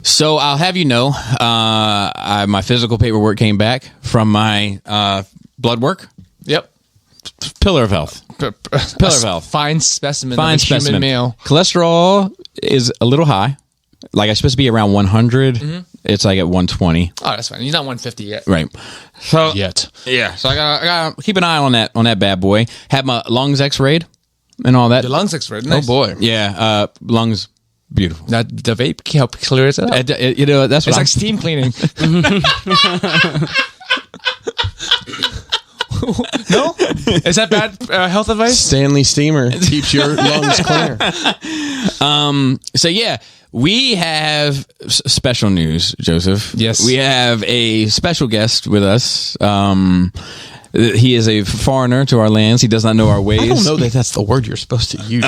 So I'll have you know, my physical paperwork came back from my blood work. Yep. Pillar of health. Pillar of health. Fine specimen. Fine of a specimen. Human male. Cholesterol is a little high. Like, I'm supposed to be around 100. Mm-hmm. It's like at 120. Oh, that's fine. He's not 150 yet. Right. So Yet. Yeah. So I gotta keep an eye on that bad boy. Had my lungs x-rayed and all that. The lungs x-rayed. Oh Nice. boy. Yeah. Lungs. Beautiful. Now, the vape help clears it up. You know, that's what It's like steam cleaning. No? Is that bad health advice? Stanley Steamer keeps your lungs clear. So yeah, we have special news, Joseph. Yes. We have a special guest with us. He is a foreigner to our lands. He does not know our ways. I don't know that that's the word you're supposed to use.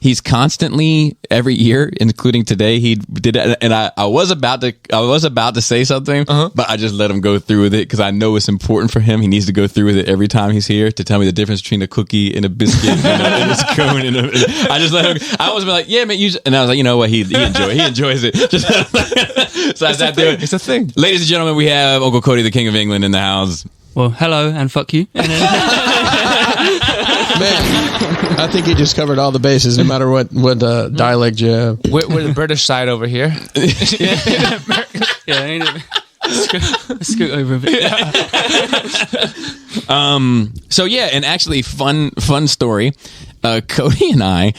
He's constantly every year, including today, he did it, and I was about to say something, but I just let him go through with it because I know it's important for him. He needs to go through with it every time he's here to tell me the difference between a cookie and a biscuit and a scone. I just let him. I was like, yeah, man, and I was like, you know what? He enjoys it. So I sat there. It's a thing. Ladies and gentlemen, we have Uncle Cody, the King of England, in the house. Well, hello and fuck you. Man, I think you just covered all the bases, no matter what dialect you have. We're the British side over here. Yeah, ain't it? Let's scoot over a bit. So yeah, and actually, fun story. Cody and I,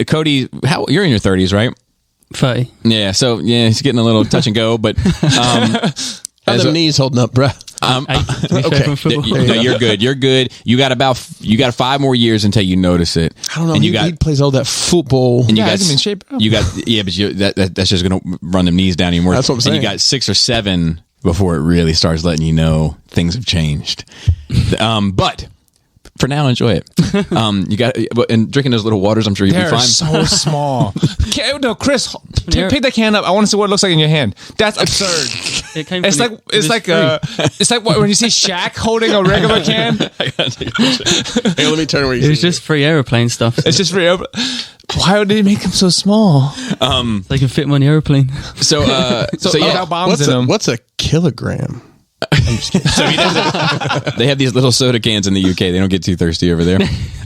Cody, you're in your 30s, right? 30. Yeah. So yeah, he's getting a little touch and go, but How the knees holding up, bro? Okay. No, you're good. You're good. You got 5 more years until you notice it. I don't know. And He plays all that football. And you he's in shape. You got but that's just gonna run them knees down anymore. That's what I'm saying. And you got 6 or 7 before it really starts letting you know things have changed. But for now, enjoy it. You got and drinking those little waters. I'm sure you'll be They're fine. so small. No, Chris, pick the can up. I want to see what it looks like in your hand. That's absurd. It came It's from like when you see Shaq holding a regular can. Hey, let me turn where you It was just free aeroplane stuff. It's just for why would they make them so small? They can fit them on the aeroplane. So without bombs in them. What's a kilogram? I'm just kidding. So they have these little soda cans in the UK. They don't get too thirsty over there.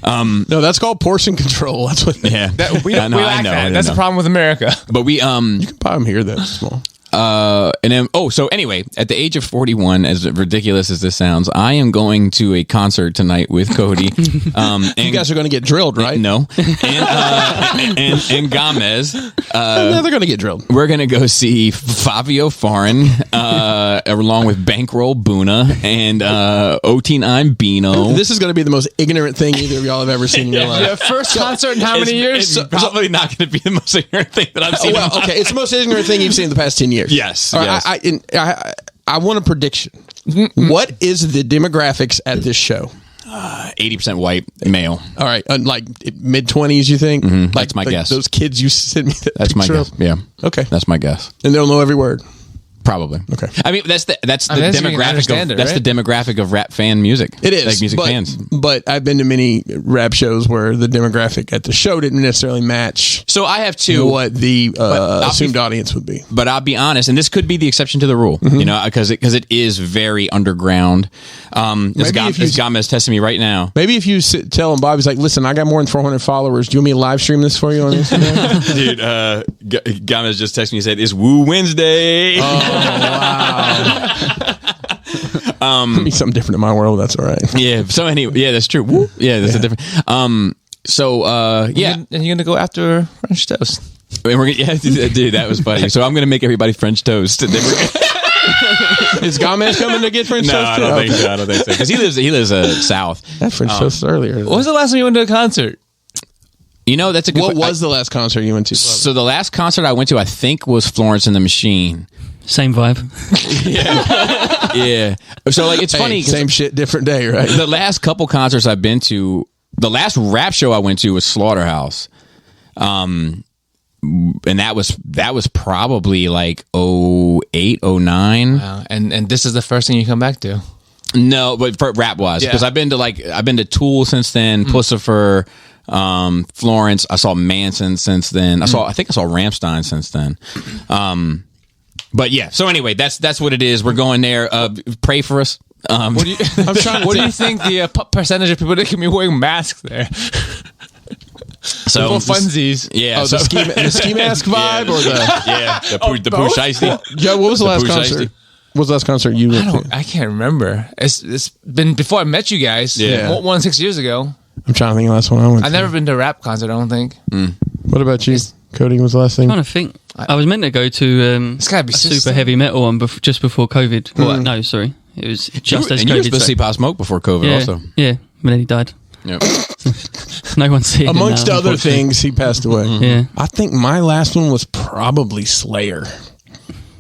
No, that's called portion control. That's what. Yeah, We lack that. That's the problem with America. But we You can buy them here. That's small. and then so anyway, at the age of 41, as ridiculous as this sounds, I am going to a concert tonight with Cody. You guys are going to get drilled, right? No, and Gomez. No, they're going to get drilled. We're gonna go see Fabio Foreign, along with Bankroll Buna and O.T.9 Bino. This is going to be the most ignorant thing either of y'all have ever seen in your life. Yeah, first concert in how many years? It's probably not going to be the most ignorant thing that I've seen. Well, okay, it's the most ignorant thing you've seen in the past 10 years. Yes, All yes. right, I want a prediction. What is the demographics at this show? 80% white male. All right, like mid-20s, you think? Mm-hmm. That's my guess. Those kids you sent me. That's my guess. Of? Yeah. Okay, that's my guess. and they'll know every word. Probably. Okay. I mean, that's the you can demographic. understand That's the demographic of rap fan music. It is like music fans. But I've been to many rap shows where the demographic at the show didn't necessarily match. So I have 2. What the assumed audience would be. But I'll be honest, and this could be the exception to the rule, you know, because it is very underground. As Gomez testing me right now. Maybe if you tell him, Bobby's like, listen, I got more than 400 followers. Do you want me to live stream this for you on Instagram? Dude, Gomez just texted me and said, it's Woo Wednesday. Oh, wow. Be something different in my world. That's all right. Yeah. So anyway, yeah, that's true. Woo. Yeah, that's a different. Yeah. And you're gonna go after French toast. And we're gonna, dude, that was funny. So I'm gonna make everybody French toast. Is Gomez coming to get French No, toast? I don't think so. Because he lives south. That French toast earlier. What was the last time you went to a concert? You know, that's a good. What was the last concert you went to? So the last concert I went to, I think, was Florence and the Machine. Same vibe. Yeah. So like, it's funny. Same shit, different day, right? The last couple concerts I've been to, the last rap show I went to was Slaughterhouse. And that was probably like 08, 09. And this is the first thing you come back to. No, but for rap wise, because I've been to Tool since then, Pussifer, Florence. I saw Manson since then. I think I saw Rammstein since then. But yeah. So anyway, that's what it is. We're going there. Pray for us. What do you think the percentage of people that can be wearing masks there? So little funsies. Yeah. The ski mask vibe or the Pooh Shiesty. Joe, what was the last Pooh concert? Shiesty. What was the last concert you went to? I can't remember. It's been before I met you guys. Yeah. 6 years ago. I'm trying to think of the last one I went to. I've never been to a rap concert, I don't think. What about you? Cody, what was the last thing? I'm trying to think. I was meant to go to It's gotta be a super System. heavy metal one just before COVID. Well, no, sorry. It was just as and you were COVID. supposed to see Pop Smoke before COVID also. Yeah, but then he died. Yep. No one's seeing him Amongst now, other unfortunately. things, he passed away. Yeah. I think my last one was probably Slayer.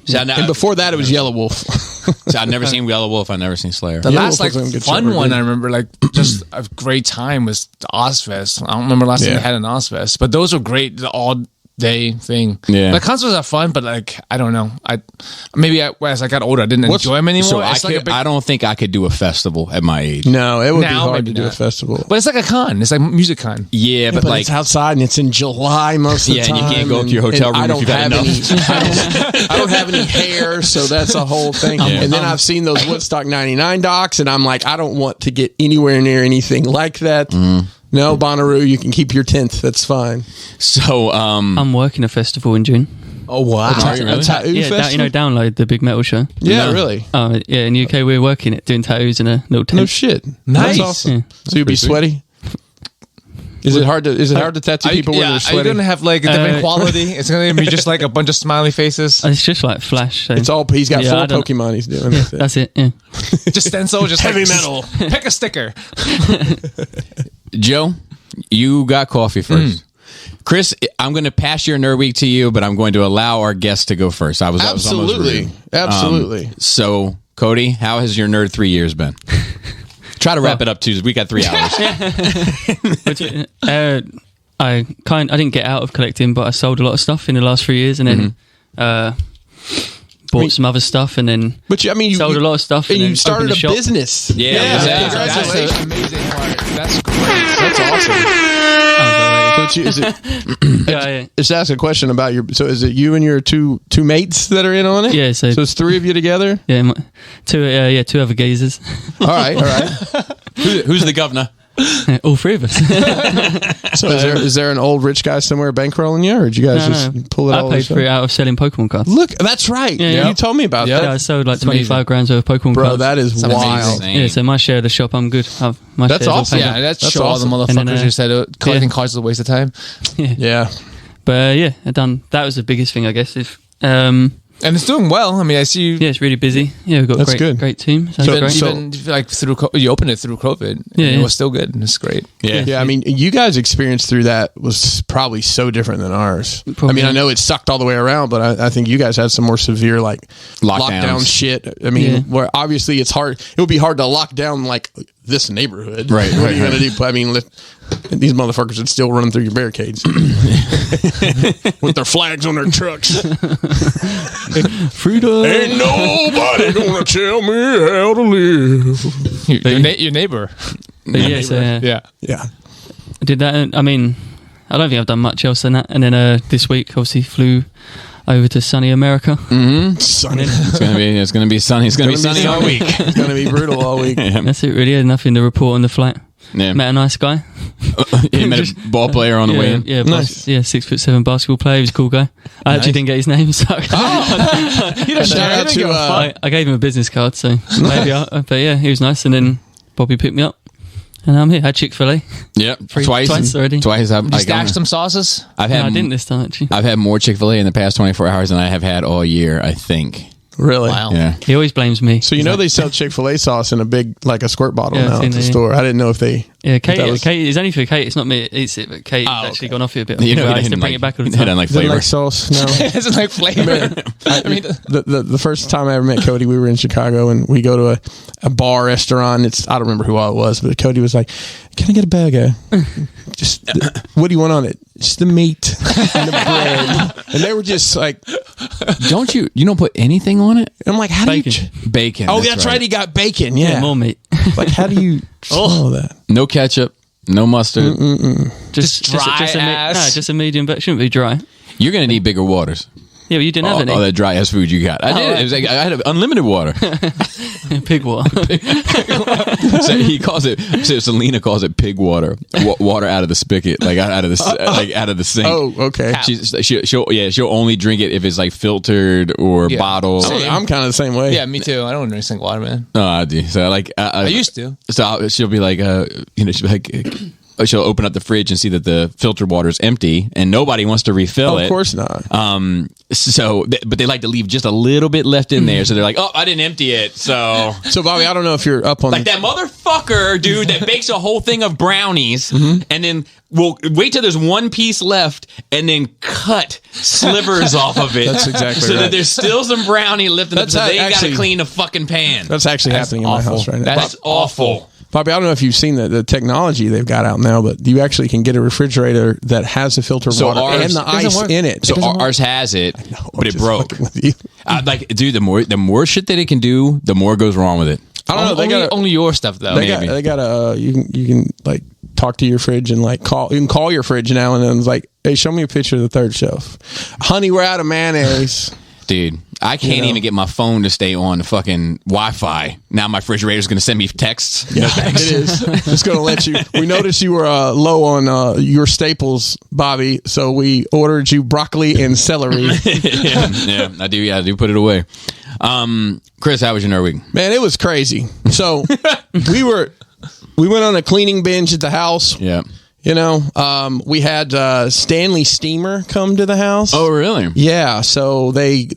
So And before that, it was Yellow Wolf. so I've never seen Yellow Wolf. I've never seen Slayer. The Yeah, last Wolf was a good fun show, one dude. I remember, just a great time was the Ozfest. I don't remember last time Yeah. they had an Ozfest, but those were great. The all day thing. Yeah. The concerts are fun, but I don't know. As I got older, I didn't enjoy them anymore. So It's like a big, I don't think I could do a festival at my age. No, it would be Now, hard to maybe do a not. festival. but it's like a con. It's like music con. Yeah, but But like it's outside and it's in July most of the Yeah, time. and you can't go up to your hotel room I if don't you've had have enough. any. I don't have any hair, so that's a whole thing. And then I've seen those Woodstock '99 docs, and I'm like, I don't want to get anywhere near anything like that. No, Bonnaroo, you can keep your tent. That's fine. so. I'm working a festival in June. Oh wow! really? A tattoo Yeah, festival? Download the big metal show. Yeah, No. really. Yeah, in the UK we're working it, doing tattoos in a little tent. No shit. Nice. That's awesome. Yeah. So you'd be sweaty. Is it hard to tattoo people when they're Are you sweaty? going to have like a different quality? It's going to be just like a bunch of smiley faces. It's just like Flash. So. It's all. He's got Yeah, I 4 don't- Pokemon. He's doing. Yeah, That's it. that's it. Yeah. Just stencil, just Heavy like, metal. Pick a sticker. Joe, you got coffee first. Chris, I'm going to pass your nerd week to you, but I'm going to allow our guests to go first. That was almost Absolutely. rude. Absolutely. So, Cody, how has your nerd 3 years been? Try to wrap it up too. We got 3 hours. I didn't get out of collecting, but I sold a lot of stuff in the last 3 years, and then bought some other stuff, and then But you, I mean, you sold a lot of stuff, and and you then started opened a shop. business. Yeah, That's an amazing part. That's great. That's awesome. But you, is it? Yeah. Just ask a question about your. So is it you and your two mates that are in on it? Yeah, so- it's 3 of you together. Yeah, two other geezers. All right. Who's the governor? All 3 of us. So is there an old rich guy somewhere bankrolling you, or did you guys just pull it all? I paid for it out of selling Pokemon cards. Look, that's right. Yeah. You told me about Yeah, that, I sold like It's amazing. 25 grand worth of Pokemon bro. cards. That is wild. amazing. Yeah, so my share of the shop, I'm good. My That's share's all awesome. paid Yeah, up. that's That's show all the awesome. motherfuckers And then, who said collecting cards is a waste of time. Yeah. But yeah, I done. That was the biggest thing, I guess. And it's doing well. I mean, I see you. Yeah, it's really busy. Yeah, we've got That's a good. great team. So Even, that's great. even like through you opened it through COVID. And Yeah, it yeah. was still good. And it's great. Yeah, I mean, you guys' experience through that was probably so different than ours. Probably. I mean, I know it sucked all the way around, but I think you guys had some more severe like Lockdowns. lockdown shit. I mean, Yeah. where obviously it's hard. It would be hard to lock down like this neighborhood. Right, What right, are you right. gonna do? I mean, these motherfuckers would still run through your barricades with their flags on their trucks. Freedom. Ain't nobody gonna tell me how to live. Your neighbor. But yeah, so Yeah. Yeah. I did that. I mean, I don't think I've done much else than that. And then this week, obviously, flew over to sunny America. Sunny. It's gonna be sunny. It's gonna be sunny all week. It's gonna be brutal all week. That's it, really. Had nothing to report on the flight. Yeah. Met a nice guy. You met a ball player on the way in. Yeah, Nice. 6'7" basketball player. He was a cool guy. I actually didn't get his name, so Shout out to I gave him a business card. So maybe. But yeah, he was nice. And then Bobby picked me up, and I'm here. Had Chick-fil-A. Yep, twice already. Twice. You stashed some sauces? I've No, had. I didn't this time actually. I've had more Chick-fil-A in the past 24 hours than I have had all year. I think. really. Wow. Yeah. He always blames me. So you know they sell Chick-fil-A sauce in a big, like a squirt bottle Yeah, I've now at seen the that, yeah. store. I didn't know if they. Yeah, Kate. That was- Kate. It's only for Kate. It's not me that eats it, but Kate's actually gone off it a bit. You know, I he used to didn't bring like- it back all the he time. didn't like Doesn't flavor. like sauce. No. It doesn't like flavor. The first time I ever met Cody, we were in Chicago and we go to a bar restaurant. I don't remember who all it was, but Cody was like, "Can I get a burger? Just what do you want on it? Just the meat and the bread." And they were just like, You don't put anything on it? I'm like, how do Bacon. you? Bacon. Oh, that's right. He got bacon. Yeah, Yeah. more meat. Like, how do you swallow that? No ketchup. No mustard. Just dry just a medium, but it shouldn't be dry. You're gonna need bigger waters. Yeah, but you didn't have any. All that dry ass food you got. I did. right. It was like I had unlimited water. Pig water. So he calls it. So Selena calls it pig water. Water out of the spigot, like out of the out of the sink. Oh, okay. She'll only drink it if it's like filtered or bottled. I'm kind of the same way. Yeah, me too. I don't drink sink water, man. No, I do. So like I used to. So she'll be like, she'll be like. She'll open up the fridge and see that the filtered water is empty, and nobody wants to refill it. Of course not. But they like to leave just a little bit left in there. So they're like, "Oh, I didn't empty it." So Bobby, I don't know if you're up on like that motherfucker, dude, that bakes a whole thing of brownies, and then we'll wait till there's one piece left, and then cut slivers off of it. That's exactly so right. that there's still some brownie left in it. That's So they got actually- to clean the fucking pan. That's actually happening in my house right now. That's awful. Bobby, I don't know if you've seen the technology they've got out now, but you actually can get a refrigerator that has the filtered water and the ice in it. So ours has it, but it broke. You. Like, dude, the more shit that it can do, the more goes wrong with it. I don't know. They got only your stuff though. they got you can like talk to your fridge and like you can call your fridge now and then it's like, hey, show me a picture of the third shelf. Honey, we're out of mayonnaise. Dude, I can't even get my phone to stay on the fucking Wi-Fi. Now my refrigerator's going to send me texts. Yeah, it is. It's going to let you. We noticed you were low on your staples, Bobby, so we ordered you broccoli and celery. yeah, I do. Yeah, I do put it away. Chris, how was your nerd week? Man, it was crazy. So we went on a cleaning binge at the house. Yeah. You know, we had Stanley Steamer come to the house. Oh, really? Yeah. So they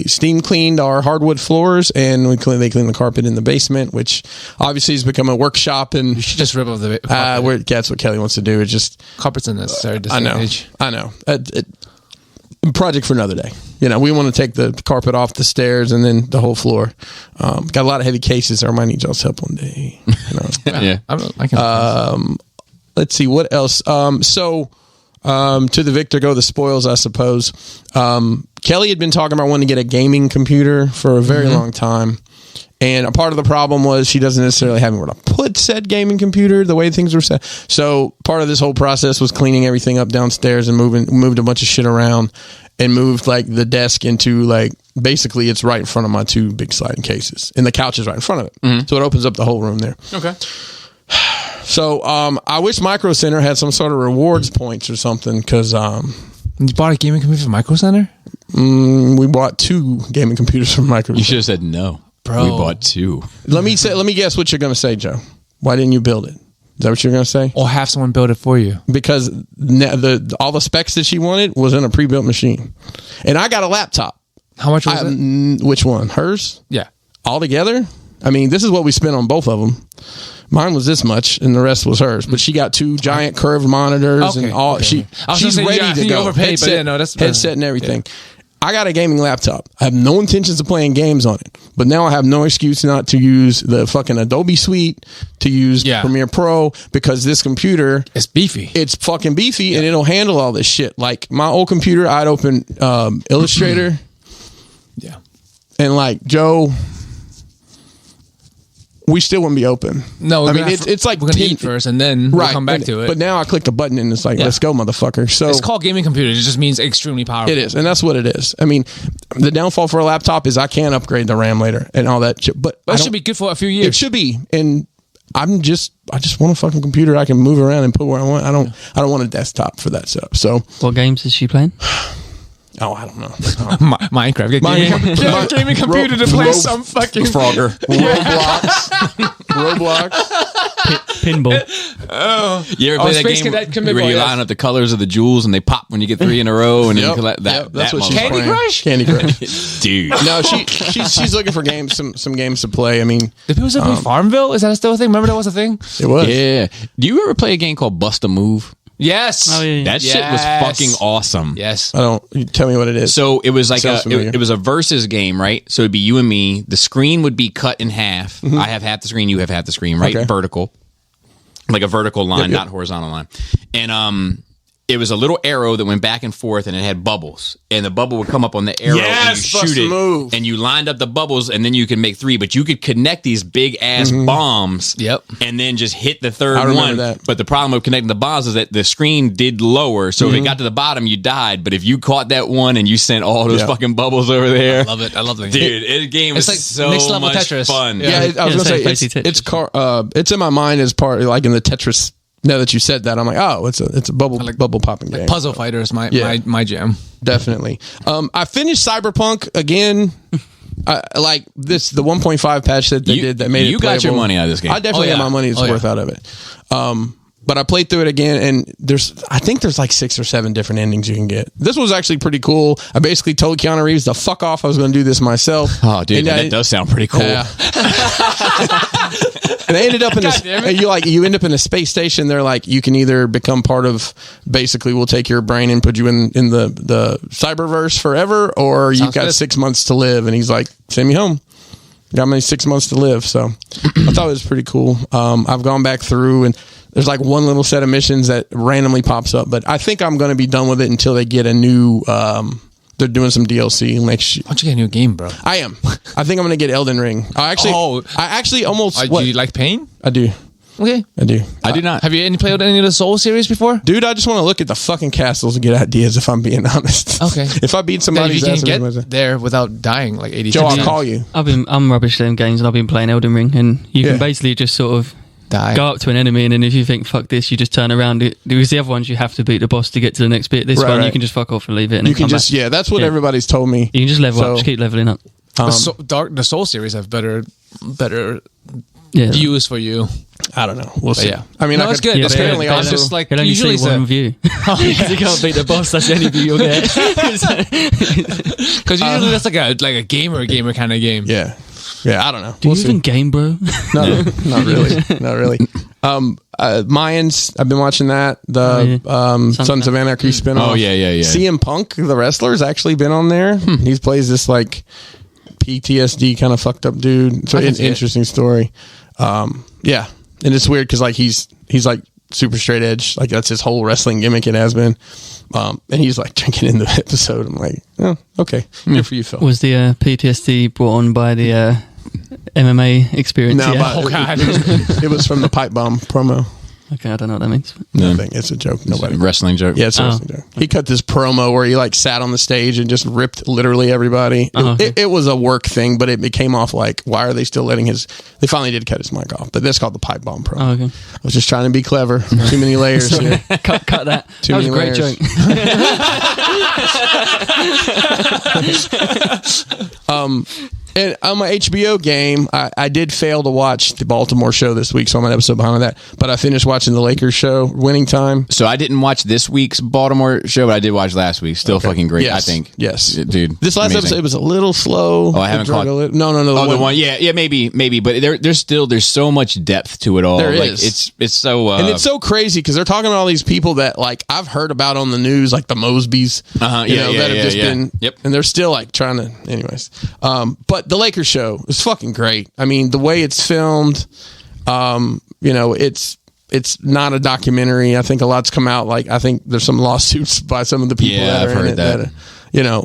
steam cleaned our hardwood floors, and they cleaned the carpet in the basement, which obviously has become a workshop. And You should just rip off the that's what Kelly wants to do. It's just carpet's unnecessary. I know. Project for another day. You know, we want to take the carpet off the stairs and then the whole floor. Got a lot of heavy cases. I might need y'all's help one day. You know? Yeah. I can. Let's see what else. To the victor go the spoils, I suppose. Kelly had been talking about wanting to get a gaming computer for a very long time. And a part of the problem was she doesn't necessarily have anywhere to put said gaming computer the way things were set. So part of this whole process was cleaning everything up downstairs and moved a bunch of shit around and moved like the desk into like basically it's right in front of my two big sliding cases and the couch is right in front of it. So it opens up the whole room there. Okay. So I wish Micro Center had some sort of rewards points or something because You bought a gaming computer from Micro Center? we bought 2 gaming computers from Micro You Center. should have said no. Bro. We bought 2. Let me guess what you're going to say, Joe. Why didn't you build it? Is that what you're going to say? Or have someone build it for you? Because all the specs that she wanted was in a pre-built machine. And I got a laptop. How much was it? Which one? Hers? Yeah. All together? I mean, this is what we spent on both of them. Mine was this much, and the rest was hers. But she got 2 giant curved monitors and all. Okay. She's ready to go. Overpaid, but yeah, no, that's headset and everything. I got a gaming laptop. I have no intentions of playing games on it, but now I have no excuse not to use the fucking Adobe Suite, to use Premiere Pro, because this computer, it's beefy. It's fucking beefy, and it'll handle all this shit. Like my old computer, I'd open Illustrator, and like Joe, we still wouldn't be open. No, I mean it's like we're gonna eat first, and then we'll come back to it. But now I click a button and it's like, let's go, motherfucker. So it's called gaming computer. It just means extremely powerful. It is, and that's what it is. I mean, the downfall for a laptop is I can't upgrade the RAM later and all that shit. But it should be good for a few years. It should be, and I just want a fucking computer I can move around and put where I want. I don't want a desktop for that setup. So what games is she playing? Oh, I don't know. Minecraft. Get a gaming computer to play some fucking Frogger. Roblox. Pinball. You ever play that Space game Cadet where you line up the colors of the jewels and they pop when you get 3 in a row, and then you collect that? That's what she's Candy playing. Crush? Candy Crush. Dude. No, she's looking for games, some games to play. I mean, Did people say play Farmville? Is that still a thing? Remember that was a thing? it was. Yeah. Do you ever play a game called Bust a Move? Yes. Oh, yeah. That shit was fucking awesome. Yes. I don't. You tell me what it is. So it was like Sounds familiar. it was a versus game, right? So it'd be you and me. The screen would be cut in half. I have half the screen, you have half the screen, right? Okay. Vertical. Like a vertical line, Yep. not horizontal line. And it was a little arrow that went back and forth, and it had bubbles, and the bubble would come up on the arrow, and you shoot it, move. And you lined up the bubbles, and then you can make 3. But you could connect these big ass bombs, and then just hit the third one. But the problem with connecting the bombs is that the screen did lower, so if it got to the bottom, you died. But if you caught that one and you sent all those fucking bubbles over there, I love it. I love the dude. The game is like so next level much Tetris. fun. Yeah, I was gonna say it's in my mind as part like in the Tetris. Now that you said that, I'm like, oh, it's a bubble popping game. Puzzle Fighter is my jam. Definitely. I finished Cyberpunk again. Like the 1.5 patch that they did that made it you playable. got your money out of this game. I definitely got my money's worth out of it. But I played through it again, and I think there's like 6 or 7 different endings you can get. This was actually pretty cool. I basically told Keanu Reeves to fuck off. I was going to do this myself. Oh, dude, that does sound pretty cool. Yeah. And they ended up you end up in a space station. They're like, you can either become part of, basically we'll take your brain and put you in the cyberverse forever, or you've got 6 months to live. And he's like, send me home. Got me 6 months to live. So I thought it was pretty cool. I've gone back through, and there's like one little set of missions that randomly pops up, but I think I'm going to be done with it until they get a new, they're doing some DLC next year. Why don't you get a new game, bro? I am. I think I'm going to get Elden Ring. I actually almost. Do you like pain? I do. Okay. I do. I do not. Have you played any of the Soul series before? Dude, I just want to look at the fucking castles and get ideas, if I'm being honest. Okay. If I beat somebody, you can get there without dying like 80 Joe, times. I'll call you. I'm rubbish at them games, and I've been playing Elden Ring, and you can basically just sort of go up to an enemy, and then if you think fuck this, you just turn around. Because the other ones you have to beat the boss to get to the next bit. This one you can just fuck off and leave it, and you can just back. That's what everybody's told me. You can just level up, just keep leveling up. The Soul series have better views for you. I don't know. We'll see. Yeah. I mean, no, it's good. Yeah, apparently, it's just like you usually see one view. Because you can't beat the boss. That's the only view you'll get. Because usually that's like a gamer kind of game. Yeah. Yeah, I don't know. Do you even game, bro? No, not really. Not really. Mayans, I've been watching that. The Sons of Anarchy spinoff. Oh, yeah. CM Punk, the wrestler's actually been on there. He plays this like PTSD kind of fucked up dude. So it's an interesting story. Yeah. And it's weird because like he's like super straight edge. Like that's his whole wrestling gimmick. It has been. And he's like drinking in the episode. I'm like, oh, okay. Good for you, Phil. Was the PTSD brought on by the MMA experience? No, yeah? God. It was from the pipe bomb promo. Okay, I don't know what that means. Nothing. It's a joke. Nobody. Wrestling joke. Yeah, it's a wrestling joke. He cut this promo where he like sat on the stage and just ripped literally everybody. It was a work thing, but it came off like, why are they still letting they finally did cut his mic off, but that's called the pipe bomb promo. Okay. I was just trying to be clever. Too many layers here. Cut that. Too That was many a great joke. And on my HBO game, I did fail to watch the Baltimore show this week, so I'm an episode behind on that. But I finished watching the Lakers show, Winning Time. So I didn't watch this week's Baltimore show, but I did watch last week's. Still fucking great, yes. I think. Yes. Dude. This last episode, it was a little slow. Oh, I haven't caught it. No. The one. Yeah, maybe. But there's so much depth to it all. There is. It's so... and it's so crazy because they're talking to all these people that like I've heard about on the news, like the Mosbys, that have just been... Yep. And they're still like trying to... Anyways. But the Lakers show is fucking great. I mean, the way it's filmed, it's not a documentary. I think a lot's come out. Like, I think there's some lawsuits by some of the people that are in it.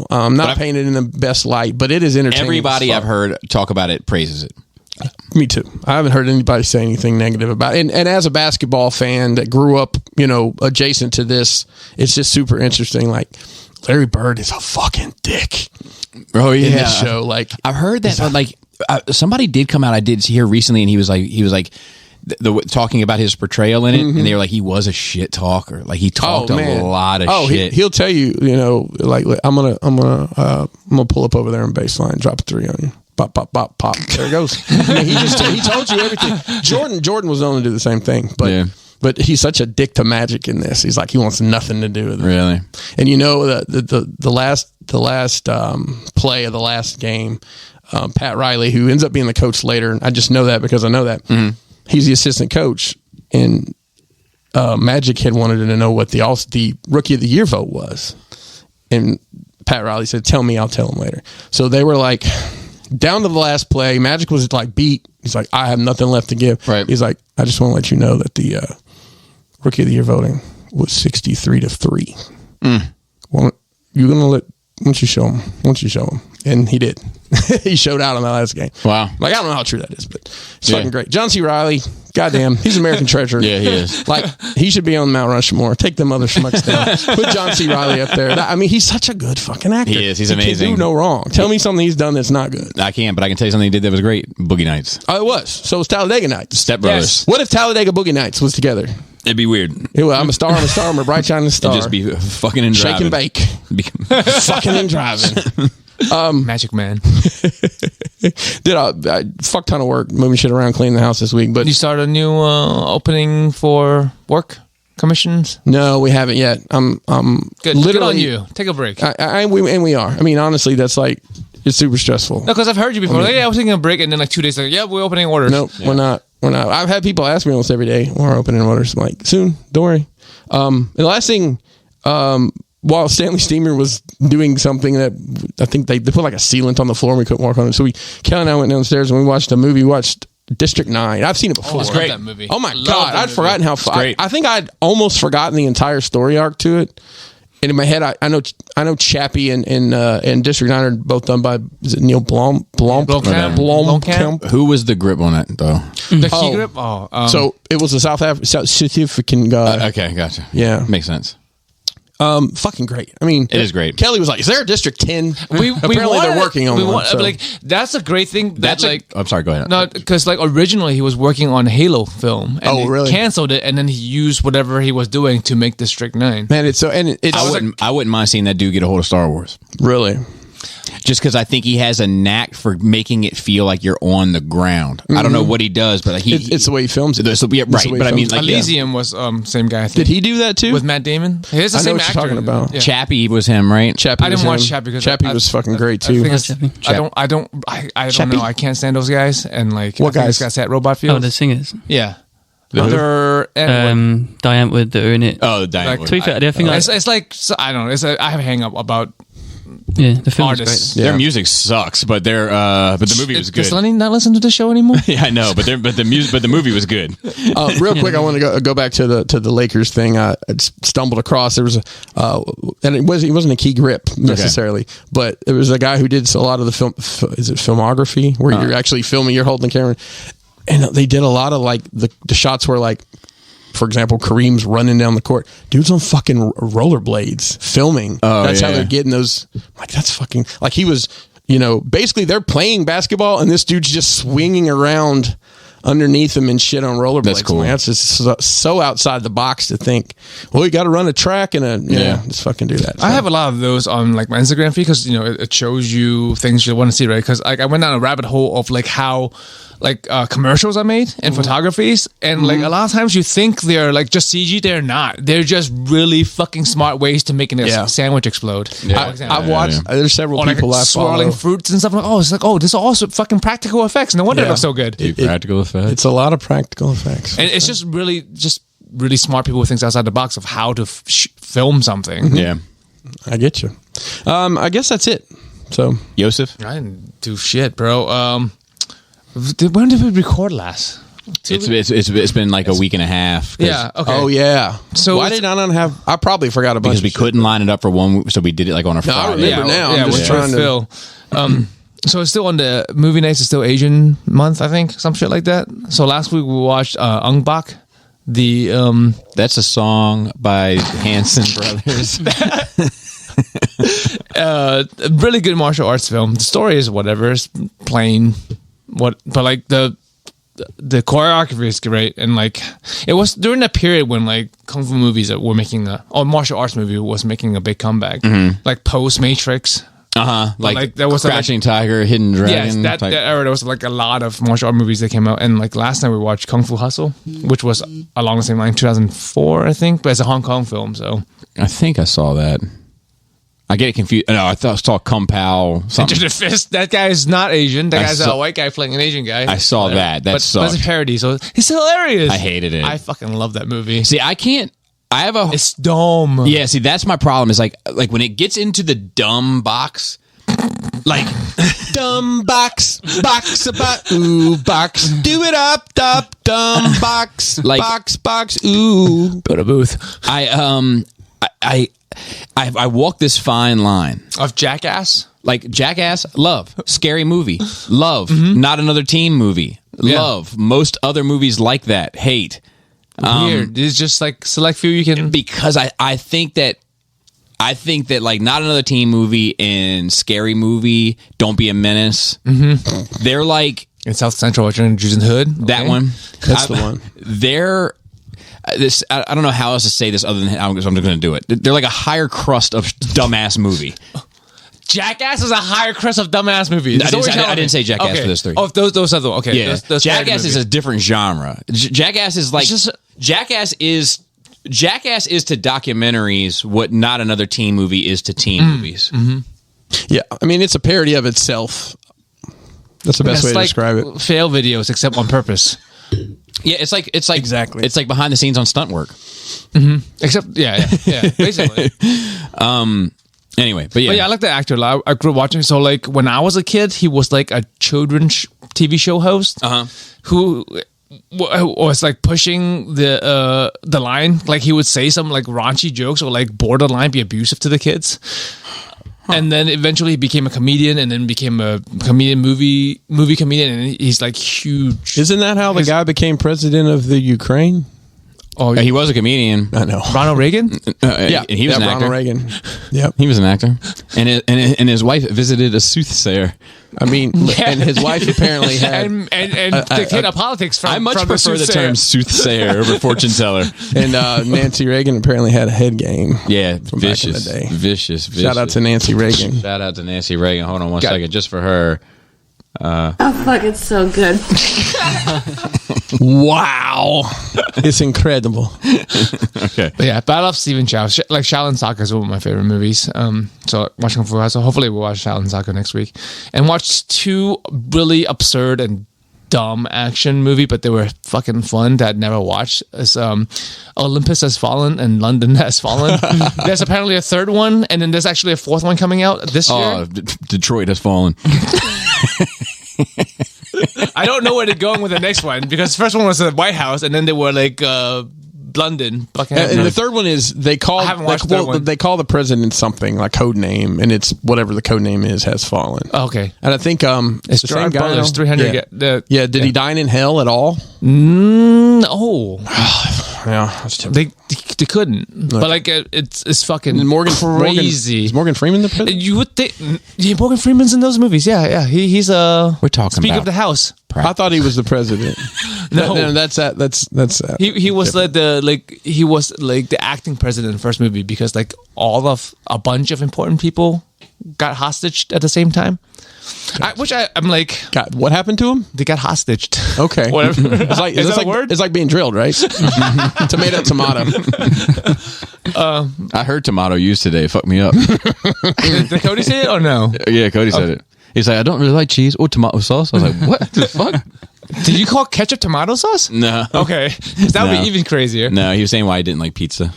Not painted in the best light, but it is entertaining. Everybody I've heard talk about it praises it. Me too. I haven't heard anybody say anything negative about it. And as a basketball fan that grew up, adjacent to this, it's just super interesting. Like, Larry Bird is a fucking dick. Oh yeah, in this show. Like, I've heard that. But like, somebody did come out. I did hear recently, and he was like. Talking about his portrayal in it, and they were like, he was a shit talker. Like he talked a lot of shit. He'll tell you, like I'm gonna pull up over there in baseline, drop a 3 on you. Pop, pop, pop, pop. There it goes. I mean, he told you everything. Jordan was known to do the same thing, but he's such a dick to Magic in this. He's like, he wants nothing to do with it. Really? And the last play of the last game, Pat Riley, who ends up being the coach later, and I just know that because I know that. Mm-hmm. He's the assistant coach, and Magic had wanted to know what the Rookie of the Year vote was. And Pat Riley said, tell me, I'll tell him later. So they were like, down to the last play, Magic was like beat. He's like, I have nothing left to give. Right. He's like, I just want to let you know that the Rookie of the Year voting was 63-3. Well, you're gonna let once you show him, and he did. He showed out on that last game. Wow. Like, I don't know how true that is, but it's fucking great. John C. Reilly, goddamn, he's an American treasure. Yeah, he is. Like, he should be on Mount Rushmore. Take them other schmucks down. Put John C. Reilly up there. I mean, he's such a good fucking actor. He is. He's He amazing. can do no wrong. Tell me something he's done that's not good. I can't, but I can tell you something he did that was great. Boogie Nights. Oh, it was. So was Talladega Nights. Step Brothers. What if Talladega Boogie Nights was together? It'd be weird. I'm a star, I'm a bright shining star. It'd just be fucking and shake driving. and bake. Fucking and driving. Magic Man. Did a fuck ton of work moving shit around, cleaning the house this week. But You start a new opening for work commissions? no, we haven't yet. I'm Good. literally Good on you. Take a break. we are. I mean, honestly, that's like it's super stressful. No, because I've heard you before. Like, yeah, I was taking a break, and then like 2 days later, yeah, we're opening orders. Nope, we're not. I've had people ask me almost every day, we're opening orders. I'm like, soon, don't worry. And the last thing, while Stanley Steamer was doing something that I think they put like a sealant on the floor and we couldn't walk on it. So Kelly and I went downstairs and we watched a movie. We watched District 9. I've seen it before. It's great. That movie. Oh my Love God. that I'd movie. forgotten how far. I think I'd almost forgotten the entire story arc to it. And in my head, I know Chappie and District 9 are both done by, is it Neil Blomkamp? Who was the grip on it, though? The key grip? So it was a South African guy. Okay, gotcha. Yeah. Makes sense. Fucking great. I mean, It is great. Kelly was like, "Is there a District 10?" Apparently they're working on one. So. Like, that's a great thing. That's I'm sorry, go ahead. No, because like originally he was working on a Halo film. And Oh, really? He canceled it, and then he used whatever he was doing to make District 9. Man, it's so and it's I wouldn't mind seeing that dude get a hold of Star Wars. really. Just because I think he has a knack for making it feel like you're on the ground. I don't know what he does, but It's the way he films it. Yeah, right. the way But I he mean, films like it. Elysium was same guy. I think. Did he do that too? with Matt Damon? He's the I know same what you're actor. talking about. Yeah. Chappie was him, right? Chappie I didn't was watch him. Chappie because Chappie was fucking great too. I Chappie. don't know. I can't stand those guys. And like, What I think guys? This guy's at Robot Field. Oh, the singers. Yeah. The who? They're Diane Wood that are in it. Oh, Diane. Like, Wood. To be fair, I think it's like I don't know. I have a hang up about the film is artists. great. Their music sucks, but but the movie was good. Does Lenny not listen to the show anymore? Yeah, I know, but the movie was good. Real quick, I want to go back to the Lakers thing. I stumbled across there was and it wasn't a key grip necessarily, but there was a guy who did a lot of the film. Is it filmography where you're actually filming? You're holding the camera, and they did a lot of like the shots where like. For example, Kareem's running down the court. Dude's on fucking rollerblades filming. Oh, that's how yeah. they're getting those. Like, that's fucking... Like, he was, basically they're playing basketball and this dude's just swinging around underneath him and shit on rollerblades. That's cool. Man, that's just so outside the box to think, well, you got to run a track and just fucking do that. I have a lot of those on like my Instagram feed because it shows you things you want to see, right? Because like I went down a rabbit hole of like how like commercials are made and photographies, and like a lot of times you think they're like just CG. They're not. They're just really fucking smart ways to making a sandwich explode. Yeah. I've watched. There's several Or like people I swirling follow. fruits and stuff. Like, this is also fucking practical effects. No wonder it looks so good. Practical effects. It's a lot of practical effects. And it's just really smart people with things outside the box of how to film something. Yeah. I get you. I guess that's it. So Yosef? I didn't do shit, bro. When did we record last? It's been like a week and a half. Yeah. Okay. Oh yeah. So why did I not have? I probably forgot a bunch Because we of shit. couldn't line it up for one, so we did it like on a Friday. I remember now. I'm just trying to. Phil. So it's still on the movie nights. It's still Asian month, I think, some shit like that. So last week we watched Ung Bak. That's a song by Hanson Brothers. Really good martial arts film. The story is whatever. It's plain. But like the choreography is great, and like it was during that period when like kung fu movies were making martial arts movie was making a big comeback, like post Matrix. Like there was Crouching Tiger, Hidden Dragon. Yes, that era there was like a lot of martial art movies that came out, and like last night we watched Kung Fu Hustle, which was along the same line, 2004, I think, but it's a Hong Kong film. So I think I saw that. I get it confused. No, I thought it was called Kung Pao. Enter the Fist. That guy is not Asian. That guy's a white guy playing an Asian guy. I saw that. But it's a parody, so it's hilarious. I hated it. I fucking love that movie. See, I can't. I have a. It's dumb. Yeah, see, that's my problem. Is like when it gets into the dumb box. Like dumb box about ooh box. Do it up dumb box Like- box ooh. Go to booth I walk this fine line. of Jackass. Like Jackass, love. Scary movie, love. Not Another Teen movie, Yeah. love. Most other movies like that, hate. Weird. It's just like select few you can. Because I think that like Not Another Teen movie and Scary Movie, Don't Be a Menace. They're like In South Central, watching Jews in the Hood. that Okay. one. That's the one. They're this. I don't know how else to say this other than I'm just going to do it. They're like a higher crust of dumbass movie. Jackass is a higher crust of dumbass movies. I didn't say Jackass for those three. Oh, those other one. Okay. Yeah, those Jackass is movie. a different genre. Jackass is like It's just- Jackass is to documentaries what Not Another Teen movie is to teen movies. Yeah, I mean it's a parody of itself. That's the best way to describe it. Fail videos, except on purpose. Yeah, it's like Exactly. It's like behind the scenes on stunt work. Except, yeah, basically. Anyway, but yeah, But yeah, I like the actor. I grew up watching. So, like, when I was a kid, he was like a children's TV show host who was like pushing the line. Like, he would say some like raunchy jokes or like borderline be abusive to the kids. And then eventually he became a comedian, and then became a comedian, movie comedian, and he's like huge. Isn't that how the guy became president of the Ukraine? Oh, he was a comedian. I know. Ronald Reagan. Yeah, and he was an Ronald actor. Reagan. Yep. He was an actor, and his wife visited a soothsayer. I mean, and his wife apparently had, and dictator politics from I much from prefer the soothsayer. term soothsayer over fortune teller. and Nancy Reagan apparently had a head game. Yeah, From back in the vicious, day. vicious. Shout out to Nancy Reagan. Shout out to Nancy Reagan. Hold on one second, just for her. Oh, fuck, it's so good. Wow, it's incredible. Okay. But yeah, but I love Stephen Chow. Like Shaolin Soccer is one of my favorite movies. So watching Fu Hao. So hopefully we'll watch Shaolin Soccer next week, and watch two really absurd and dumb action movie, but they were fucking fun that I'd never watched. Is Olympus Has Fallen and London Has Fallen. There's apparently a third one, and then there's actually a fourth one coming out this year. Oh, Detroit has fallen. I don't know where they're going with the next one, because the first one was the White House, and then they were like London. And the third one is they call I haven't watched the third one. they call the president something like code name, and it's whatever the code name is has fallen. Okay. And I think It's the Gerard same guy. Brothers, now? 300. Yeah. Did he dine in hell at all? No. Yeah, that's too. They couldn't. But like it's fucking crazy. Is Morgan Freeman the president? You would think Morgan Freeman's in those movies. Yeah. He's We're talking Speaker about of the House. I thought he was the president. No. That's that. That's He was like the acting president in the first movie, because like a bunch of important people got hostaged at the same time. I'm like, God, what happened to him? they got hostaged. Okay, Whatever. It's like, Is it's that like a word? It's like being drilled, right? Tomato. I heard tomato used today. Fuck me up. Did Cody say it or no? Yeah, Cody said it. He's like, I don't really like cheese or tomato sauce. I was like, what the fuck? Did you call ketchup tomato sauce? No. Okay, that would No. be even crazier. No, he was saying why he didn't like pizza.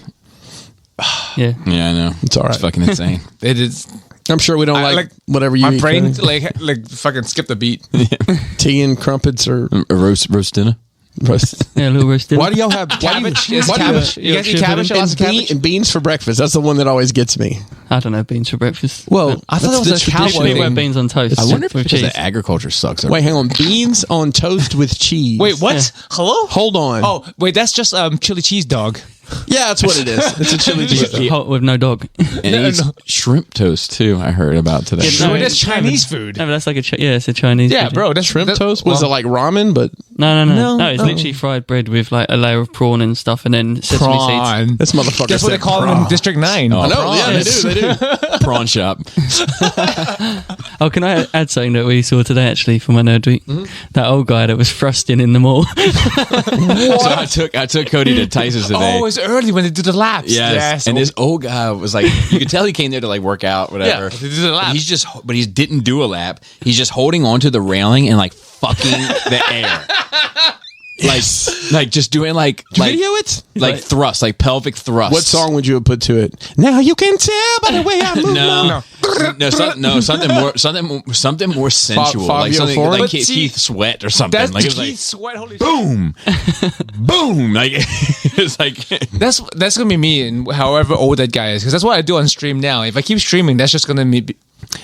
Yeah. Yeah, I know. It's all right. It's fucking insane. It is. I'm sure we don't like whatever you My eat. brain Kenny. like fucking skipped a beat. Tea and crumpets or A roast dinner. Yeah, a little roasted. Why do y'all have Cabbage. Why do you, Yes, why do you- cabbage. You guys eat cabbage? Lots of cabbage? and beans for breakfast? That's the one that always gets me. I don't know, beans for breakfast. Well, I thought it was that's a the cowboy tradition. Usually wear thing. beans on toast. I wonder if with because cheese. the agriculture sucks. Wait, hang on. Beans on toast with cheese. Wait, what? Yeah. Hello? Hold on. Oh, wait, that's just chili cheese dog. yeah, that's what it is. It's a chili cheese. Hot with no dog. And he eats shrimp toast too. I heard about today. Yeah, No, No, that's it's Chinese food. No, but that's like it's a Chinese. Yeah, food. bro, that's Shrimp toast? Was it like ramen? But No, No, it's literally fried bread with like a layer of prawn and stuff, and then sesame seeds. prawn? this motherfucker That's what they said call them in District 9. Oh, I know. Yeah, they do. They do. prawn shop. Oh, can I add something that we saw today actually for my nerd week? That old guy that was thrusting in the mall. So I took Cody to Tyson's today. Oh, it's early when they do the laps. Yes. And this old guy was like, you could tell he came there to like work out, whatever. Yeah, they did a lap. But he didn't do a lap. He's just holding onto the railing and like fucking the air. like just doing like video it like thrust, like pelvic thrust. What song would you have put to it? Now you can tell by the way I move. something more sensual, like something like Keith Sweat or something. That's like it was Keith like Sweat. Holy boom, boom. Like it's like that's gonna be me, and however old that guy is, because that's what I do on stream now. If I keep streaming, that's just gonna be.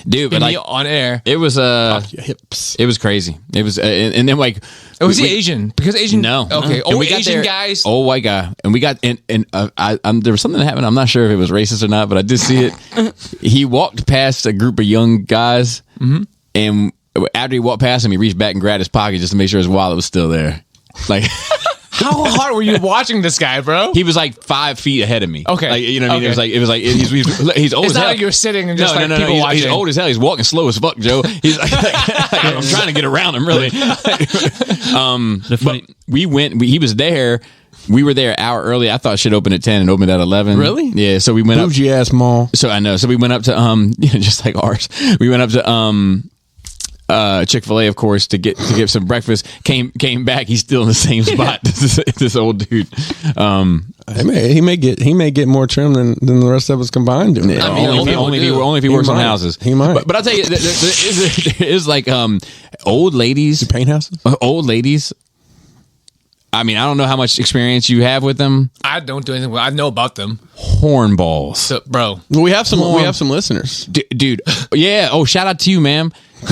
Dude, but me like on air, it was hips. it was crazy. It was, and then like, was he Asian? Because Asian, no, okay, old Asian guys, old white guy, and we got and there was something that happened. I'm not sure if it was racist or not, but I did see it. He walked past a group of young guys, and after he walked past him, he reached back and grabbed his pocket just to make sure his wallet was still there. Like. How hard were you watching this guy, bro? He was like 5 feet ahead of me. Okay, like, you know what I mean? It was like he's old it's as hell. It's not like you're sitting and just people watching. He's old as hell. He's walking slow as fuck, Joe. He's like I'm trying to get around him, really. But we went. He was there. We were there an hour early. I thought shit opened at 10 and opened at 11. Really? Yeah. So we went up. Bougie ass mall. So I know. So we went up to just like ours. We went up to Chick-fil-A, of course, to get some breakfast. Came back. He's still in the same spot. This old dude. He may get more trim than the rest of us combined. Yeah, I mean, only if he works on houses. He might. But I'll tell you, there is like old ladies, paint houses. Old ladies. I mean, I don't know how much experience you have with them. I don't do anything. I know about them. Hornballs, so, bro. Well, we have some listeners, dude. Yeah. Oh, shout out to you, ma'am. Oh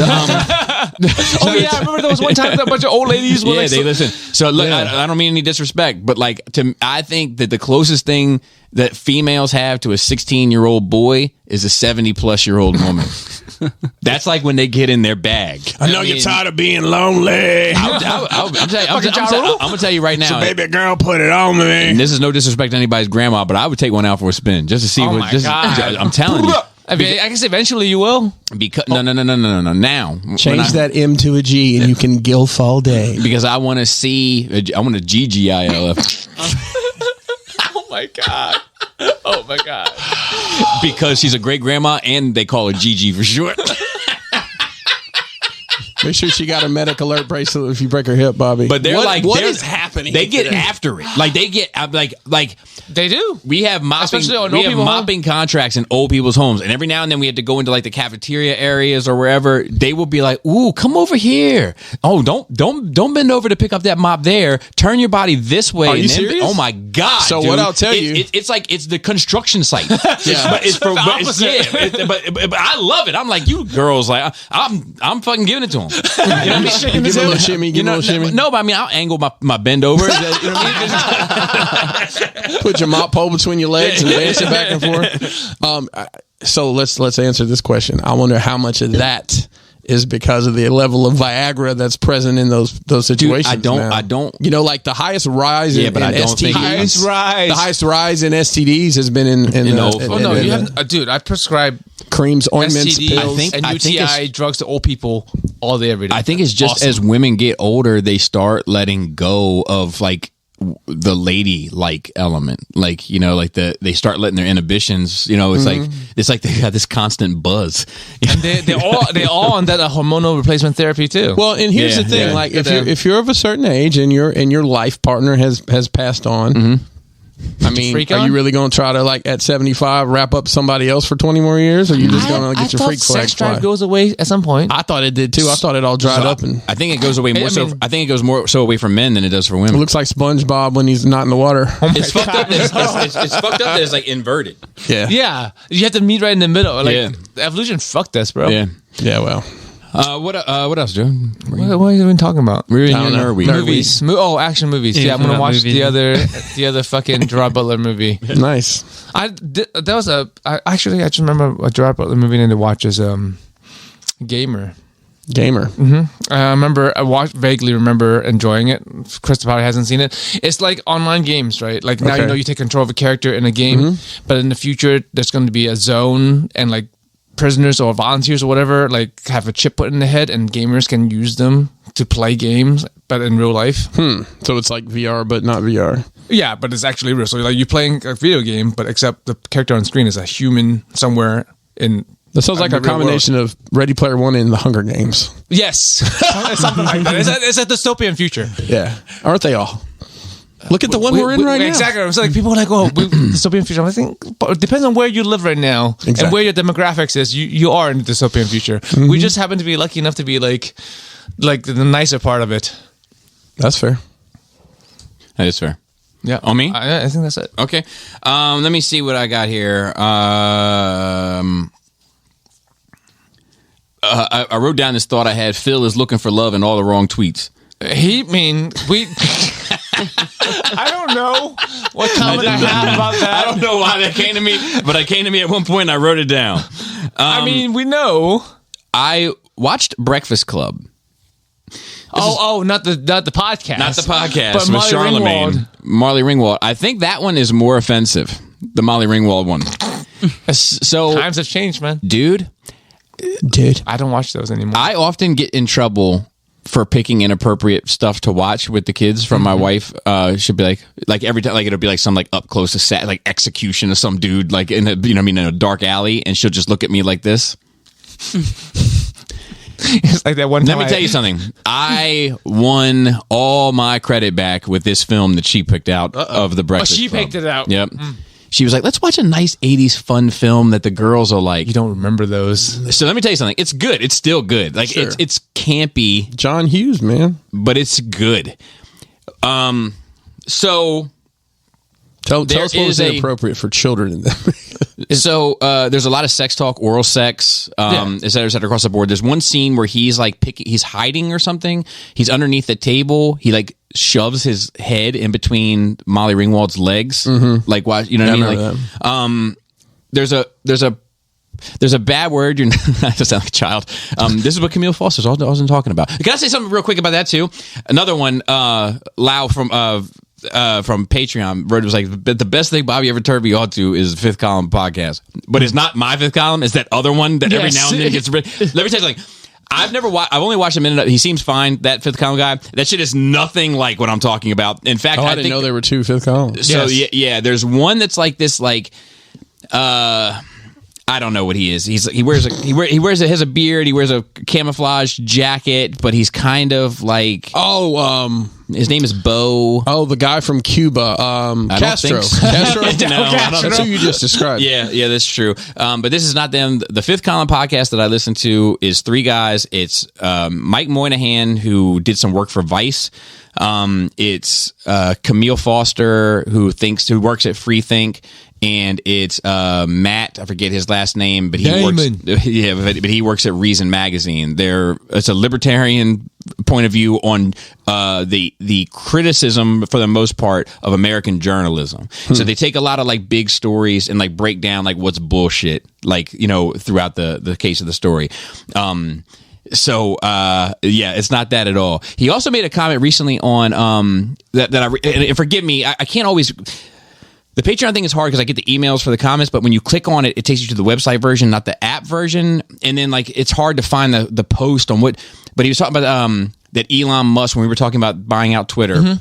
yeah, I remember there was one time that a bunch of old ladies were they listen. So look, I don't mean any disrespect, but like I think that the closest thing that females have to a 16-year-old boy is a 70-plus-year-old woman. That's like when they get in their bag. I know you're tired of being lonely. I'm gonna tell you right now. So baby girl, put it on me. And this is no disrespect to anybody's grandma, but I would take one out for a spin just to see what. I'm telling you. I mean, I guess eventually you will. Because no. Now change that M to a G, and you can gilf all day. Because I want to see. I want to GGILF. Oh my god! Oh my god! Because she's a great grandma, and they call her Gigi for short. Make sure she got a medic alert bracelet if you break her hip, Bobby. But they're what is happening? They get after it. Like they get like they do. We have mopping contracts in old people's homes, and every now and then we have to go into like the cafeteria areas or wherever. They will be like, "Ooh, come over here. Oh, don't bend over to pick up that mop there. Turn your body this way." Are you serious? Oh my god! So dude. what I'll tell you, it's like it's the construction site. But I love it. I'm like, you girls, like I'm fucking giving it to them. You know what I mean? Give me a little shimmy. Give me a little shimmy. No, but I mean, I'll angle my bend over. You know what I mean? Put your mop pole between your legs and dance it back and forth. So let's answer this question. I wonder how much of that is because of the level of Viagra that's present in those situations. Dude, I don't. You know, like the highest rise in STDs. The highest rise in STDs has been in old folks. No, you haven't. Dude, I prescribe creams, ointments, STDs, pills, and UTI drugs to old people all day, every day. I think it's just as women get older, they start letting go of like the lady like element, like, you know, like they start letting their inhibitions, you know, it's like they got this constant buzz, and they're all on that hormonal replacement therapy too. Well, and here's the thing, like if you're of a certain age and your life partner has passed on, I mean, are you really going to try to, like, at 75 wrap up somebody else for 20 more years, or are you just going to get your freak flag? Sex drive goes away at some point. I thought it did too. I thought it all dried up, and I think it goes away more. I think it goes more so away from men than it does for women. It looks like SpongeBob when he's not in the water. It's fucked up. It's fucked up that it's like inverted. Yeah. You have to meet right in the middle. Like evolution fucked us, bro. Yeah. Well. What else, Joe? What are you even talking about? We're in movies. Action movies. Yeah, I'm gonna watch the other fucking Gerard Butler movie. Nice. I just remember a Gerard Butler movie I need to watch is Gamer. I vaguely remember enjoying it. Krista probably hasn't seen it. It's like online games, right? Like now you know you take control of a character in a game, but in the future there's going to be a zone and like prisoners or volunteers or whatever like have a chip put in the head, and gamers can use them to play games, but in real life. So it's like VR, but not VR. Yeah, but it's actually real. So like you're playing a video game, but except the character on screen is a human somewhere in That sounds like a combination of Ready Player One and The Hunger Games. Yes, something like that. It's a dystopian future. Yeah, aren't they all? Look at the one we're in right now. Exactly. It's like people are like, "Oh, dystopian future." I think it depends on where you live right now and where your demographics is. You are in the dystopian future. Mm-hmm. We just happen to be lucky enough to be like the nicer part of it. That's fair. That is fair. Yeah. On me? I think that's it. Okay. Let me see what I got here. I wrote down this thought I had. Phil is looking for love in all the wrong tweets. I don't know what comment I have about that. I don't know why that came to me, but it came to me at one point and I wrote it down. We know. I watched Breakfast Club. Not the podcast. Not the podcast, but with Charlemagne. Molly Ringwald. I think that one is more offensive. The Molly Ringwald one. So times have changed, man. Dude. I don't watch those anymore. I often get in trouble for picking inappropriate stuff to watch with the kids from my wife. She'll be like every time, like it'll be like some like up close to like execution of some dude, like in a, in a dark alley, and she'll just look at me like this. It's like that one time. Let me tell you something. I won all my credit back with this film that she picked out of the Breakfast Club. Club. Picked it out. Yep. She was like, let's watch a nice 80s fun film that the girls are like. You don't remember those. So let me tell you something. It's good. It's still good. Like sure. It's campy. John Hughes, man. But it's good. So tell us what was inappropriate for children in that. So there's a lot of sex talk, oral sex, et cetera, across the board. There's one scene where he's like he's hiding or something. He's underneath the table. He like shoves his head in between Molly Ringwald's legs. Mm-hmm. Like, why? You know what I mean? Like, there's a bad word. You're not, I just sound like a child. This is what Camille Foster's wasn't talking about. Can I say something real quick about that too? Another one, Lau from Patreon wrote, it was like, the best thing Bobby ever turned me on to is the Fifth Column podcast. But it's not my Fifth Column. It's that other one that every now and then gets rid. Let me tell you something. I've only watched a minute. He seems fine, that Fifth Column guy. That shit is nothing like what I'm talking about. In fact, I didn't know there were two Fifth Columns. So yeah, there's one that's like this, like, I don't know what he is. He has a beard. He wears a camouflage jacket, but he's kind of like his name is Bo. Oh, the guy from Cuba, Castro. Castro. That's who you just described. Yeah, that's true. But this is not them. The Fifth Column podcast that I listen to is three guys. It's Mike Moynihan, who did some work for Vice. It's Camille Foster, who works at Freethink. And it's Matt, I forget his last name, but he works at Reason Magazine. It's a libertarian point of view on the criticism, for the most part, of American journalism. So they take a lot of like big stories and like break down like what's bullshit, like, throughout the case of the story. So it's not that at all. He also made a comment recently on and forgive me, I can't always. The Patreon thing is hard because I get the emails for the comments, but when you click on it, it takes you to the website version, not the app version. And then like it's hard to find the post on what. But he was talking about that Elon Musk, when we were talking about buying out Twitter,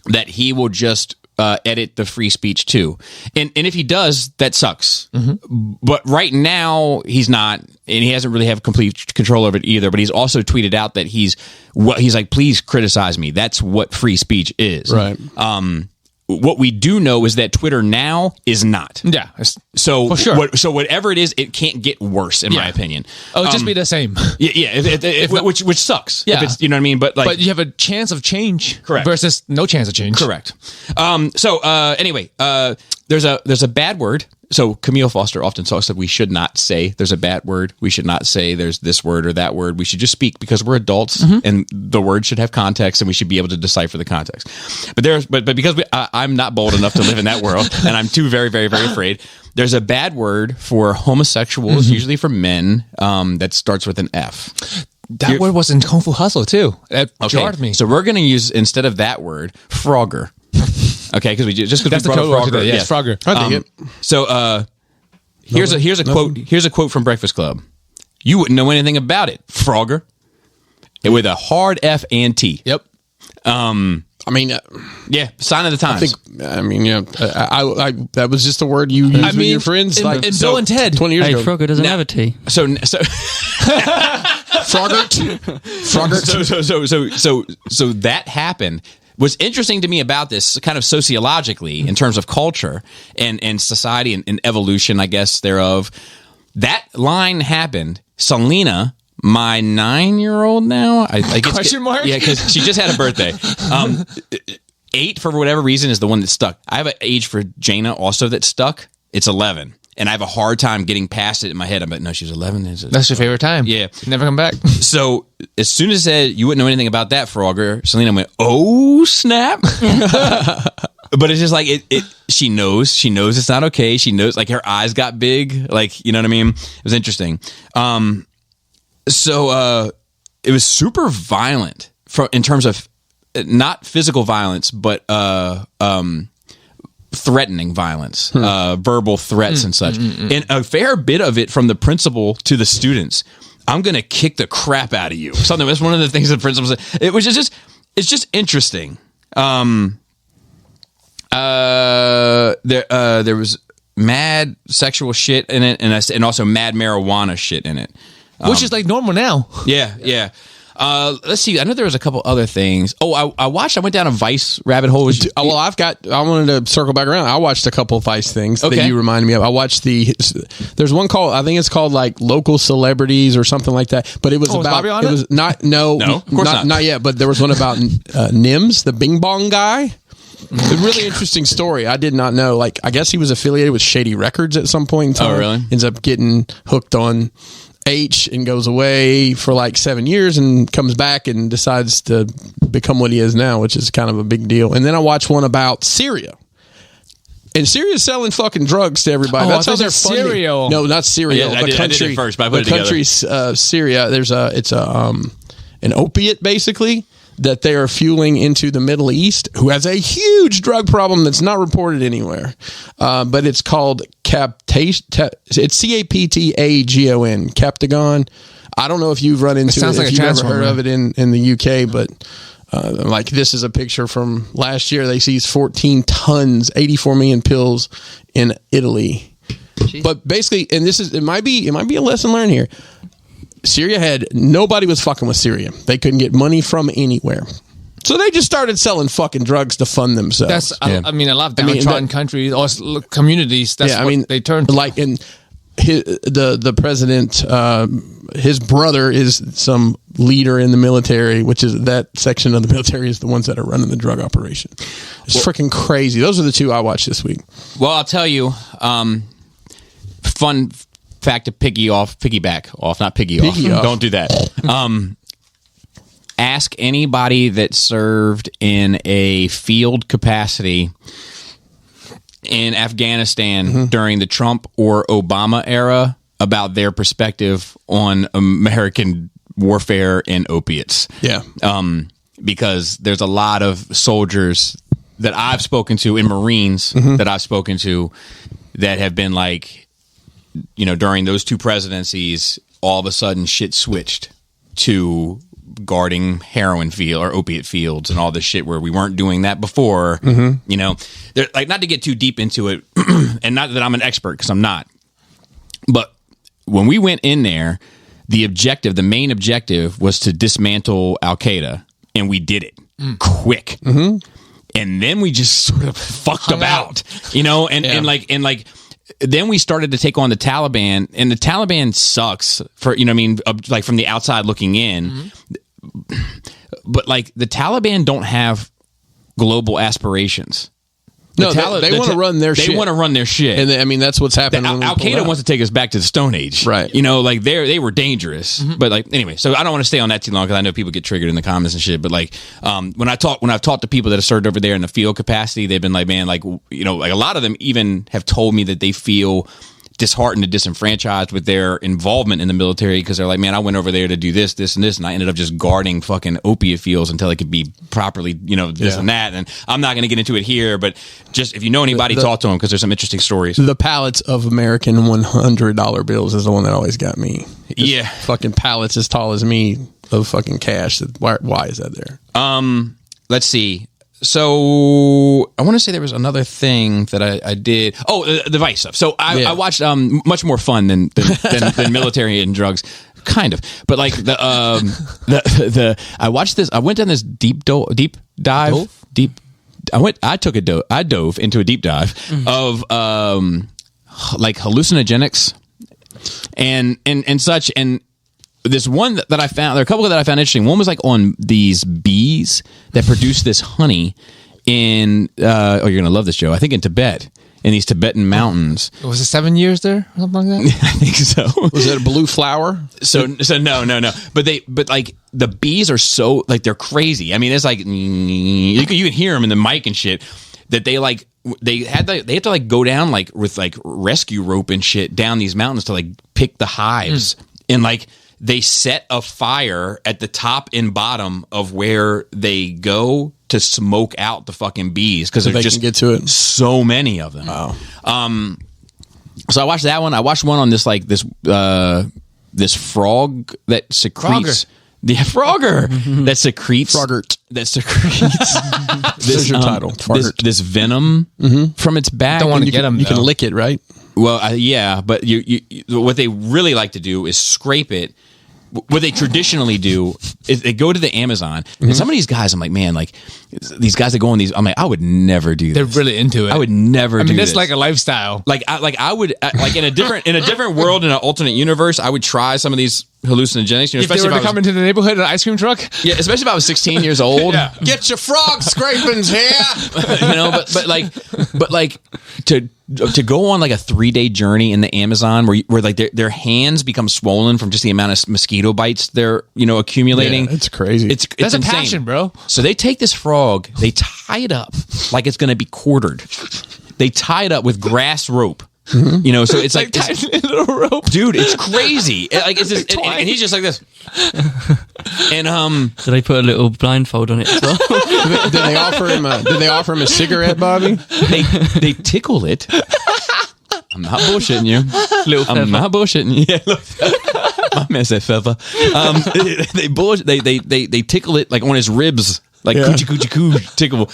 that he will just edit the free speech too. And if he does, that sucks. But right now he's not, and he hasn't really have complete control over it either. But he's also tweeted out that he's like, please criticize me. That's what free speech is. Right. What we do know is that Twitter now is not. Yeah. So for sure. So whatever it is, it can't get worse, in my opinion. Oh, just be the same. Which sucks. Yeah. If it's, you know what I mean? But you have a chance of change. Correct. Versus no chance of change. Correct. Anyway, there's a bad word. So Camille Foster often talks that we should not say there's a bad word. We should not say there's this word or that word. We should just speak because we're adults and the word should have context and we should be able to decipher the context. But because I'm not bold enough to live in that world and I'm too very, very, very afraid. There's a bad word for homosexuals, usually for men, that starts with an F. That word was in Kung Fu Hustle too. That jarred me. So we're going to use, instead of that word, Frogurt. Okay, because that's the code word today. Yes, Frogurt. I think it. So here's a quote. Here's a quote from Breakfast Club. You wouldn't know anything about it, Frogurt, with a hard F and T. Yep. I mean, yeah, sign of the times. I that was just a word you used with your friends. In Bill and Ted 20 years ago. Frogurt doesn't have a T. So Frogurt. So that happened. What's interesting to me about this, kind of sociologically, in terms of culture and society and evolution, I guess, thereof, that line happened. Selena, my 9-year-old now, Question mark? Yeah, because she just had a birthday. 8, for whatever reason, is the one that stuck. I have an age for Jaina also that stuck. It's 11. And I have a hard time getting past it in my head. I'm like, no, she's 11. That's your favorite time. Yeah. Never come back. So as soon as it said you wouldn't know anything about that, Frogurt, Selena went, oh, snap. But it's just like, she knows it's not okay. She knows, like, her eyes got big. Like, you know what I mean? It was interesting. So it was super violent in terms of not physical violence, but threatening violence, verbal threats and such. And a fair bit of it from the principal to the students. I'm going to kick the crap out of you. Something that's one of the things the principal said. It was it's just interesting. There was mad sexual shit in it, and also mad marijuana shit in it. Which is like normal now. Yeah. Let's see. I know there was a couple other things. Oh, I went down a Vice rabbit hole. I wanted to circle back around. I watched a couple of Vice things that you reminded me of. I watched there's one called, I think it's called like Local Celebrities or something like that. But it was about, Bobby on it was not, no, of course not yet. But there was one about Nims, the Bing Bong guy. A really interesting story. I did not know. Like, I guess he was affiliated with Shady Records at some point in time. Oh, really? Ends up getting hooked on H and goes away for like 7 years and comes back and decides to become what he is now, which is kind of a big deal. And then I watched one about Syria. And Syria's selling fucking drugs to everybody. That's how they're funding. cereal. No, not Syria. Yeah, I did it first, but I put it together. Country's Syria. It's an opiate basically that they are fueling into the Middle East, who has a huge drug problem that's not reported anywhere. But it's called Captation. It's Captagon. Captagon. I don't know if you've run into it. Sounds like if a you've ever transformer. heard of it in the UK, but like this is a picture from last year. They seized 14 tons, 84 million pills in Italy. Jeez. But basically, and it might be a lesson learned here. Syria nobody was fucking with Syria. They couldn't get money from anywhere. So they just started selling fucking drugs to fund themselves. I mean, a lot of downtrodden countries or communities, that's what they turn to. Like, in the president, his brother is some leader in the military, which is that section of the military is the ones that are running the drug operation. It's freaking crazy. Those are the two I watched this week. Well, I'll tell you, fun fact to piggyback off. Don't do that. Ask anybody that served in a field capacity in Afghanistan during the Trump or Obama era about their perspective on American warfare and opiates. Yeah. Because there's a lot of soldiers that I've spoken to, and Marines that I've spoken to, that have been like, you know, during those two presidencies, all of a sudden shit switched to guarding heroin field or opiate fields and all this shit where we weren't doing that before. You know, like, not to get too deep into it, and not that I'm an expert, because I'm not, but when we went in there, the main objective was to dismantle Al Qaeda, and we did it quick. And then we just sort of fucked about, you know, and then we started to take on the Taliban, and the Taliban sucks for, you know what I mean, like from the outside looking in. But like, the Taliban don't have global aspirations. They want to run their shit. They want to run their shit. And I mean, that's what's happening. Al Qaeda wants to take us back to the Stone Age. Right. You know, like they were dangerous. But like, anyway, so I don't want to stay on that too long because I know people get triggered in the comments and shit. But like, when I've talked to people that have served over there in the field capacity, they've been like, man, like, you know, like a lot of them even have told me that they feel disheartened and disenfranchised with their involvement in the military, because they're like, man, I went over there to do this, and this, and I ended up just guarding fucking opiate fields until it could be properly, you know, this and that. And I'm not going to get into it here, but just if you know anybody, talk to them, because there's some interesting stories. The pallets of American $100 bills is the one that always got me. Yeah. Fucking pallets as tall as me of fucking cash. Why is that there? Let's see. So I want to say there was another thing that I did. Oh, the Vice stuff. So I watched much more fun than military and drugs, kind of. But like I watched this. I went down this deep dive. I dove into a deep dive of like hallucinogenics and such. And this one that I found, there are a couple that I found interesting. One was like on these bees that produce this honey in, you're going to love this, Joe. I think in Tibet, in these Tibetan mountains. Was it 7 years there or something like that? I think so. Was it a blue flower? So no. But like the bees are so, like, they're crazy. I mean, it's like, you can hear them in the mic and shit, that they like, they have to like go down like with like rescue rope and shit down these mountains to like pick the hives. And like, they set a fire at the top and bottom of where they go to smoke out the fucking bees because there's just get to it. So many of them. Wow. So I watched that one. I watched one on this like this frog that secretes. The Frogurt that secretes. Frogurt. That secretes. This is your title. This venom from its back. Don't want to get them. You can lick it, right? Well, yeah, but you what they really like to do is scrape it. What they traditionally do is they go to the Amazon, and some of these guys, I'm like, man, like these guys that go on these, I'm like, I would never do this. They're really into it. I would never do this. I mean, it's like a lifestyle. I would in a different world, in an alternate universe, I would try some of these hallucinogenics. You know, if they were to come into the neighborhood in an ice cream truck? Yeah, especially if I was 16 years old. Yeah. Get your frog scrapings here. You know, but like to go on like a 3-day journey in the Amazon where like their hands become swollen from just the amount of mosquito bites they're, you know, accumulating. Yeah, it's crazy. It's That's insane. a passion, bro. So they take this frog, they tie it up like it's going to be quartered. They tie it up with grass rope. You know, so it's like tied in a rope, dude. It's crazy. Like it's just, and he's just like this. And so they put a little blindfold on it as well. Did they offer him a cigarette, Bobby? They tickle it. I'm not bullshitting you. I'm not bullshitting you. Yeah, my man said feather. They tickle it like on his ribs, like coochie tickle,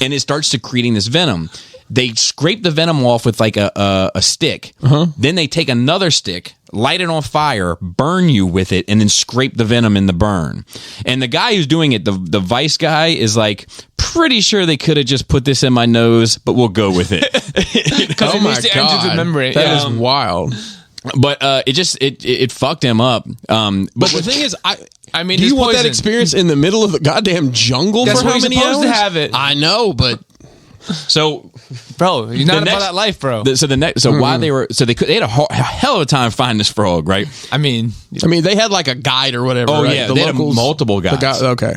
and it starts secreting this venom. They scrape the venom off with like a stick. Then they take another stick, light it on fire, burn you with it, and then scrape the venom in the burn. And the guy who's doing it, the Vice guy, is like, pretty sure they could have just put this in my nose, but we'll go with it. Because it needs to enter the membrane. That is wild. But it fucked him up. But the thing is, I mean, do you want that experience in the middle of the goddamn jungle for how many hours? To have it. I know, but so, bro, you're not about that life, bro. Why they had a hell of a time finding this frog, right? I mean, they had like a guide or whatever. Oh right? yeah, they had multiple guides. Okay,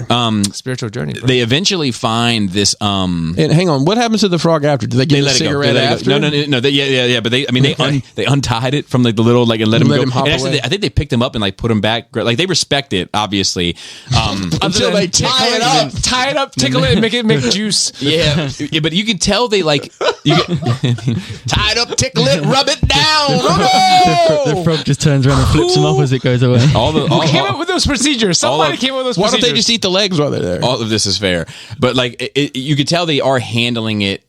spiritual journey. Bro. They eventually find this. And hang on, what happens to the frog after? Did they give him a cigarette after? No. But they untied it from like the little and let him go. Hop away. I think they picked him up and like put him back. Like they respect it, obved until they tie it up, tickle it, and make juice. Yeah, but you can tell they like tie it up, tickle it, rub it down. The frog just turns around and flips him up as it goes away. Who came up with those procedures? Somebody came up with those procedures. Why don't they just eat the legs while they're there? All of this is fair, but like you could tell they are handling it.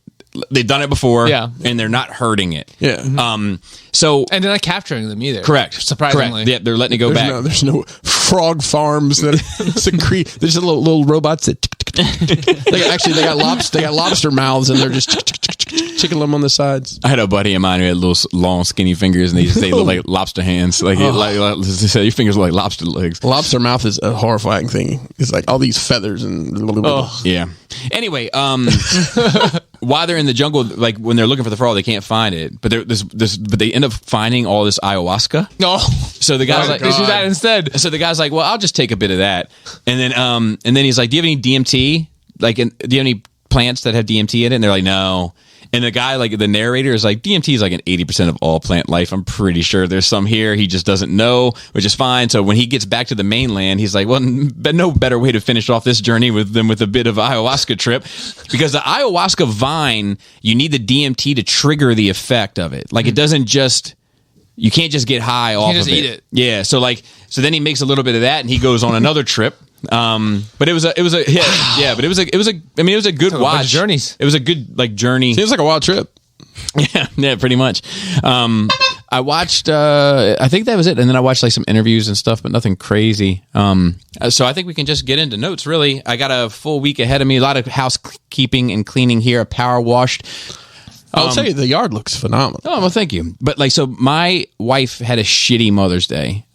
They've done it before, and they're not hurting it. Yeah. And they're not capturing them either. Correct. Surprisingly, Yeah, they're letting it go back. There's no frog farms that secrete. There's just little robots that. They got lobster mouths, and they're just tickling them on the sides. I had a buddy of mine who had little long, skinny fingers, and they look like lobster hands. Like your fingers look like lobster legs. Lobster mouth is a horrifying thing. It's like all these feathers and. Yeah. Anyway, while they're in the jungle, like when they're looking for the frog, they can't find it. But but they end up finding all this ayahuasca. No. So the guy's like, they do that instead. So the guy's like, well, I'll just take a bit of that, and then he's like, do you have any DMT? Like, do you have any plants that have DMT in it? And they're like, no. And the guy, like the narrator, is like, DMT is like an 80% of all plant life. I'm pretty sure there's some here. He just doesn't know, which is fine. So when he gets back to the mainland, he's like, well, no better way to finish off this journey than with a bit of ayahuasca trip, because the ayahuasca vine, you need the DMT to trigger the effect of it. Like it doesn't just. You can't just get high off of it. You can't just eat it. Yeah. So then he makes a little bit of that, and he goes on another trip. But it was a but it was a good watch. Journeys. It was a good like journey. Seems like a wild trip. Yeah, pretty much. I watched, I think that was it. And then I watched like some interviews and stuff, but nothing crazy. So I think we can just get into notes, really. I got a full week ahead of me. A lot of housekeeping and cleaning here. I power washed. I'll tell you, the yard looks phenomenal. Oh, well, thank you. But like, so my wife had a shitty Mother's Day.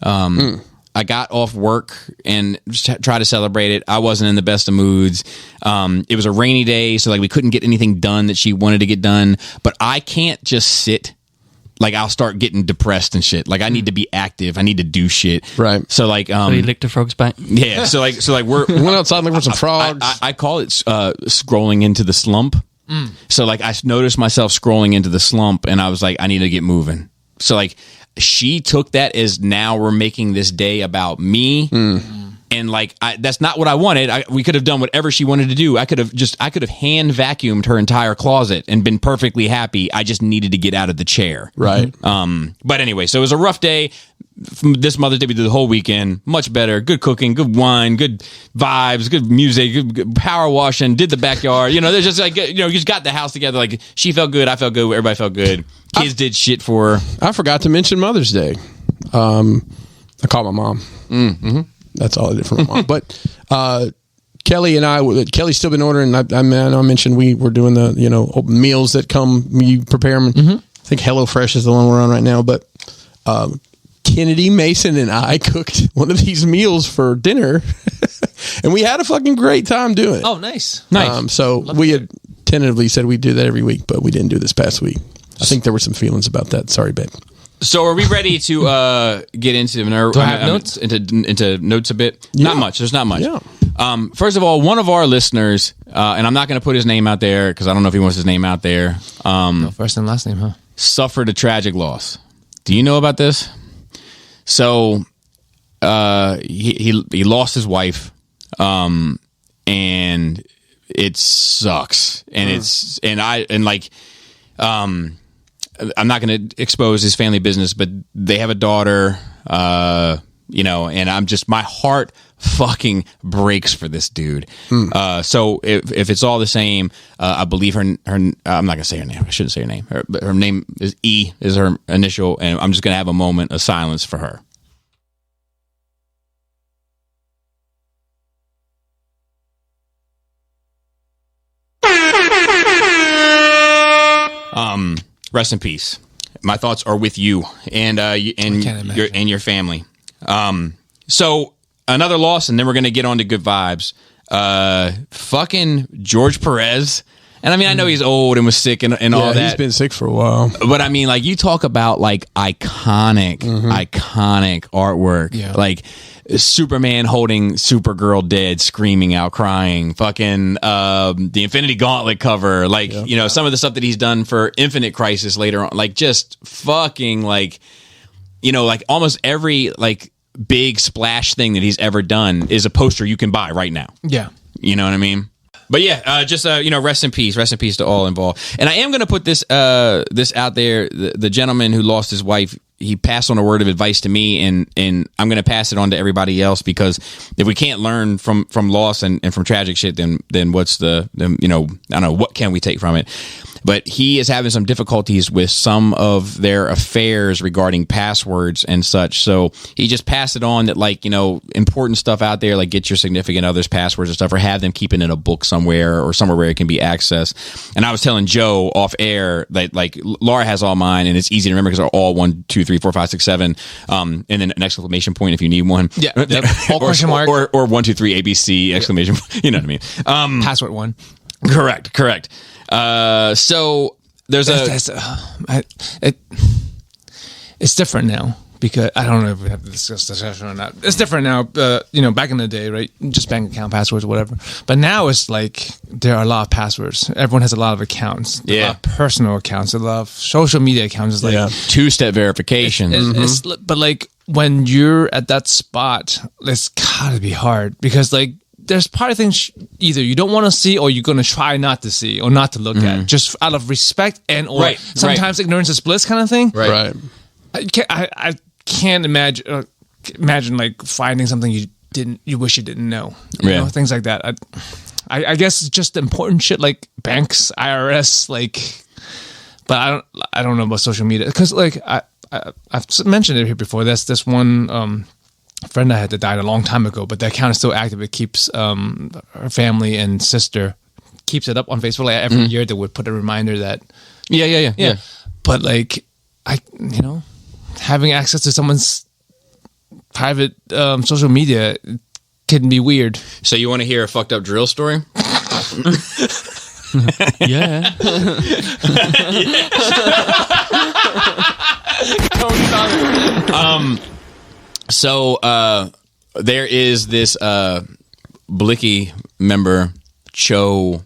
I got off work and just tried to celebrate it. I wasn't in the best of moods. It was a rainy day, so like we couldn't get anything done that she wanted to get done. But I can't just sit. Like I'll start getting depressed and shit. Like I need to be active. I need to do shit. Right. So like, so you licked a frog's back. Yeah. So like we're went outside looking for some frogs. I call it scrolling into the slump. So like I noticed myself scrolling into the slump, and I was like, I need to get moving. So like she took that as now we're making this day about me. And like that's not what I wanted. We could have done whatever she wanted to do. I could have hand vacuumed her entire closet and been perfectly happy. I just needed to get out of the chair. Right. But anyway, so it was a rough day. This Mother's Day we did the whole weekend. Much better. Good cooking, good wine, good vibes, good music, good power washing. Did the backyard. There's just like you just got the house together. Like she felt good, I felt good, everybody felt good. Kids did shit for her. I forgot to mention Mother's Day. I called my mom. Mm-hmm. That's all I did for my mom. But Kelly and Kelly's still been ordering. I mentioned we were doing the meals that come. You prepare them. I think HelloFresh is the one we're on right now. But Kennedy, Mason, and I cooked one of these meals for dinner, and we had a fucking great time doing it. Oh, nice. So we had tentatively said we'd do that every week, but we didn't do this past week. I think there were some feelings about that. Sorry, babe. So are we ready to get into notes? into notes a bit? Yeah. Not much. There's not much. Yeah. First of all, one of our listeners, and I'm not going to put his name out there because I don't know if he wants his name out there. No first and last name, huh? Suffered a tragic loss. Do you know about this? So he lost his wife, and it sucks. And I'm not going to expose his family business, but they have a daughter, and I'm just, my heart fucking breaks for this dude. So if it's all the same, I believe her, I'm not going to say her name. I shouldn't say her name. Her name is E, is her initial, and I'm just going to have a moment of silence for her. Rest in peace. My thoughts are with you and your family. So another loss, and then we're gonna get on to good vibes. Fucking George Perez. And I mean, I know he's old and was sick and all that. He's been sick for a while. But I mean, like, you talk about like iconic artwork, like Superman holding Supergirl dead, screaming out, crying. Fucking the Infinity Gauntlet cover, like some of the stuff that he's done for Infinite Crisis later on, like just fucking like almost every like big splash thing that he's ever done is a poster you can buy right now. Yeah, you know what I mean. But yeah, just rest in peace to all involved. And I am going to put this out there. The gentleman who lost his wife, he passed on a word of advice to me, and I'm going to pass it on to everybody else, because if we can't learn from loss and from tragic shit, then what's I don't know, what can we take from it? But he is having some difficulties with some of their affairs regarding passwords and such. So he just passed it on that, like, important stuff out there, like get your significant other's passwords and stuff, or have them keep it in a book somewhere or somewhere where it can be accessed. And I was telling Joe off air that, like, Laura has all mine, and it's easy to remember because they're all 1, 2, 3, 4, 5, 6, 7, and then an exclamation point if you need one. Yeah. All question mark. Or 1, 2, 3 ABC exclamation. You know what I mean? Password 1. Correct. So there's it's different now, because I don't know if we have to discuss this or not. It's different now. Back in the day, right? Just bank account passwords or whatever. But now it's like there are a lot of passwords. Everyone has a lot of accounts. A lot of personal accounts. A lot of social media accounts. It's like 2-step verification. But like when you're at that spot, it's gotta be hard, because like there's probably things either you don't want to see, or you're going to try not to see or not to look at, just out of respect or sometimes ignorance is bliss kind of thing. Right. I can't imagine like finding something you you wish you didn't know. Yeah. Things like that. I guess it's just important shit like banks, IRS, like. But I don't know about social media because like I've mentioned it here before. That's this one friend I had that died a long time ago, but that account is still active. It keeps her family and sister keeps it up on Facebook. Like every year they would put a reminder that. Yeah. But like having access to someone's private social media can be weird. So you want to hear a fucked up drill story? Yeah. So there is this Blicky member, Cho,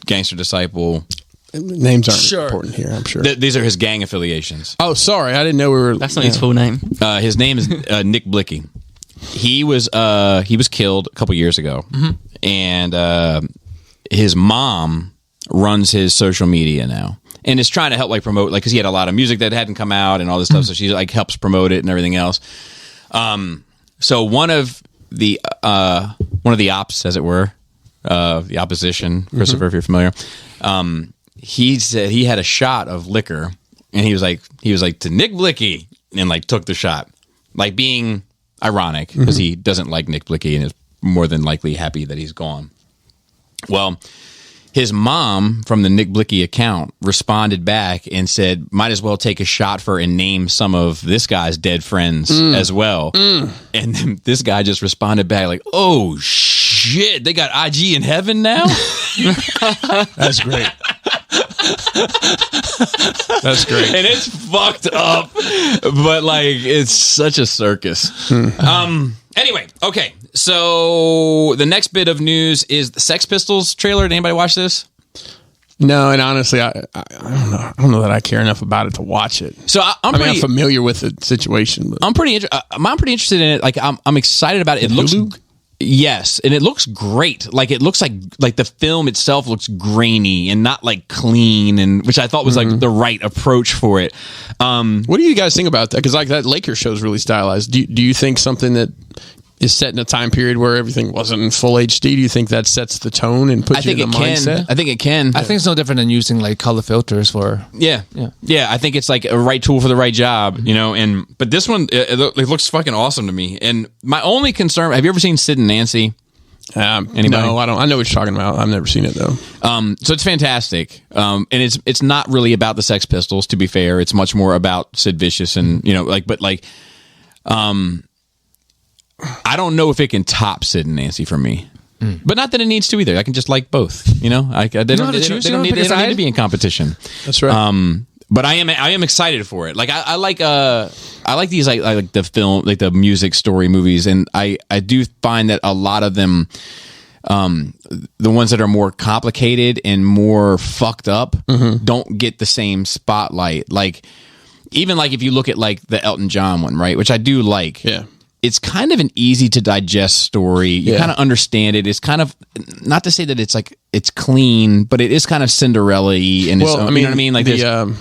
Gangster Disciple. Names aren't important here, I'm sure. These are his gang affiliations. Oh, sorry. I didn't know we were... That's not his full name. His name is Nick Blicky. He was killed a couple years ago. And his mom runs his social media now. And is trying to help like promote, like, because he had a lot of music that hadn't come out and all this stuff. So she like helps promote it and everything else. So one of the ops, as it were, the opposition, Christopher, if you're familiar, he said he had a shot of liquor, and he was like to Nick Blicky, and like took the shot, like being ironic because he doesn't like Nick Blicky and is more than likely happy that he's gone. Well, his mom from the Nick Blicky account responded back and said, might as well take a shot for and name some of this guy's dead friends as well. And then this guy just responded back like, oh shit, they got IG in heaven now? That's great. That's great. And it's fucked up, but like it's such a circus. Anyway, okay. So the next bit of news is the Sex Pistols trailer. Did anybody watch this? No, and honestly, I don't know. I don't know that I care enough about it to watch it. So I'm familiar with the situation. But. I'm pretty interested in it. Like I'm excited about it. It looks yes, and it looks great. Like it looks like the film itself looks grainy and not like clean, and which I thought was like the right approach for it. What do you guys think about that? Because like that Lakers show is really stylized. Do you think something that is set in a time period where everything wasn't in full HD? Do you think that sets the tone and puts you in the mindset? I think it can. I think it's no different than using like color filters for. Yeah. I think it's like a right tool for the right job, you know. But this one, it looks fucking awesome to me. And my only concern: have you ever seen Sid and Nancy? Anybody? No, I don't. I know what you're talking about. I've never seen it though. So it's fantastic. And it's not really about the Sex Pistols. To be fair, it's much more about Sid Vicious and I don't know if it can top Sid and Nancy for me, but not that it needs to either. I can just like both. You know, they don't need to be in competition. That's right. But I am excited for it. Like I like these I like the film, like the music story movies, and I do find that a lot of them, the ones that are more complicated and more fucked up, don't get the same spotlight. Like even like if you look at like the Elton John one, right, which I do like. Yeah. It's kind of an easy to digest story. You kind of understand it. It's kind of, not to say that it's like it's clean, but it is kind of Cinderella-y. And you know what I mean? Like the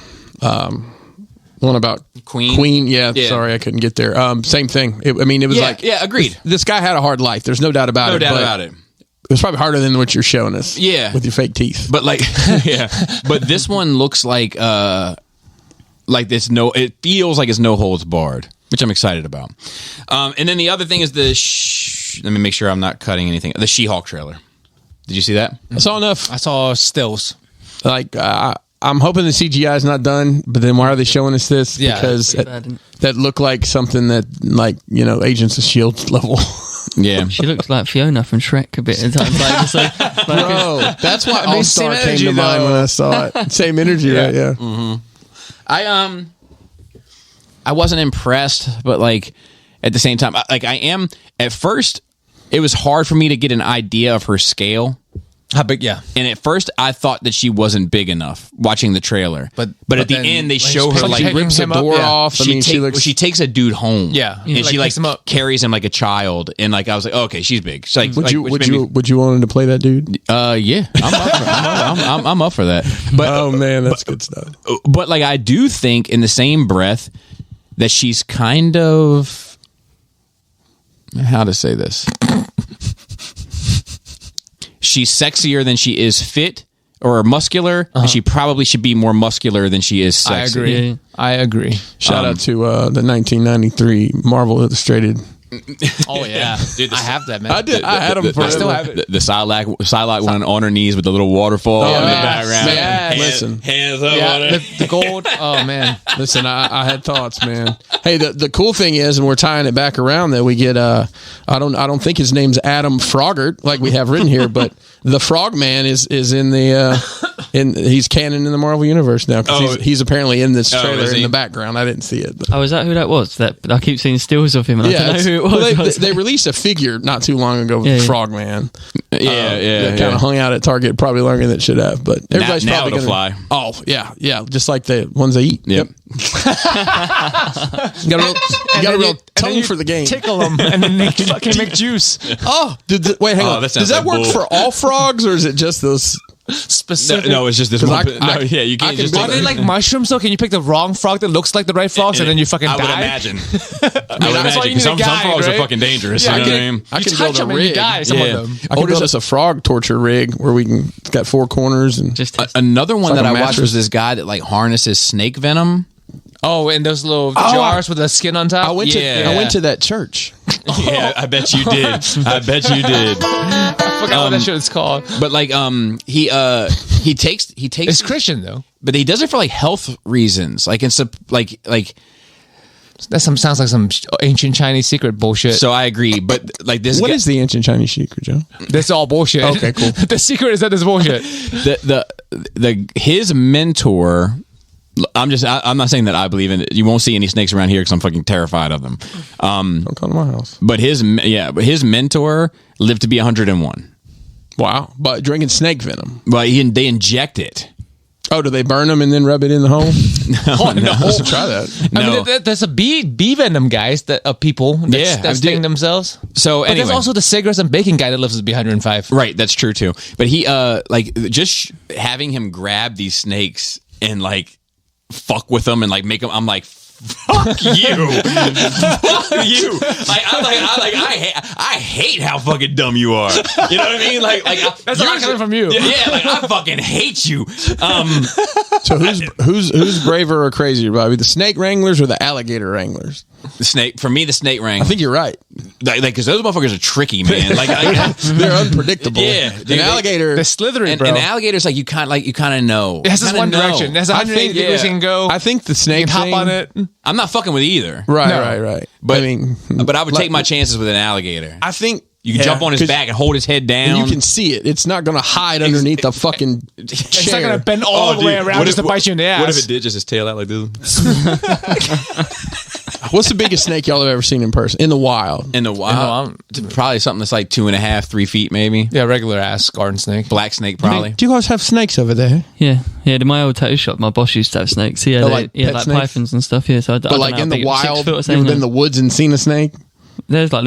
one about Queen. Yeah, sorry, I couldn't get there. Same thing. It was like, yeah, agreed. This guy had a hard life. There's no doubt about it. No doubt about it. It was probably harder than what you're showing us. Yeah, with your fake teeth. But like, but this one looks like this. It feels like it's no holds barred, which I'm excited about. And then the other thing is let me make sure I'm not cutting anything. The She-Hulk trailer. Did you see that? I saw enough. I saw stills. Like, I'm hoping the CGI is not done, but then why are they showing us this? Yeah, because that looked like something that, like, you know, Agents of S.H.I.E.L.D. level. Yeah. She looks like Fiona from Shrek a bit at times. Bro, that's why All-Star came to mind when I saw it. Same energy, right? Yeah. Mm-hmm. I wasn't impressed, but like at the same time, like I am. At first, it was hard for me to get an idea of her scale. How big? Yeah. And at first, I thought that she wasn't big enough watching the trailer. But at the end, they show her like she rips the door off. She takes a dude home. Yeah, and she like carries him like a child. And like I was like, oh, okay, she's big. She's like, would you want him to play that dude? Yeah, I'm up for that. But oh man, that's good stuff. But like I do think in the same breath that she's kind of how to say this. She's sexier than she is fit or muscular, and she probably should be more muscular than she is sexy. I agree. Shout out to the 1993 Marvel Illustrated. Oh yeah, dude, I have that, man. I did. I had them. I still have it. The Psylocke one on her knees with the little waterfall in the background. Man, listen, hands up on it. The gold. Oh man, listen. I had thoughts, man. Hey, the cool thing is, and we're tying it back around, that we get. I don't think his name's Adam Frogurt like we have written here, but the Frogman is in the he's canon in the Marvel universe now because he's apparently in this trailer in the background. I didn't see it. But. Oh, is that who that was? That I keep seeing stills of him. And I don't know who it was. Well, they released a figure not too long ago with Frogman. Yeah. Kind of hung out at Target probably longer than it should have, but everybody's now probably it'll fly. Oh yeah, just like the ones they eat. Yep. You got a real tongue for the game. Tickle them, and then they fucking make juice. Oh, wait, hang on. That Does that work for all frogs, or is it just those? Specific. No, it's just this one. You can't just. Are they like mushrooms? So can you pick the wrong frog that looks like the right frogs, and then you fucking die? I would imagine. That's why you need some a guide, frogs right? are fucking dangerous. Yeah, you know what I mean? I can touch build them a and you rig. die. Some of them. I can build us a frog torture rig where it's got 4 corners and Just Another one like that a I watched mattress. was this guy that like harnesses snake venom. Oh, and those little jars with the skin on top. I went to that church. Yeah, I bet you did. I forgot what that shit is called. But like, he takes. It's Christian though. But he does it for like health reasons. Like it's like. That sounds like some ancient Chinese secret bullshit. So I agree, but like this. What is the ancient Chinese secret, Joe? That's all bullshit. Okay, cool. The secret is that it's bullshit. His mentor. I'm not saying that I believe in it. You won't see any snakes around here because I'm fucking terrified of them. Don't come to my house. But his mentor lived to be 101. Wow. But drinking snake venom. Well, they inject it. Oh, do they burn them and then rub it in the hole? No. Let's try that. No. I mean, there's a bee venom, guys, of people that sting themselves. So but anyway. there's also the cigarettes and bacon guy that lives to be 105. Right, that's true too. But he just having him grab these snakes and like fuck with them and like make them. I'm like, fuck you, fuck you. I hate how fucking dumb you are. You know what I mean? Like That's not coming from you. Yeah, like I fucking hate you. So who's braver or crazier, Bobby? The snake wranglers or the alligator wranglers? The snake wrangler. I think you're right. Like because those motherfuckers are tricky, man. Like they're unpredictable. Yeah, dude, an alligator. They're slithery, and bro. an alligator's like you kind of know. It has this one direction. It has 180 degrees you can go. I think the snake You can hop thing, on it. I'm not fucking with either. Right. But I mean, but I would take my chances with an alligator. I think You can jump on his 'cause- back and hold his head down. and you can see it. It's not going to hide underneath the fucking chair. It's not going to bend all the way around just to bite you in the ass. What if it did just his tail out like this? What's the biggest snake y'all have ever seen in person? In the wild? In the wild? Probably something that's like 2.5, 3 feet maybe. Yeah, regular ass garden snake. Black snake probably. Do you guys have snakes over there? Yeah. In my old tattoo shop, my boss used to have snakes. He had like pet like snakes? pythons and stuff. Yeah, so I But don't like know in how the big, 6 wild, foot or you something. ever been in the woods and seen a snake? There's they're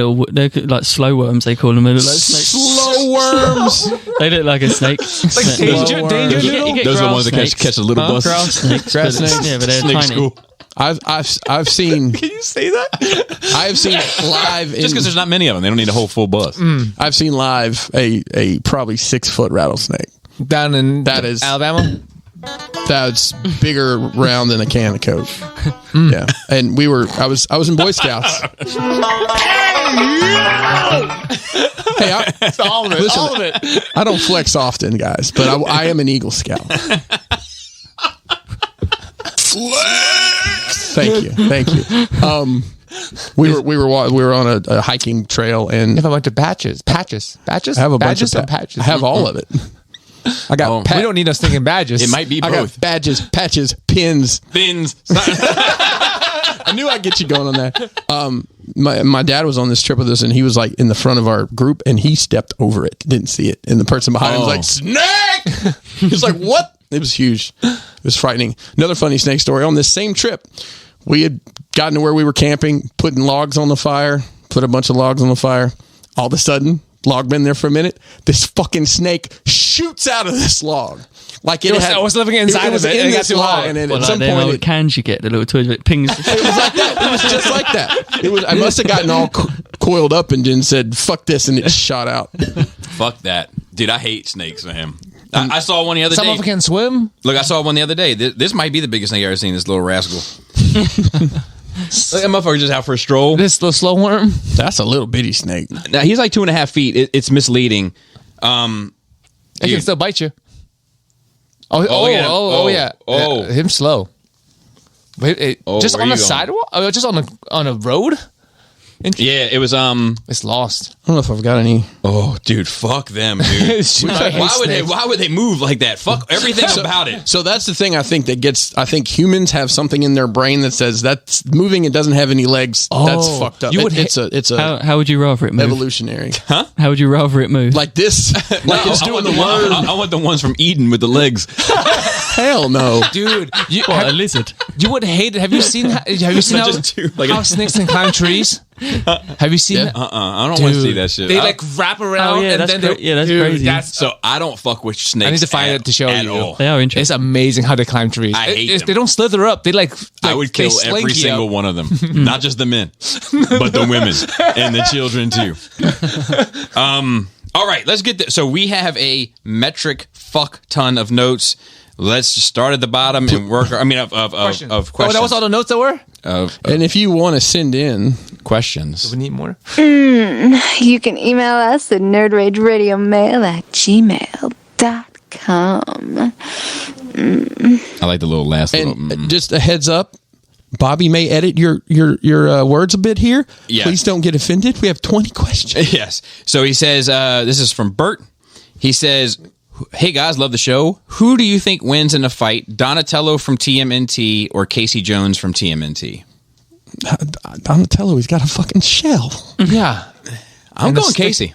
like slow worms, they call them. They look like snakes. Slow worms. They look like a snake. Like danger You noodle? get Those are the grass ones that snakes. catch the little bus. Grass snakes. Grass but- snakes. Yeah, but they're Snake tiny. school. I've seen. Can you say that? I've seen live. Just because there's not many of them, they don't need a whole full bus. I've seen live a probably 6 foot rattlesnake. Down in That is- Alabama? That's bigger round than a can of Coke. Yeah, and I was in Boy Scouts. Hey, All of it. Listen, all of it. I don't flex often, guys, but I am an Eagle Scout. Thank you. We were on a hiking trail, and If I went to patches. I have a bunch badges of and patches. I have all of it. I got. We don't need us thinking badges. It might be I both. got badges, patches, pins. Thins. I knew I'd get you going on that. My dad was on this trip with us, and he was like in the front of our group, and he stepped over it, didn't see it, and the person behind him was like, "Snake!" He's like, "What?" It was huge. It was frightening. Another funny snake story. On this same trip, we had gotten to where we were camping, putting logs on the fire, put a bunch of logs on the fire. All of a sudden, log been there for a minute. This fucking snake shoots out of this log. Like I was living inside it was of it. in It got this too log, hot. and then Well, at like some them point, old cans you get, the little toys, it pings. it was like that. It was just like that. It was. I must have gotten all coiled up and then said, "Fuck this," and it shot out. Fuck that. Dude, I hate snakes, man. I saw one the other Some day. of them can swim. Look, I saw one the other day. This might be the biggest snake I've ever seen, this little rascal. Look, that motherfucker just out for a stroll. This little slow worm. That's a little bitty snake. Now, he's like 2.5 feet. It's misleading. It can Dude. still bite you. look at him. Yeah. Oh. Him slow. Wait, just where on you the going? sidewalk? Just on a road? Yeah, it was It's lost. I don't know if I've got any. Oh, dude, fuck them, dude. I hate Why would they move like that? Fuck everything about it. So that's the thing I think that gets. I think humans have something in their brain that says that's moving. It doesn't have any legs. That's fucked up. You would it's a How would you rather it move? evolutionary. Huh? How would you rather it move? Like this. Like it's I doing want the the one- word. I want the ones from Eden with the legs. Hell no. Dude, What, a lizard? you would hate it. Have you seen how Just two, like how a- snakes can climb trees? Have you seen that? I don't want to see that shit. They I- like wrap around Oh, yeah, and that's then that's dude, crazy. so I don't fuck with snakes. I need to find it to show at you. all. They are It's interesting. amazing how they climb trees. I hate them. They don't slither up. They like I would they kill slink every you single up. one of them, not just the men, but the women and the children too. All right, let's get this. So we have a metric fuck ton of notes. Let's just start at the bottom and work. Of questions. Oh, that was all the notes that were? And if you want to send in, questions. We need more. You can email us at nerdrageradiomail@gmail.com. I like the little last little. and just a heads up, Bobby may edit your words a bit here. Yeah. Please don't get offended. We have 20 questions. Yes. So he says, this is from Bert. He says, hey guys, love the show. Who do you think wins in a fight? Donatello from TMNT or Casey Jones from TMNT? Donatello, he's got a fucking shell. Yeah. I'm And the going stick- Casey.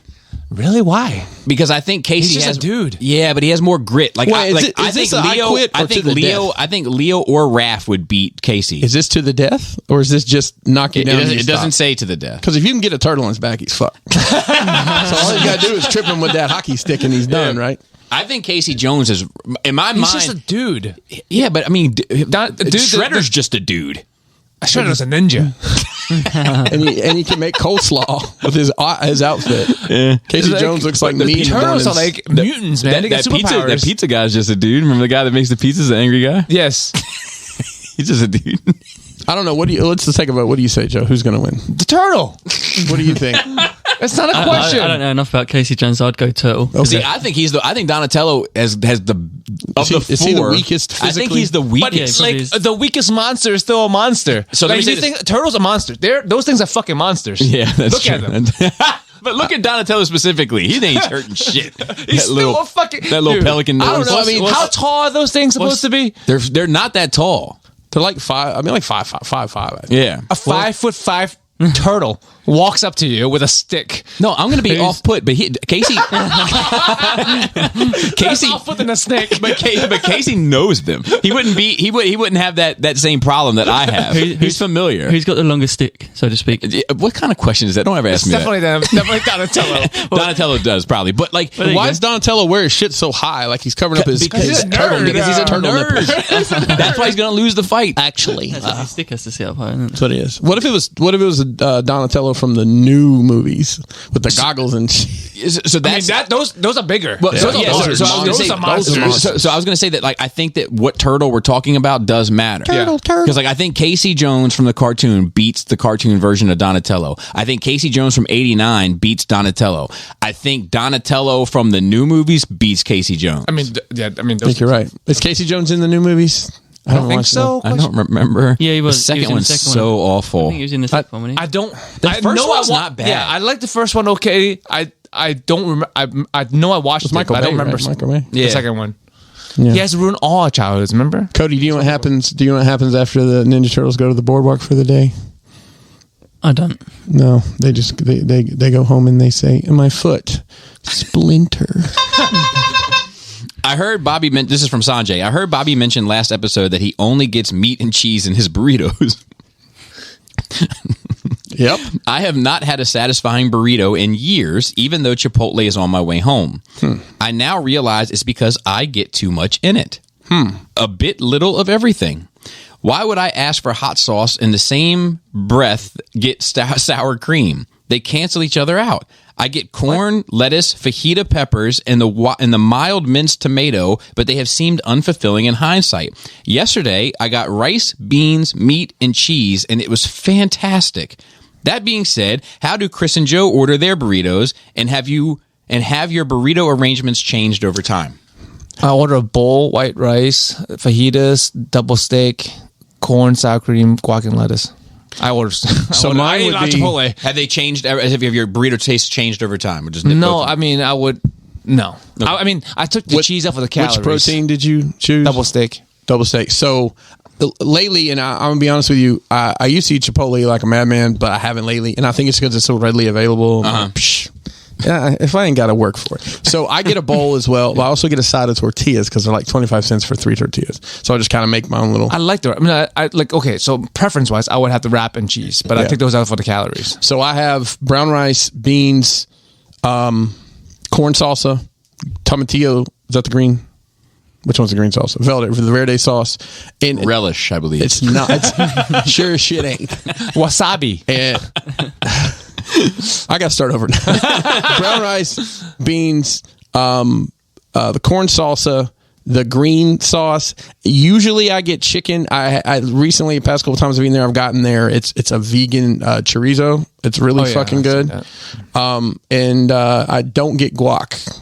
Really? Why? Because I think Casey He's just has a dude. Yeah, but he has more grit. Like, Wait, is I this think a I Leo. quit or I to think the Leo. death? I think Leo or Raph would beat Casey. Is this to the death, or is this just knocking down? It doesn't say to the death. Because if you can get a turtle on his back, he's fucked. So all you gotta do is trip him with that hockey stick, and he's done, right? I think Casey Jones is, in my He's mind. just a dude. Yeah, but I mean, Shredder's just a dude. Shredder's a ninja. and he can make coleslaw with his outfit. Yeah. Casey Like, Jones looks like the me. Turtles are like mutants, man. They got superpowers. That pizza guy's just a dude. Remember the guy that makes the pizzas, the angry guy? Yes. He's just a dude. I don't know. Let's just take a vote. What do you say, Joe? Who's going to win? The turtle. What do you think? That's not a question. I don't know enough about Casey Jones. I'd go turtle. Okay. See, I think Donatello has the of the four. Is he the weakest I think physically? he's the But weakest. Yeah, like probably is. the weakest monster is still a monster. So let like, me say you think turtles are monsters? Those things are fucking monsters. Yeah, that's Look true. at them. But look at Donatello specifically. He ain't hurting shit. He's still a fucking that little dude, pelican. I don't nose. know. I mean, how tall are those things supposed to be? They're not that tall. They're like 5. I mean, like 5'5". Yeah. A 5'5" turtle walks up to you with a stick. No, I'm going to be off put, but Casey. That's off putting a snake. But Casey knows them. He wouldn't have that same problem that I have. He's familiar. Who's got the longest stick, so to speak? What kind of question is that? Don't ever ask me Definitely Donatello. that. Donatello does probably, but like, there you Why go. does Donatello wear his shit so high? Like he's covering up his Because he's a turtle nerd. because he's a turtle nipple. That's why he's going to lose the fight. Actually, His stick has to sit up high, isn't it? that's what it is. What if it was Donatello from the new movies with the goggles and So I mean, that's those are bigger. Well, so, Yeah, yeah, those so are I was gonna say, monsters. Those are monsters. so I was going to say that, like, I think that what turtle we're talking about does matter. Turtle. Because, like, I think Casey Jones from the cartoon beats the cartoon version of Donatello. I think Casey Jones from '89 beats Donatello. I think Donatello from the new movies beats Casey Jones. I mean, yeah. I mean, I think you're right. Is Casey Jones in the new movies? I don't think so. I don't remember. Yeah, he was. The second he was in one's the second so one. I awful. think he was in the second one, wasn't he? I don't. The I first know one's I not bad. Yeah, I like the first one. Okay, I don't remember. I know I watched it, Michael but I don't Bay, remember right? Michael Bay? the Yeah. second one. Yeah. He has ruined all our childhoods. Remember? Cody, do you know what happens? Do you know what happens after the Ninja Turtles go to the boardwalk for the day? I don't. No, they just they go home and they say, "My foot, splinter." I heard Bobby. This is from Sanjay. I heard Bobby mention last episode that he only gets meat and cheese in his burritos. Yep. I have not had a satisfying burrito in years, even though Chipotle is on my way home. I now realize it's because I get too much in it. A bit little of everything. Why would I ask for hot sauce in the same breath get sour cream? They cancel each other out. I get corn, lettuce, fajita peppers, and the mild minced tomato, but they have seemed unfulfilling in hindsight. Yesterday, I got rice, beans, meat, and cheese, and it was fantastic. That being said, how do Chris and Joe order their burritos, and have your burrito arrangements changed over time? I order a bowl, white rice, fajitas, double steak, corn, sour cream, guac, and lettuce. I order. So mine would be Chipotle. Have they changed? Have your burrito taste changed over time? Or just No, I mean I would. No, I mean I took the cheese off of the calories. Which protein did you choose? Double steak. Double steak. So lately, and I'm gonna be honest with you, I used to eat Chipotle like a madman, but I haven't lately, and I think it's because it's so readily available. Yeah, if I ain't got to work for it. So I get a bowl as well, but I also get a side of tortillas because they're like 25 cents for 3 tortillas. So I just kind of make my own little. I like the. I mean, I like. Okay, so preference wise, I would have the wrap and cheese, but I take those out for the calories. So I have brown rice, beans, corn salsa, tomatillo. Is that the green? Which one's the green salsa? The verde sauce. And relish, I believe. It's not. It's sure as shit ain't. Wasabi. And I got to start over now. Brown rice, beans, the corn salsa, the green sauce. Usually I get chicken. I recently, the past couple times I've been there, I've gotten there. It's a vegan chorizo. It's really fucking good. And I don't get guac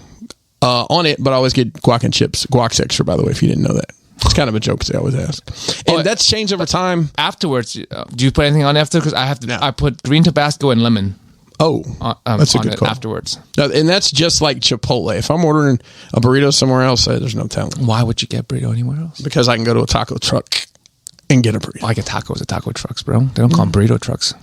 on it, but I always get guac and chips. Guac's extra, by the way, if you didn't know that. It's kind of a joke, they always ask. And that's changed over time. Afterwards, do you put anything on after? Because I have to. No. I put green Tabasco and lemon. Oh, that's a good call. Afterwards. And that's just like Chipotle. If I'm ordering a burrito somewhere else, there's no telling. Why would you get burrito anywhere else? Because I can go to a taco truck and get a burrito. I get tacos at taco trucks, bro. They don't call them burrito trucks.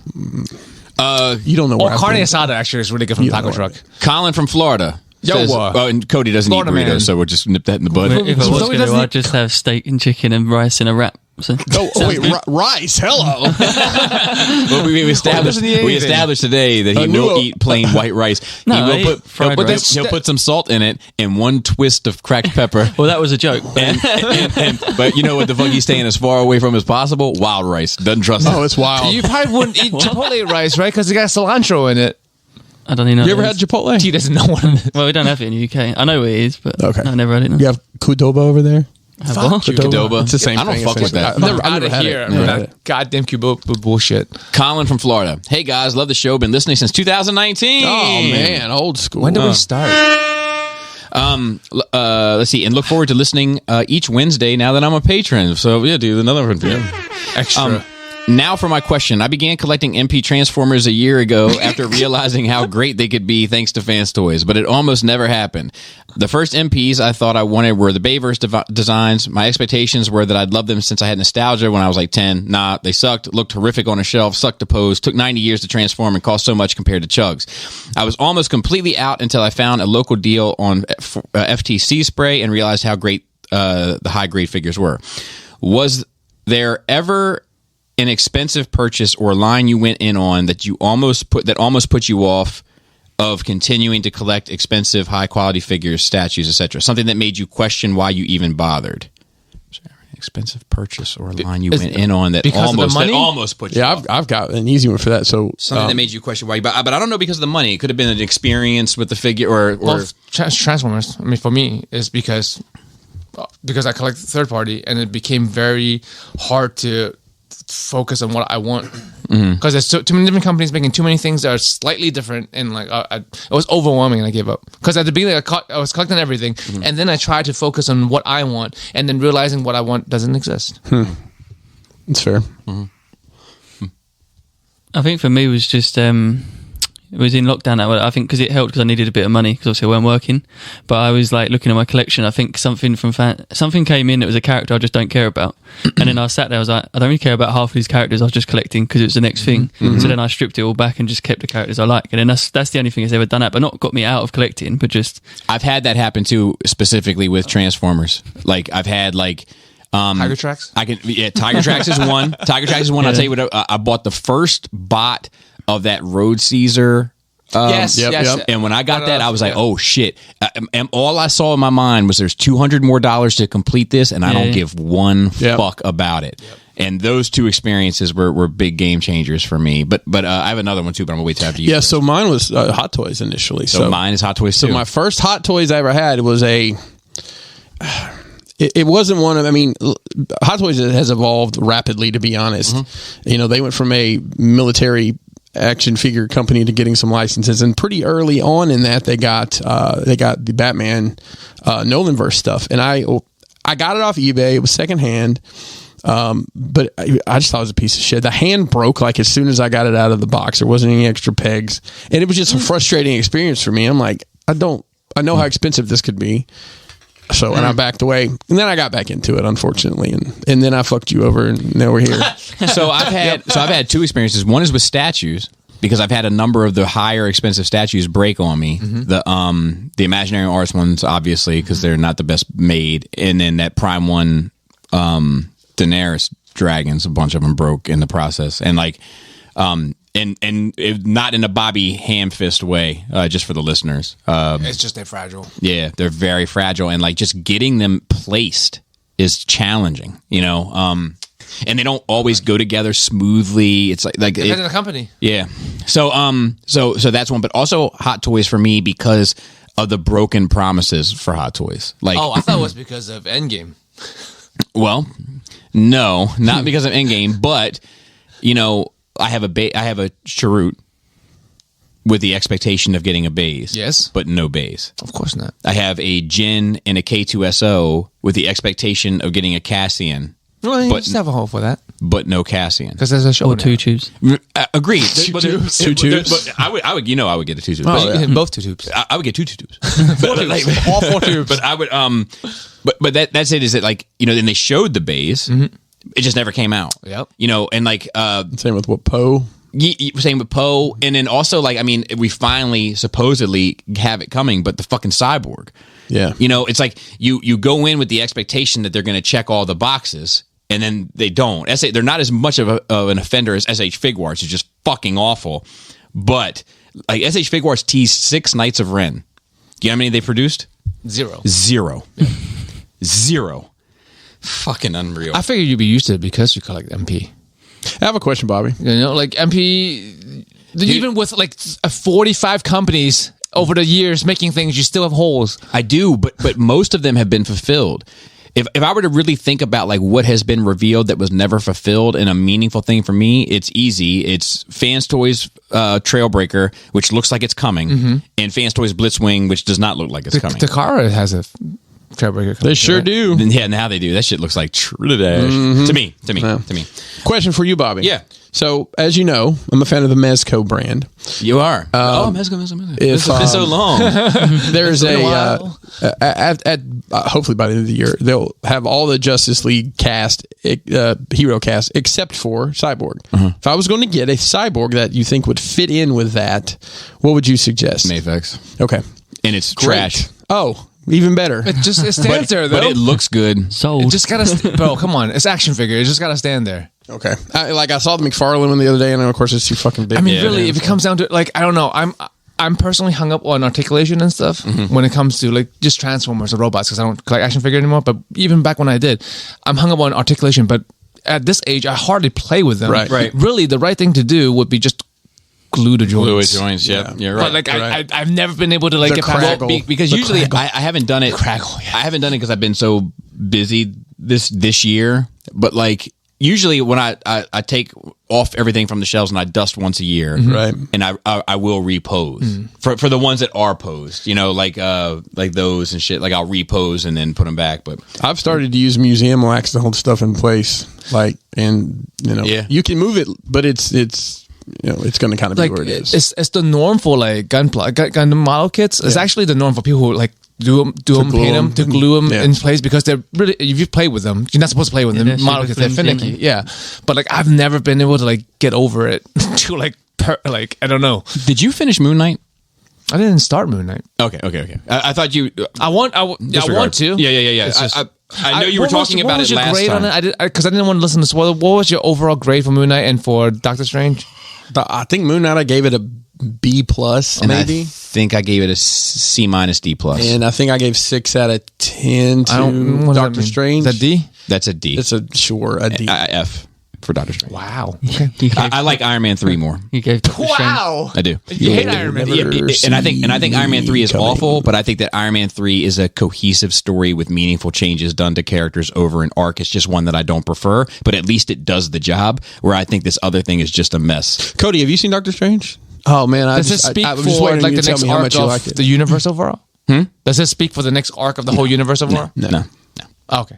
You don't know where carne asada actually is really good from taco truck. Colin from Florida. Says, and Cody doesn't eat burritos, so we'll just nip that in the bud. If I was going to, I'd just have steak and chicken and rice in a wrap. So. Rice, hello. Well, we established today that he will eat plain white rice. No, he'll put some salt in it and one twist of cracked pepper. Well, that was a joke. But you know what the fuck he's staying as far away from as possible? Wild rice. Doesn't trust it. Oh, it's wild. You probably wouldn't eat Chipotle rice, right? Because it got cilantro in it. I don't even know. You ever had Chipotle? He doesn't know what it is. Well, we don't have it in the UK. I know where it is, but I never had it. No. You have Qdoba over there? Qdoba. It's the same thing. I don't fuck with that. I've never had here. it. That goddamn Qdoba bullshit. Colin from Florida. Hey guys, love the show. Been listening since 2019. Oh man, old school. When did we start? Let's see, and look forward to listening each Wednesday now that I'm a patron. So yeah, dude, another one. Extra. Now for my question. I began collecting MP Transformers a year ago after realizing how great they could be thanks to Fans Toys, but it almost never happened. The first MPs I thought I wanted were the Bayverse designs. My expectations were that I'd love them since I had nostalgia when I was like 10. Nah, they sucked, looked horrific on a shelf, sucked to pose, took 90 years to transform, and cost so much compared to Chugs. I was almost completely out until I found a local deal on FTC spray and realized how great the high-grade figures were. Was there ever an expensive purchase or line you went in on that almost put you off of continuing to collect expensive, high quality figures, statues, etc.? Something that made you question why you even bothered. Expensive purchase or a line you went in on that almost put you off. I've got an easy one for that. So something that made you question why, but I don't know because of the money. It could have been an experience with the figure or Transformers. I mean, for me, is because I collect third party, and it became very hard to focus on what I want because there's too many different companies making too many things that are slightly different, and like it was overwhelming, and I gave up because at the beginning I was collecting everything, and then I tried to focus on what I want, and then realizing what I want doesn't exist. It's fair. I think for me it was just it was in lockdown that way. I think because it helped because I needed a bit of money because obviously I weren't working. But I was like looking at my collection. I think something came in that was a character I just don't care about. And then I sat there. I was like, I don't really care about half of these characters. I was just collecting because it was the next thing. So then I stripped it all back and just kept the characters I like. And then that's the only thing that's ever done that, but not got me out of collecting. But just I've had that happen too, specifically with Transformers. Like I've had like. Tiger Tracks? Tiger Tracks is one. Tiger Tracks is one. I'll tell you what, I bought the first bot of that Road Caesar. Yes. And when I got that, I was like, "Oh shit!" And all I saw in my mind was, "There's $200 more to complete this, and I don't give one fuck about it." Yep. And those two experiences were big game changers for me. But I have another one too, but I'm gonna wait till after you. Yeah, so mine was Hot Toys initially. So mine is Hot Toys too. So my first Hot Toys I ever had was it wasn't one of. I mean, Hot Toys has evolved rapidly, to be honest. Mm-hmm. They went from a military action figure company to getting some licenses, and pretty early on in that they got the Batman Nolanverse stuff, and I got it off eBay. It was secondhand, but I just thought it was a piece of shit. The hand broke like as soon as I got it out of the box. There wasn't any extra pegs, and it was just a frustrating experience for me. I'm like, I know how expensive this could be. So, and I backed away, and then I got back into it, unfortunately, and then I fucked you over, and now we're here. So I've had two experiences. One is with statues, because I've had a number of the higher expensive statues break on me. Mm-hmm. The Imaginary Arts ones, obviously, because they're not the best made, and then that Prime One Daenerys dragons, a bunch of them broke in the process, and like. And not in a Bobby Hamfist way, just for the listeners. It's just they're fragile. Yeah, they're very fragile, and like just getting them placed is challenging, and they don't always go together smoothly. It's like depends on the company. Yeah. So so that's one, but also Hot Toys for me because of the broken promises for Hot Toys. Like, I thought it was because of Endgame. Well, no, not because of Endgame, but I have a cheroot with the expectation of getting a base. Yes. But no base. Of course not. I have a Jin and a K2SO with the expectation of getting a Cassian. Well, you just have a hole for that. But no Cassian. Because there's a show. Or two tubes. Agreed. Two tubes. But I would I would get a two tubes. Both two tubes. I would get two tubes. All four tubes. But I would but that's it, is that like, then they showed the base. Mm-hmm. It just never came out. Yep. And like same with what Poe. Same with Poe, and then also like we finally supposedly have it coming, but the fucking Cyborg. Yeah. It's like you go in with the expectation that they're going to check all the boxes, and then they don't. They're not as much of an offender as SH Figuarts, who's just fucking awful. But like SH Figuarts teased 6 Knights of Ren. Do you know how many they produced? 0. Yeah. 0. Fucking unreal. I figured you'd be used to it because you collect MP. I have a question, Bobby. Like MP, even with like 45 companies over the years making things, you still have holes. I do, but most of them have been fulfilled. If I were to really think about like what has been revealed that was never fulfilled and a meaningful thing for me, it's easy. It's Fans Toys Trailbreaker, which looks like it's coming, and Fans Toys Blitzwing, which does not look like it's coming. Takara has a Trailbreaker. They sure do. Yeah, now they do. That shit looks like Trinidad. To me. Question for you, Bobby. Yeah. So, as you know, I'm a fan of the Mezco brand. You are. Mezco. It's been so long. There's hopefully by the end of the year, they'll have all the Justice League cast, hero cast, except for Cyborg. If I was going to get a Cyborg that you think would fit in with that, what would you suggest? Mafex. Okay. And it's Great. trash. Oh, even better. It stands there, though. But it looks good. Sold. It just gotta, bro, come on. It's action figure. It just gotta stand there. Okay. I saw the McFarlane one the other day, and of course it's too fucking big. I mean, really, if it comes down to, like, I don't know. I'm personally hung up on articulation and stuff when it comes to like just Transformers or robots, because I don't collect action figure anymore. But even back when I did, I'm hung up on articulation. But at this age, I hardly play with them. Right. Really, the right thing to do would be just glue the joints. Yeah. You're right. But like I've never been able to like get past because usually I haven't done it. I haven't done it because I've been so busy this year. But like usually when I take off everything from the shelves and I dust once a year, right? And I will repose for the ones that are posed, like those and shit. Like I'll repose and then put them back. But I've started to use museum wax to hold stuff in place, you can move it, but it's going to kind of be where it is. It's the norm for like gun model kits. It's actually the norm for people who like do them, paint them, to glue them in place, because they're really, if you play with them, you're not supposed to play with them. Model kits, they're finicky. Yeah. But like I've never been able to like get over it to like I don't know. Did you finish Moon Knight? I didn't start Moon Knight. Okay. I thought you. I want to. Yeah. I know you were talking about it last time. Because I didn't want to listen to spoiler. What was your overall grade for Moon Knight and for Doctor Strange? I think Moon Knight, I gave it a B plus, And maybe. I think I gave it a C minus D plus. And I think I gave 6 out of 10 what to does that Doctor mean? Strange. Is that D? That's a D. It's a D. F for Doctor Strange. Wow. I like Iron Man 3 more. You gave Doctor Strange. Wow. I do. You hate Iron Man. Never And I think Iron Man 3 is coming. awful, but I think that Iron Man 3 is a cohesive story with meaningful changes done to characters over an arc. It's just one that I don't prefer, but at least it does the job, where I think this other thing is just a mess. Cody, have you seen Doctor Strange? Oh man, Does this speak I was just for waiting like you the to tell next me how arc much you liked of it. the universe overall? Does this speak for the next arc of the whole universe overall? No. Oh, okay.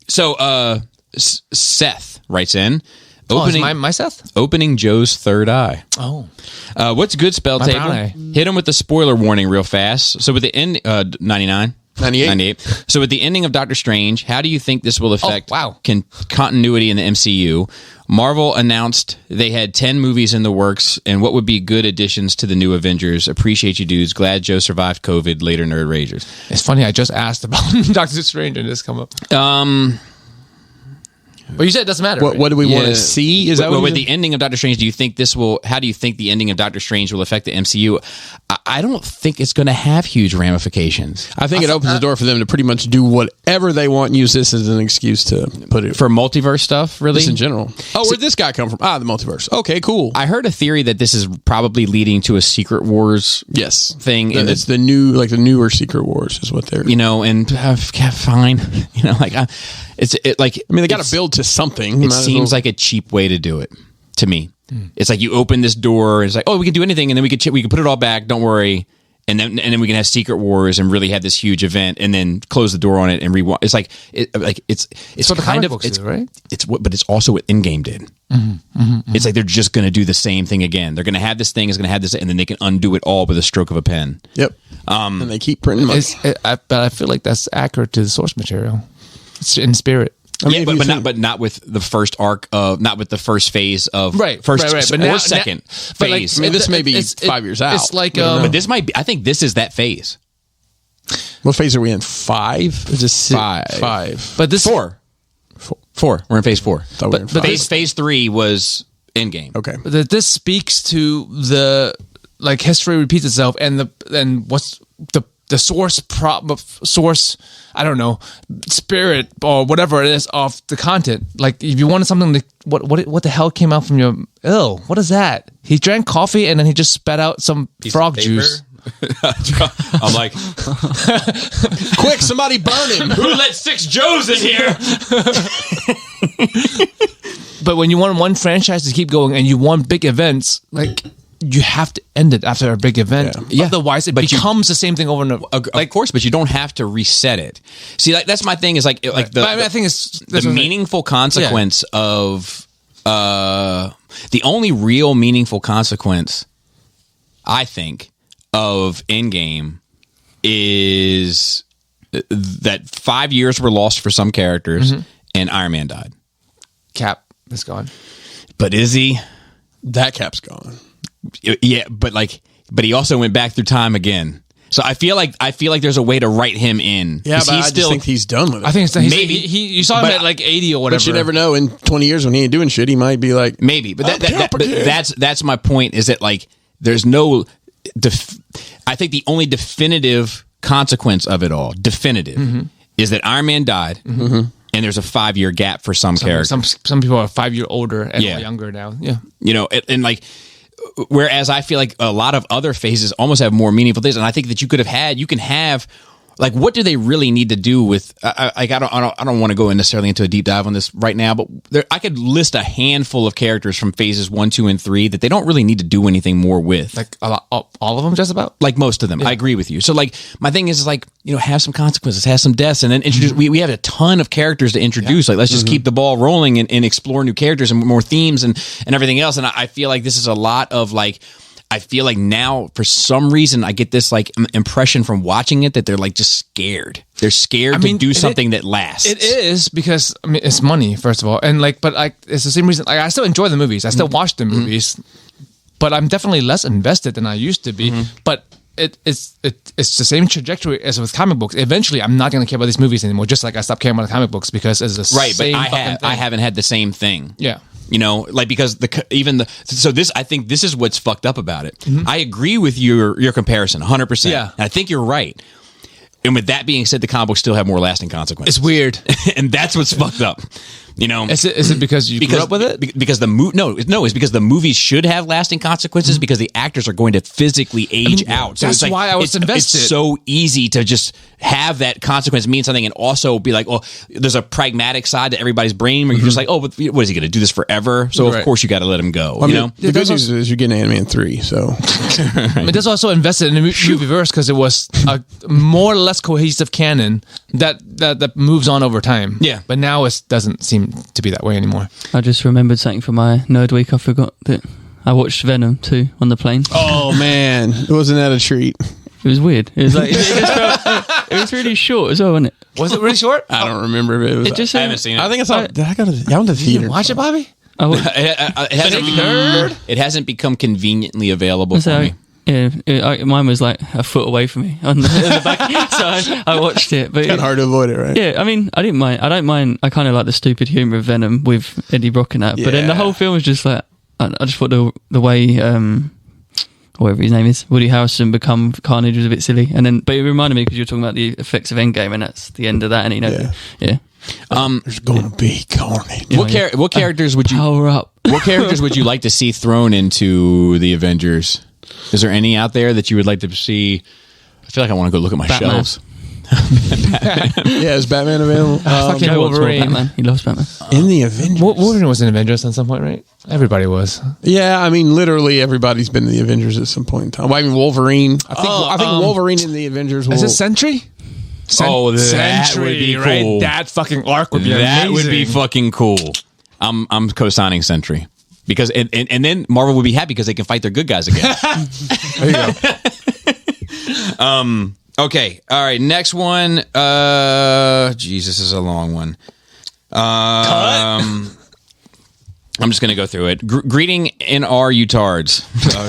So Seth writes in, Oh, is opening my Seth? opening Joe's third eye. Oh. What's good, spell My table? brown eye. Hit him with the spoiler warning real fast. So with the end, 99. 98. So with the ending of Doctor Strange, how do you think this will affect wow. continuity in the MCU? Marvel announced they had 10 movies in the works, and what would be good additions to the new Avengers? Appreciate you dudes. Glad Joe survived COVID. Later, Nerd Ragers. It's funny, I just asked about Doctor Strange and this come up. But you said it doesn't matter. What do we want Yeah. to see? Is that Well, what with the ending of Doctor Strange, do you think this will? How do you think the ending of Doctor Strange will affect the MCU? I don't think it's going to have huge ramifications. I think it opens the door for them to pretty much do whatever they want and use this as an excuse to put it For multiverse stuff, really? just in general. Oh, where'd this guy come from? The multiverse. Okay, cool. I heard a theory that this is probably leading to a Secret Wars Yes. thing. And It's the newer Secret Wars is what they're. and fine. I mean, they got to build to something. It seems like a cheap way to do it to me. It's like you open this door, and it's like, oh, we can do anything, and then we can put it all back. Don't worry, and then we can have Secret Wars and really have this huge event, and then close the door on it and rewind. It's like it's what the kind comic of books it's do, right? but it's also what Endgame did. It's like they're just going to do the same thing again. They're going to have this thing, is going to have this, and then they can undo it all with a stroke of a pen. Yep. And they keep printing money. But I feel like that's accurate to the source material. It's in spirit. I mean, but not with the first arc of, not with the first phase of Right. first But or second but like, phase. I mean, this may be 5 years out. It's like But this might be. I think this is that phase. What phase are we in? 5? Is this 5? but this Four. We're in phase 4. Thought we were in but 5. Phase 3 was Endgame. Okay. But this speaks to the like history repeats itself, and what's the source I don't know, spirit or whatever it is of the content. Like if you wanted something to what the hell came out from your what is that? He drank coffee and then he just spat out some frog juice. I'm like, Quick, somebody burn him. who let 6 Joes in here? But when you want one franchise to keep going and you want big events, like you have to end it after a big event. Yeah. Otherwise, it becomes the same thing over and over. Of course, but you don't have to reset it. See, that's my thing. Is like the But I mean, I think it's the meaningful consequence of the only real meaningful consequence, I think, of Endgame is that 5 years were lost for some characters, and Iron Man died. Cap is gone. But is he? That Cap's gone. Yeah, but he also went back through time again. So I feel like there's a way to write him in. Yeah, but I he's just think he's done with it. I think it's Maybe. you saw him But- at like 80 or whatever. But you never know. In 20 years when he ain't doing shit, he might be like, maybe. But Cap again. that's my point. Is that like there's no. I think the only definitive consequence of it all, is that Iron Man died, and there's a 5-year gap for some characters. Some people are 5 year older and Yeah. younger now. Yeah. And like, whereas I feel like a lot of other phases almost have more meaningful things, and I think that you can have. Like, what do they really need to do with? I don't want to go necessarily into a deep dive on this right now, but I could list a handful of characters from phases 1, 2, and 3 that they don't really need to do anything more with. Like all of them, just about. Like most of them, I agree with you. So, like, my thing is like, have some consequences, have some deaths, and then introduce. We have a ton of characters to introduce. Like, let's just keep the ball rolling and explore new characters and more themes and everything else. And I feel like this is a lot of like. I feel like now, for some reason, I get this like impression from watching it that they're like just scared. They're scared to do something that lasts. It is because I mean it's money, first of all, and like, but it's the same reason. Like, I still enjoy the movies. I still watch the movies, but I'm definitely less invested than I used to be. But it's the same trajectory as with comic books. Eventually, I'm not going to care about these movies anymore. Just like I stopped caring about the comic books because it's the Right, but same fucking thing. I haven't had the same thing. Yeah. You know, like because I think this is what's fucked up about it. I agree with your comparison 100%. Yeah. And I think you're right. And with that being said, the comic books still have more lasting consequences. It's weird. And that's what's fucked up. You know, is it because you grew up with it? Because it's because the movies should have lasting consequences because the actors are going to physically age out. So that's it's why I was invested. It's so easy to just have that consequence mean something and also be like, oh, there's a pragmatic side to everybody's brain where you're just like, oh, but what is he going to do this forever? So of course you got to let him go. I mean, you know, the good news is you're getting Ant-Man 3. So I mean, there's also invested in the movieverse because it was a more or less cohesive canon that moves on over time. Yeah, but now it doesn't seem to be that way anymore. I just remembered something from my nerd week. I forgot that I watched Venom 2 on the plane. Oh man, wasn't that a treat? It was weird. It was like it was really short as well, wasn't it? Was it really short? I don't remember if it was. It just I haven't seen it. I think I saw. Did I go to? I went to the theater. Watch it, Bobby. It hasn't become conveniently available for me. Yeah, mine was like a foot away from me on the back, so I watched it. But It's kind of hard to avoid it, right? yeah, I mean, I didn't mind. I don't mind. I kind of like the stupid humor of Venom with Eddie Brock and that. But then the whole film was just like, I just thought the way whatever his name is, Woody Harrelson become Carnage was a bit silly. And then, but it reminded me because you were talking about the effects of Endgame, and that's the end of that. And you know, yeah. There's going to be carnage. What characters would you power up? What characters would you like to see thrown into the Avengers? Is there any out there that you would like to see? I feel like I want to go look at my shelves. Yeah, is Batman available? Fucking Joe wants more Wolverine. Batman. He loves Batman. In the Avengers. Wolverine was in Avengers at some point, right? Everybody was. Yeah, I mean, literally everybody's been in the Avengers at some point in time. Well, I mean, Wolverine. I think Wolverine in the Avengers. Is it Sentry? That would be cool. Right? That fucking arc would be That amazing. would be fucking cool. I'm co-signing Sentry. Because and then Marvel would be happy because they can fight their good guys again. There you go. Okay. All right. Next one. Jesus, this is a long one. I'm just going to go through it. Greeting NR Utards.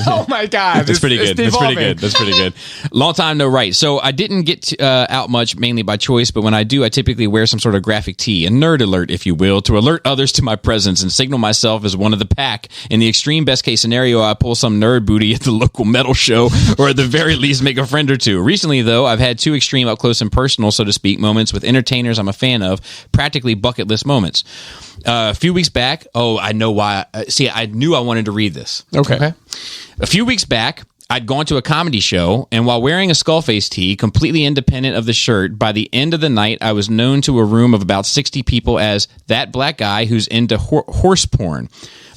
Oh my God. That's pretty good. That's pretty good. Long time no write. So I didn't get out much, mainly by choice, but when I do, I typically wear some sort of graphic tee, a nerd alert, if you will, to alert others to my presence and signal myself as one of the pack. In the extreme best case scenario, I pull some nerd booty at the local metal show, or at the very least make a friend or two. Recently, though, I've had two extreme up close and personal, so to speak, moments with entertainers I'm a fan of, practically bucket list moments. A few weeks back, I know why. I knew I wanted to read this. Okay. A few weeks back, I'd gone to a comedy show, and while wearing a Skullface tee, completely independent of the shirt, by the end of the night, I was known to a room of about 60 people as that black guy who's into horse porn.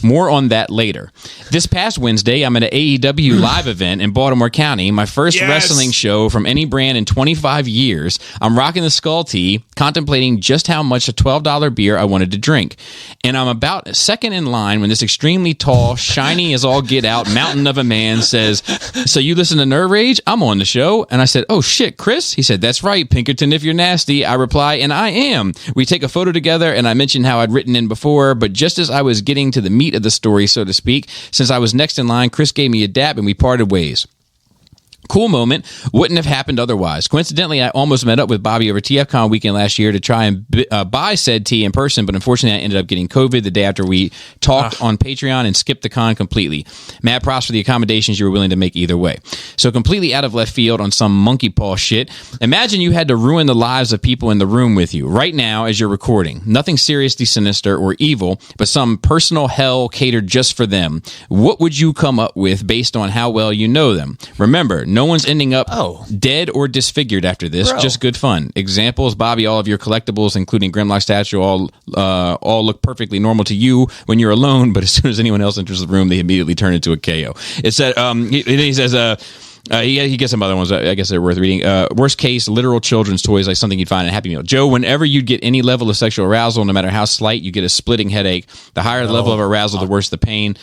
More on that later. This past Wednesday, I'm at an AEW live event in Baltimore County, my first wrestling show from any brand in 25 years. I'm rocking the skull tee, contemplating just how much a $12 beer I wanted to drink. And I'm about second in line when this extremely tall, shiny as all get out mountain of a man says, "So you listen to Nerd Rage? I'm on the show." And I said, "Oh shit, Chris?" He said, "That's right, Pinkerton, if you're nasty." I reply, "And I am." We take a photo together, and I mentioned how I'd written in before, but just as I was getting to the meat of the story, so to speak, since I was next in line, Chris gave me a dap and we parted ways. Cool moment. Wouldn't have happened otherwise. Coincidentally, I almost met up with Bobby over TFCon weekend last year to try and buy said tea in person, but unfortunately I ended up getting COVID the day after we talked on Patreon and skipped the con completely. Mad props for the accommodations you were willing to make either way. So completely out of left field on some monkey paw shit, imagine you had to ruin the lives of people in the room with you right now as you're recording. Nothing seriously sinister or evil, but some personal hell catered just for them. What would you come up with based on how well you know them? Remember, no one's ending up dead or disfigured after this. Bro. Just good fun. Examples, Bobby, all of your collectibles, including Grimlock statue, all look perfectly normal to you when you're alone, but as soon as anyone else enters the room, they immediately turn into a KO. It said, he says, he gets some other ones. I guess they're worth reading. Worst case, literal children's toys, like something you'd find in a Happy Meal. Joe, whenever you get any level of sexual arousal, no matter how slight, you get a splitting headache. The higher the level of arousal, the worse the pain.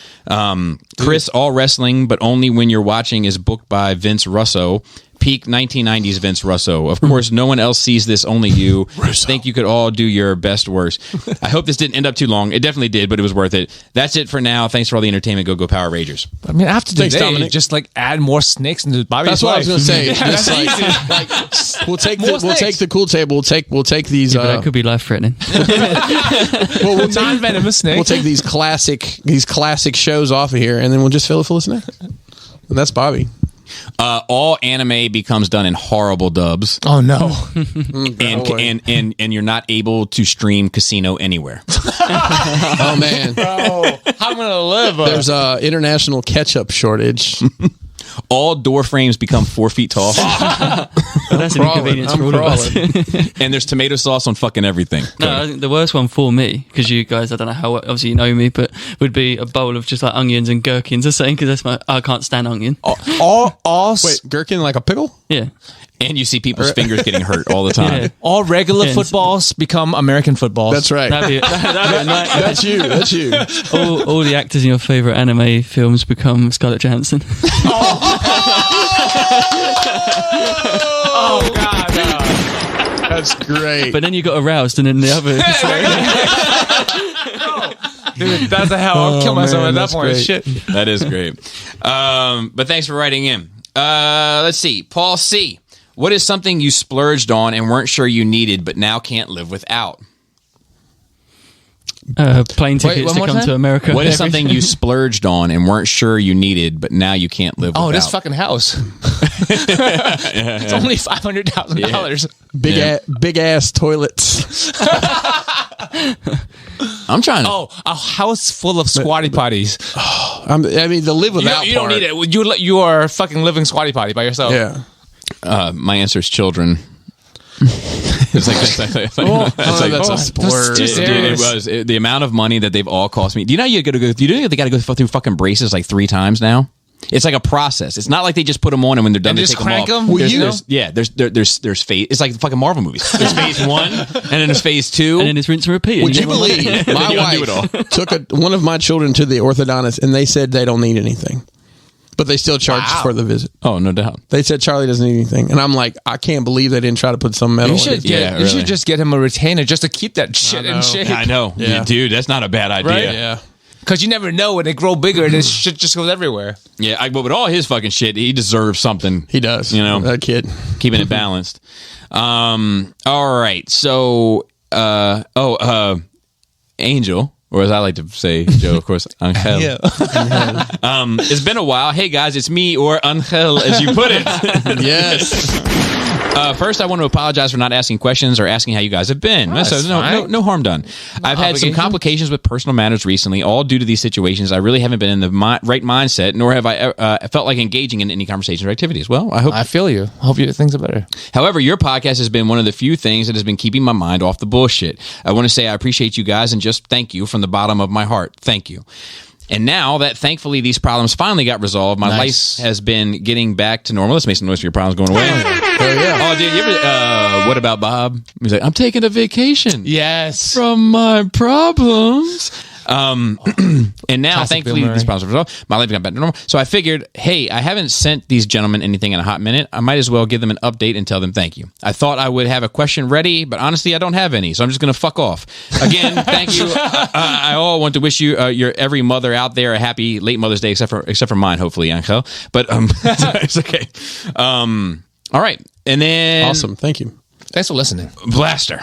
Chris, all wrestling, but only when you're watching, is booked by Vince Russo. Peak 1990s Vince Russo. Of course, no one else sees this, only you. Think you could all do your best worst. I hope this didn't end up too long. It definitely did, but it was worth it. That's it for now. Thanks for all the entertainment. Go Power Rangers. I mean, after Thanks, today, Dominic. just like add more snakes into Bobby's That's what I was life. going to say. Just like We'll take the cool table. We'll take these. But that could be life threatening. We'll non-venomous snake. We'll take these classic shows off of here, and then we'll just fill it full of snakes. And that's Bobby. All anime becomes done in horrible dubs. Oh no! and you're not able to stream Casino anywhere. Oh man! Bro, how am I gonna live? There's a international ketchup shortage. All door frames become 4 feet tall. That's an inconvenience for all of us. And there's tomato sauce on fucking everything. No, I think the worst one for me, because you guys, I don't know how obviously you know me, but would be a bowl of just like onions and gherkins or something, because I can't stand onion. Wait, gherkin like a pickle? Yeah. And you see people's fingers getting hurt all the time. Yeah. all regular footballs become American footballs. That's right. That'd be a nightmare. That's you. That's you. All the actors in your favourite anime films become Scarlett Johansson. Oh God! No. That's great. But then you got aroused and then the other... Dude, that's the hell. I'll kill myself man, at that that's point. great. Shit. That is great. But thanks for writing in. Let's see. Paul C. What is something you splurged on and weren't sure you needed, but now can't live without? Plane tickets one to more come time? to America. What is something you splurged on and weren't sure you needed, but now you can't live without? Oh, this fucking house. It's only $500,000. Big ass toilets. I'm trying to... Oh, a house full of squatty potties. I mean, the live without You don't part. need it. You are fucking living squatty potty by yourself. Yeah. my answer is children. It's like that's a splurge. It was the amount of money that they've all cost me. Do you know you got to go? Do you know they got to go through fucking braces like 3 times now? It's like a process. It's not like they just put them on and when they're done, And they just take them off. crank 'em? There's phase. It's like the fucking Marvel movies. There's phase 1, and then there's phase 2, And then it's rinse and repeat. Would And you get more money. believe You my undo it all. wife took one of my children to the orthodontist and they said they don't need anything, but they still charged for the visit. Oh, no doubt. They said Charlie doesn't need anything, and I'm like, I can't believe they didn't try to put some metal. You should, in it. you should just get him a retainer just to keep that shit know. in shape. I know, Yeah. dude. That's not a bad idea. Right? Yeah. Because you never know when they grow bigger, this shit just goes everywhere. Yeah, but with all his fucking shit, he deserves something. He does. You know, that kid. keeping it balanced. All right. So, Angel, or as I like to say, Joe, of course, Angel. Yeah. It's been a while. Hey guys, it's me, or Angel, as you put it. Yes. First, I want to apologize for not asking questions or asking how you guys have been. So no harm done. I've had some complications with personal matters recently, all due to these situations. I really haven't been in the right mindset, nor have I felt like engaging in any conversations or activities. Well, I feel you. Hope things are better. However, your podcast has been one of the few things that has been keeping my mind off the bullshit. I want to say I appreciate you guys and just thank you from the bottom of my heart. Thank you. And now that thankfully these problems finally got resolved, my life has been getting back to normal. Let's make some noise for your problems going away. Oh, dude, you ever, what about Bob? He's like, I'm taking a vacation. Yes. From my problems. And now, Classic thankfully, Bill Murray. these problems are resolved. My life got back to normal. So I figured, hey, I haven't sent these gentlemen anything in a hot minute. I might as well give them an update and tell them thank you. I thought I would have a question ready, but honestly, I don't have any. So I'm just going to fuck off. Again, thank you. I all want to wish you, your every mother out there, a happy late Mother's Day, except for mine, hopefully, Angel. But it's okay. All right. And then Awesome. Thank you. Thanks for listening. Blaster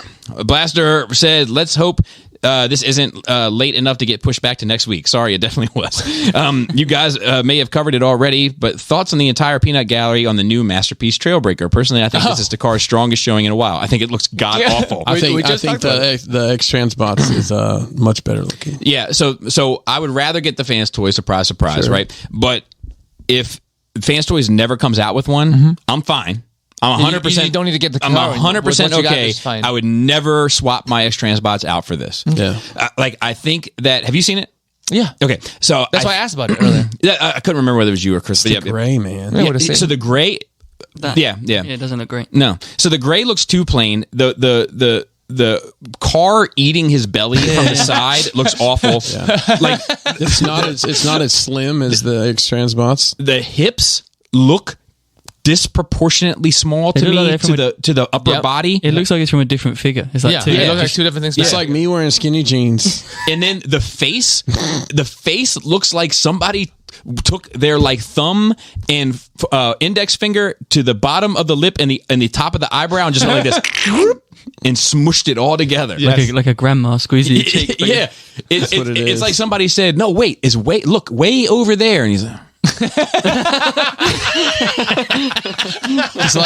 said, let's hope this isn't late enough to get pushed back to next week. Sorry, it definitely was. You guys may have covered it already, but thoughts on the entire peanut gallery on the new Masterpiece Trailbreaker? Personally, I think this is the car's strongest showing in a while. I think it looks god-awful. I think just talked the X Transbots is much better looking. Yeah, so I would rather get the Fans Toys, surprise, right? But if Fans Toys never comes out with one, I'm fine. I'm 100%. You don't need to get the car. I'm 100% okay. Fine. I would never swap my X Transbots out for this. Yeah. I think that. Have you seen it? Yeah. Okay, so That's why I asked about it earlier. I couldn't remember whether it was you or Chris. The gray, man. Yeah, what is it? So the gray. Yeah. It doesn't look great. No. So the gray looks too plain. The car eating his belly from the side looks awful. Like It's not as slim as the X Transbots. the hips look disproportionately small to look like me they're from to the upper body. It looks like it's from a different figure. It's like Yeah, two. it looks like two different things. It's like me wearing skinny jeans. And then the face looks like somebody took their like thumb and index finger to the bottom of the lip and the top of the eyebrow and just went like this and smushed it all together. Like a grandma squeezing your cheek. Yeah. It's like somebody said, no, wait, look way over there. And he's like,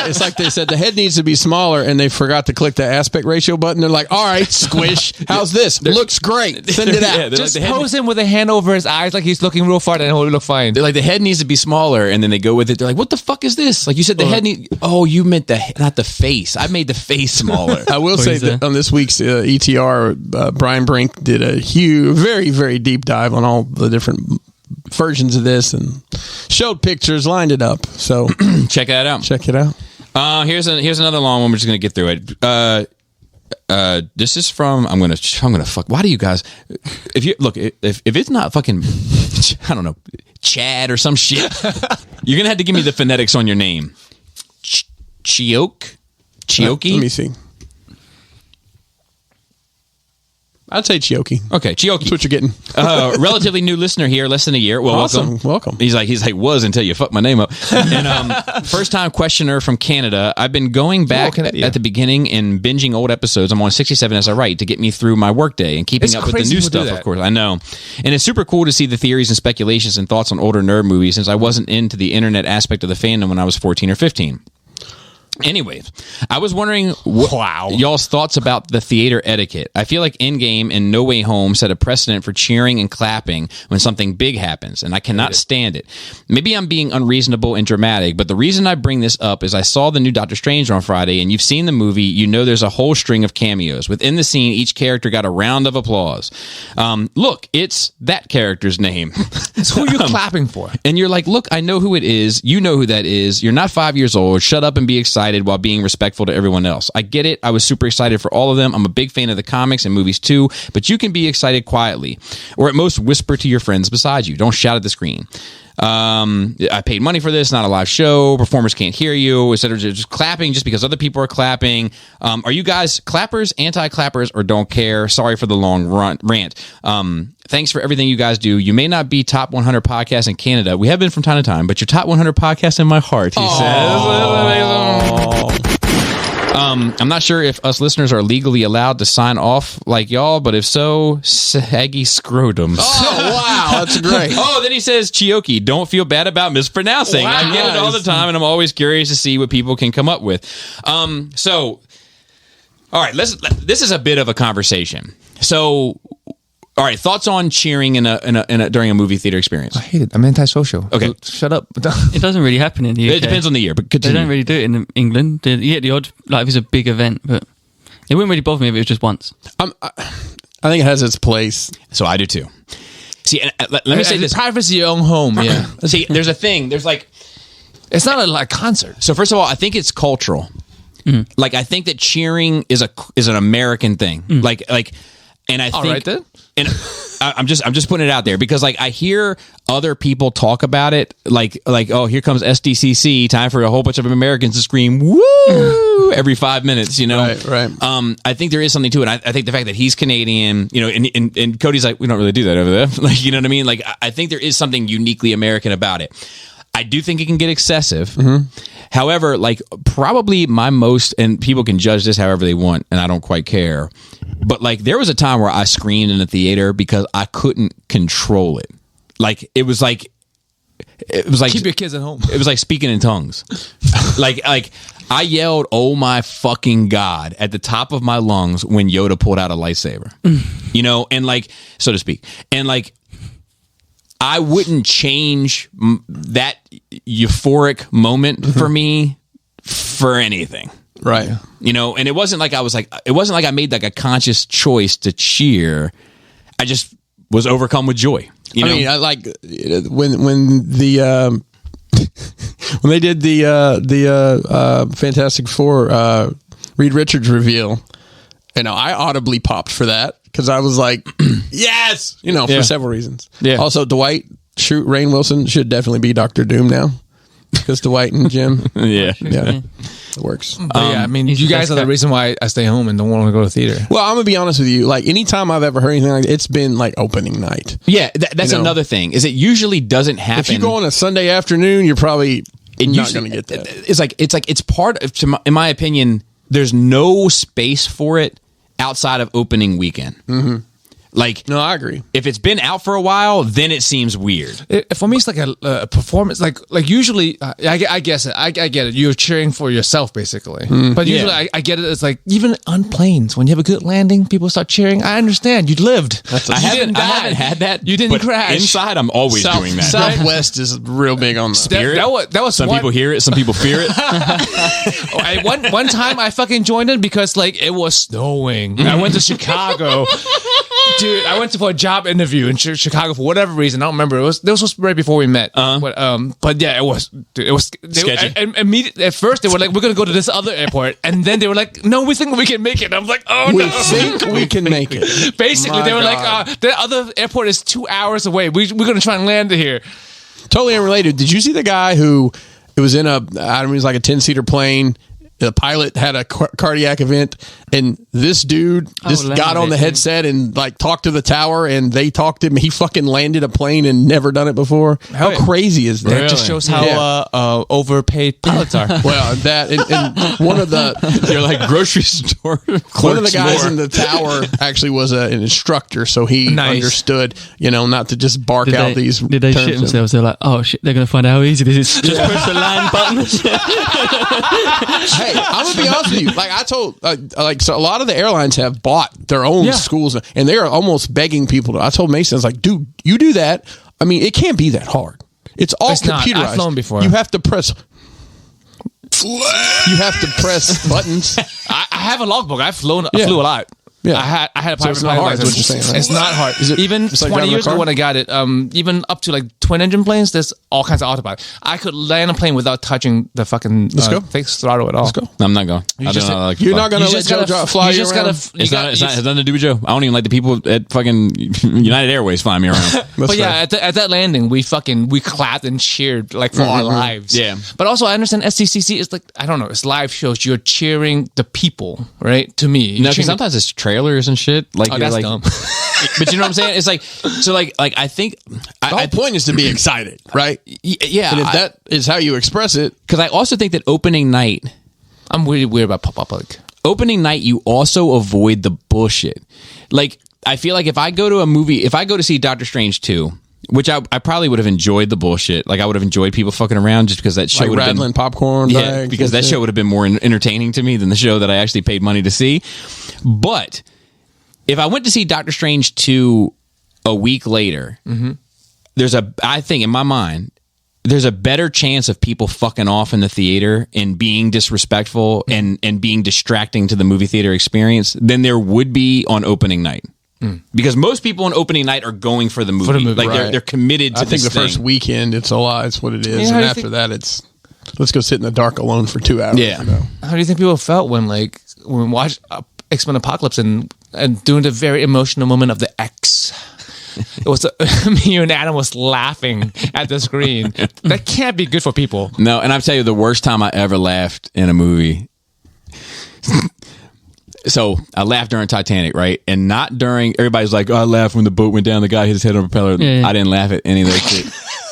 it's like they said the head needs to be smaller and they forgot to click the aspect ratio button. They're like, all right, squish. How's this? Looks great. Send it out. Just like pose him with a hand over his eyes like he's looking real far and it'll look fine. They're like, the head needs to be smaller, and then they go with it. They're like, what the fuck is this? Like you said, the head you meant not the face. I made the face smaller. I will say that on this week's ETR, Brian Brink did a huge, very, very deep dive on all the different versions of this and showed pictures, lined it up. So check that out. Check it out. Here's another long one. We're just gonna get through it. This is from I'm gonna fuck. Why do you guys? If it's not fucking, I don't know, Chad or some shit, you're gonna have to give me the phonetics on your name. Chioki. Let me see. I'd say Chioki. Okay, Chioki. That's what you're getting. Relatively new listener here, less than a year. Well, awesome. Welcome. He's like was until you fucked my name up. And first time questioner from Canada. I've been going back at the beginning and binging old episodes. I'm on 67 as I write to get me through my workday and keeping up with the new stuff. Of course, I know. And it's super cool to see the theories and speculations and thoughts on older nerd movies since I wasn't into the internet aspect of the fandom when I was 14 or 15. Anyways, I was wondering y'all's thoughts about the theater etiquette. I feel like Endgame and No Way Home set a precedent for cheering and clapping when something big happens, and I cannot stand it. Maybe I'm being unreasonable and dramatic, but the reason I bring this up is I saw the new Doctor Strange on Friday, and you've seen the movie, you know there's a whole string of cameos. Within the scene, each character got a round of applause. Look, it's that character's name. It's who you're clapping for. And you're like, look, I know who it is. You know who that is. You're not 5 years old. Shut up and be excited while being respectful to everyone else. I get it. I was super excited for all of them. I'm a big fan of the comics and movies too, but you can be excited quietly, or at most whisper to your friends beside you. Don't shout at the screen. I paid money for this, not a live show. Performers can't hear you, etc. Just clapping just because other people are clapping. Are you guys clappers, anti-clappers, or don't care? Sorry for the long rant. Thanks for everything you guys do. You may not be top 100 podcasts in Canada. We have been from time to time, but you're top 100 podcasts in my heart, he says. I'm not sure if us listeners are legally allowed to sign off like y'all, but if so, saggy scrotums. Oh, wow. That's great. Then he says, Chioki, don't feel bad about mispronouncing. Wow. I get it all the time, and I'm always curious to see what people can come up with. All right, this is a bit of a conversation. So, all right, thoughts on cheering during a movie theater experience? I hate it. I'm antisocial. Okay, shut up. It doesn't really happen in the UK. It depends on the year, but continue. They don't really do it in England. You get the odd, like if it's a big event, but it wouldn't really bother me if it was just once. I think it has its place. So I do too. See, let me say this: privacy of your own home. Yeah. See, there's a thing. There's like, it's not a concert. So first of all, I think it's cultural. Mm-hmm. Like I think that cheering is an American thing. Mm. Like, and I think. All right then. And I'm just putting it out there because like I hear other people talk about it like oh, here comes SDCC, time for a whole bunch of Americans to scream woo every 5 minutes, you know. Right. I think there is something to it. I think the fact that he's Canadian, you know, and Cody's like, we don't really do that over there. Like, you know what I mean? Like I think there is something uniquely American about it. I do think it can get excessive. Mm-hmm. However, like probably my most, and people can judge this however they want, and I don't quite care. But like there was a time where I screamed in the theater because I couldn't control it. Like it was like keep your kids at home. It was like speaking in tongues. like I yelled, "Oh my fucking God," at the top of my lungs when Yoda pulled out a lightsaber. You know, and like so to speak, and like. I wouldn't change that euphoric moment for me for anything. Right. You know, and it wasn't like I made like a conscious choice to cheer. I just was overcome with joy. You know? I mean, I like when the when they did the Fantastic Four Reed Richards reveal, you know, I audibly popped for that. Because I was like, yes, you know, for several reasons. Yeah. Also, Rainn Wilson should definitely be Dr. Doom now. Because Dwight and Jim. Yeah. It works. But yeah, I mean, he's you the guys best are the guy. reason why I stay home and don't want to go to the theater. Well, I'm gonna be honest with you. Like anytime I've ever heard anything like that, it's been like opening night. Yeah, that's You know? another thing. Is it usually doesn't happen. If you go on a Sunday afternoon, you're probably not usually- gonna get that. It's part of, in my opinion, there's no space for it outside of opening weekend. Mm-hmm. Like, No, I agree. if it's been out for a while, then it seems weird. For me, it's like a performance. Like usually, I guess it. I get it. You're cheering for yourself, basically. But usually, I get it. It's like even on planes, when you have a good landing, people start cheering. I understand. You lived. I haven't had that. You didn't but crash. Inside, I'm always doing that. Southwest is real big on that. Spirit. That was Some one, people hear it, some people fear it. one time I fucking joined it because like it was snowing. I went to Chicago. Dude, I went for a job interview in Chicago for whatever reason. I don't remember. This was right before we met. But yeah, it was Sketchy. Immediately at first they were like, "We're gonna go to this other airport," and then they were like, "No, we think we can make it." I'm like, "Oh We no!" think we can make it. Basically, My they were God. like, "The other airport is 2 hours away. We're gonna try and land it here." Totally unrelated. Did you see the guy who it was in a? I don't know, it was like a 10-seater plane. The pilot had a cardiac event, and this dude just landed got on the it. headset and like talked to the tower, and they talked to him. He fucking landed a plane and never done it before. How crazy is that? That just shows how overpaid pilots are. Well, that and one of the They're like grocery store. one of the guys more. in the tower actually was an instructor, so he Nice. understood, not to just bark out these. Did they shit terms. themselves? They're like, oh shit, they're going to find out how easy this is. Just press the land button. Hey, I'm gonna be honest with you. Like I told, so a lot of the airlines have bought their own schools, and they are almost begging people to. I told Mason, I was like, dude, you do that. I mean, it can't be that hard. It's all It's not. computerized. I've flown before. You have to press. You have to press buttons. I have a logbook. I flew a lot. Yeah. I had a So private it's not pilot hard, is what license. you're saying, right? It's not hard. Is it- even it's like 20 driving a years ago car? when I got it, even up to like twin engine planes, there's all kinds of autopilot. I could land a plane without touching the fucking go. fixed throttle at all. Let's go. I'm not going. I just- don't like You're fly. not gonna You let just Joe gotta- fly you you just around. gotta- It's not. It has nothing to do with Joe. I don't even like the people at fucking United Airways flying me around. That's But yeah, fair. at that landing, we clapped and cheered like for our lives. Yeah. But also, I understand STCC is like, I don't know, it's live shows. You're cheering the people, right? To me. You're No, because cheering sometimes it's trailers and shit. Like, Oh, you're that's like, dumb. but you know what I'm saying? It's like, so like I think, The whole point is to be excited, right? yeah, And if that is how you express it, because I also think that opening night, I'm really weird about public. opening night, you also avoid the bullshit. Like, I feel like if I go to a movie, if I go to see Doctor Strange 2, which I probably would have enjoyed the bullshit. Like, I would have enjoyed people fucking around just because that show like would have rattling been popcorn. yeah, bags because and that shit. show would have been more entertaining to me than the show that I actually paid money to see. But if I went to see Doctor Strange 2 a week later, I think in my mind, there's a better chance of people fucking off in the theater and being disrespectful and being distracting to the movie theater experience than there would be on opening night. Because most people on opening night are going for the movie. Like right. they're committed to I think this the first thing. weekend, it's a lot. It's what it is, Yeah, how and do you after think- that, it's let's go sit in the dark alone for 2 hours. Yeah. How do you think people felt when we watched X-Men Apocalypse and during the very emotional moment of the X? It was me and Adam was laughing at the screen. That can't be good for people. No, and I'll tell you the worst time I ever laughed in a movie. So I laughed during Titanic, right? And not during, everybody's like, oh, I laughed when the boat went down, the guy hit his head on the propeller. Yeah. I didn't laugh at any of that shit.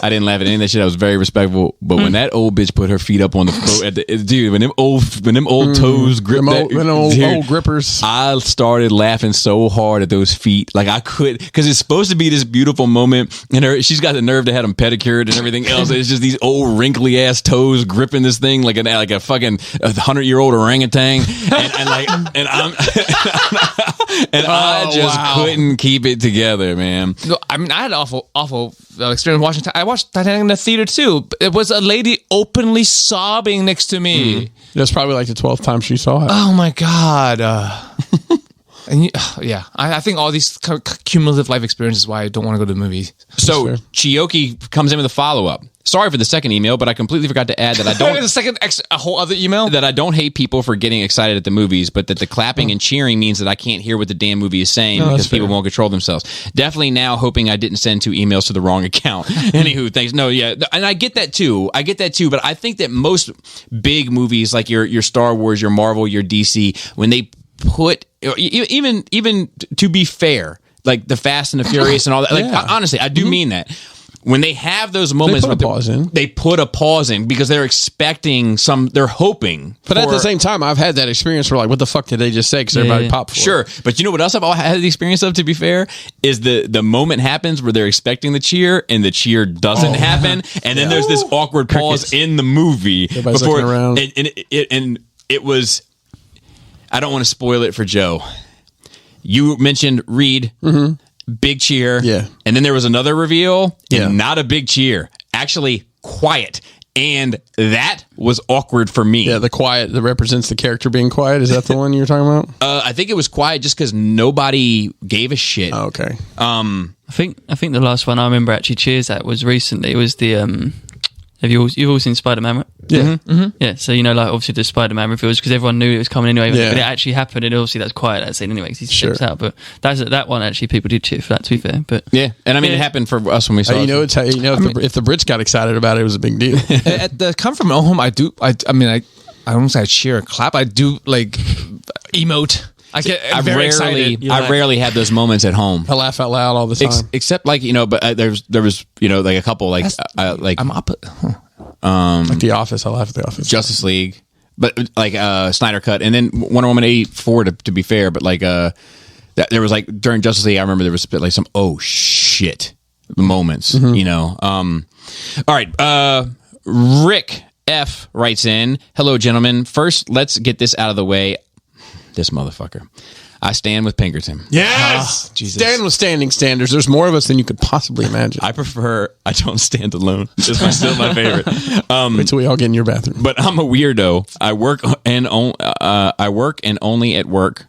I didn't laugh at any of that shit. I was very respectful. But when that old bitch put her feet up on the boat, dude, when them old toes gripped Them old grippers. I started laughing so hard at those feet. Like I could, because it's supposed to be this beautiful moment. And she's got the nerve to have them pedicured and everything else. It's just these old wrinkly ass toes gripping this thing like a fucking 100-year-old orangutan. I just couldn't keep it together, man. No, I mean, I had an awful experience watching. I watched Titanic in the theater too. It was a lady openly sobbing next to me. That's probably like the 12th time she saw it. Oh my god! And I think all these cumulative life experiences is why I don't want to go to the movies. So Chiyoki comes in with a follow-up. Sorry for the second email, but I completely forgot to add that I don't... a whole other email? That I don't hate people for getting excited at the movies, but that the clapping and cheering means that I can't hear what the damn movie is saying because people won't control themselves. Definitely now hoping I didn't send 2 emails to the wrong account. Anywho, thanks. No, yeah. And I get that too. But I think that most big movies like your Star Wars, your Marvel, your DC, when they put... Even to be fair, like the Fast and the Furious and all that, like honestly, I do mean that. When they have those moments, they put a pause in because they're expecting they're hoping. But at the same time, I've had that experience where like, what the fuck did they just say? Because everybody popped for it. Sure. But you know what else I've had the experience of, to be fair, is the moment happens where they're expecting the cheer and the cheer doesn't happen. And then there's this awkward pause in the movie. Everybody's looking around. And it was, I don't want to spoil it for Joe. You mentioned Reed. Mm-hmm. Big cheer. Yeah. And then there was another reveal. And not a big cheer. Actually, quiet. And that was awkward for me. Yeah, the quiet that represents the character being quiet. Is that the one you're talking about? I think it was quiet just because nobody gave a shit. Oh, okay. I think the last one I remember actually cheers at was recently. It was the you've all seen Spider-Man, right? Yeah. Mm-hmm. Mm-hmm. Yeah, so like obviously the Spider-Man reveals because everyone knew it was coming anyway, but it actually happened, and obviously that's quiet, that scene anyway, because he steps out, but that one actually people did cheer for that, to be fair. But yeah, and I mean it happened for us when we saw it. If the Brits got excited about it, it was a big deal. At the Come From Home, I don't say I cheer or clap, I do like emote. I rarely had those moments at home. I laugh out loud all the time, except like but there was like a couple like I'm up. Like The Office. I laugh at The Office. Justice League, but like Snyder Cut, and then Wonder Woman 84 to be fair, but like there was like during Justice League, I remember there was like some oh shit moments, All right, Rick F writes in, hello gentlemen. First, let's get this out of the way. This motherfucker. I stand with Pinkerton. Yes! Jesus. Stand with standing standards. There's more of us than you could possibly imagine. I don't stand alone. It's still my favorite. Wait till we all get in your bathroom. But I'm a weirdo. I work and only at work.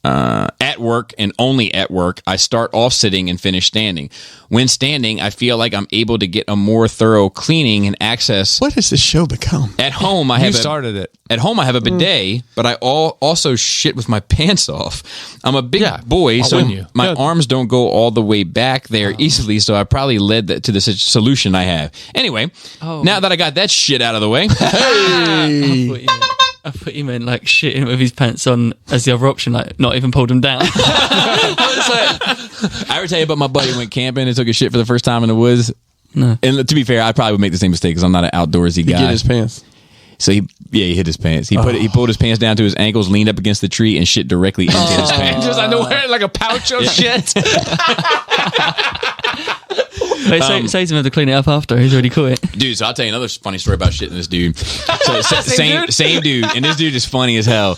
At work and only at work, I start off sitting and finish standing. When standing, I feel like I'm able to get a more thorough cleaning and access. What has this show become? At home, I have a bidet, but I also shit with my pants off. I'm a big boy, so my arms don't go all the way back there easily, so I probably led to the solution I have. Anyway, now that I got that shit out of the way, hey! I thought you meant like shitting with his pants on as the other option, like not even pulled them down. I ever tell you about my buddy who went camping and took a shit for the first time in the woods? No. And to be fair, I probably would make the same mistake because I'm not an outdoorsy guy. He hit his pants. So he hit his pants. He pulled his pants down to his ankles, leaned up against the tree, and shit directly into his pants. Just underwear, like a pouch of shit. Say to him to clean it up after. He's already caught it. Dude, so I'll tell you another funny story about shitting this dude. So same dude, and this dude is funny as hell.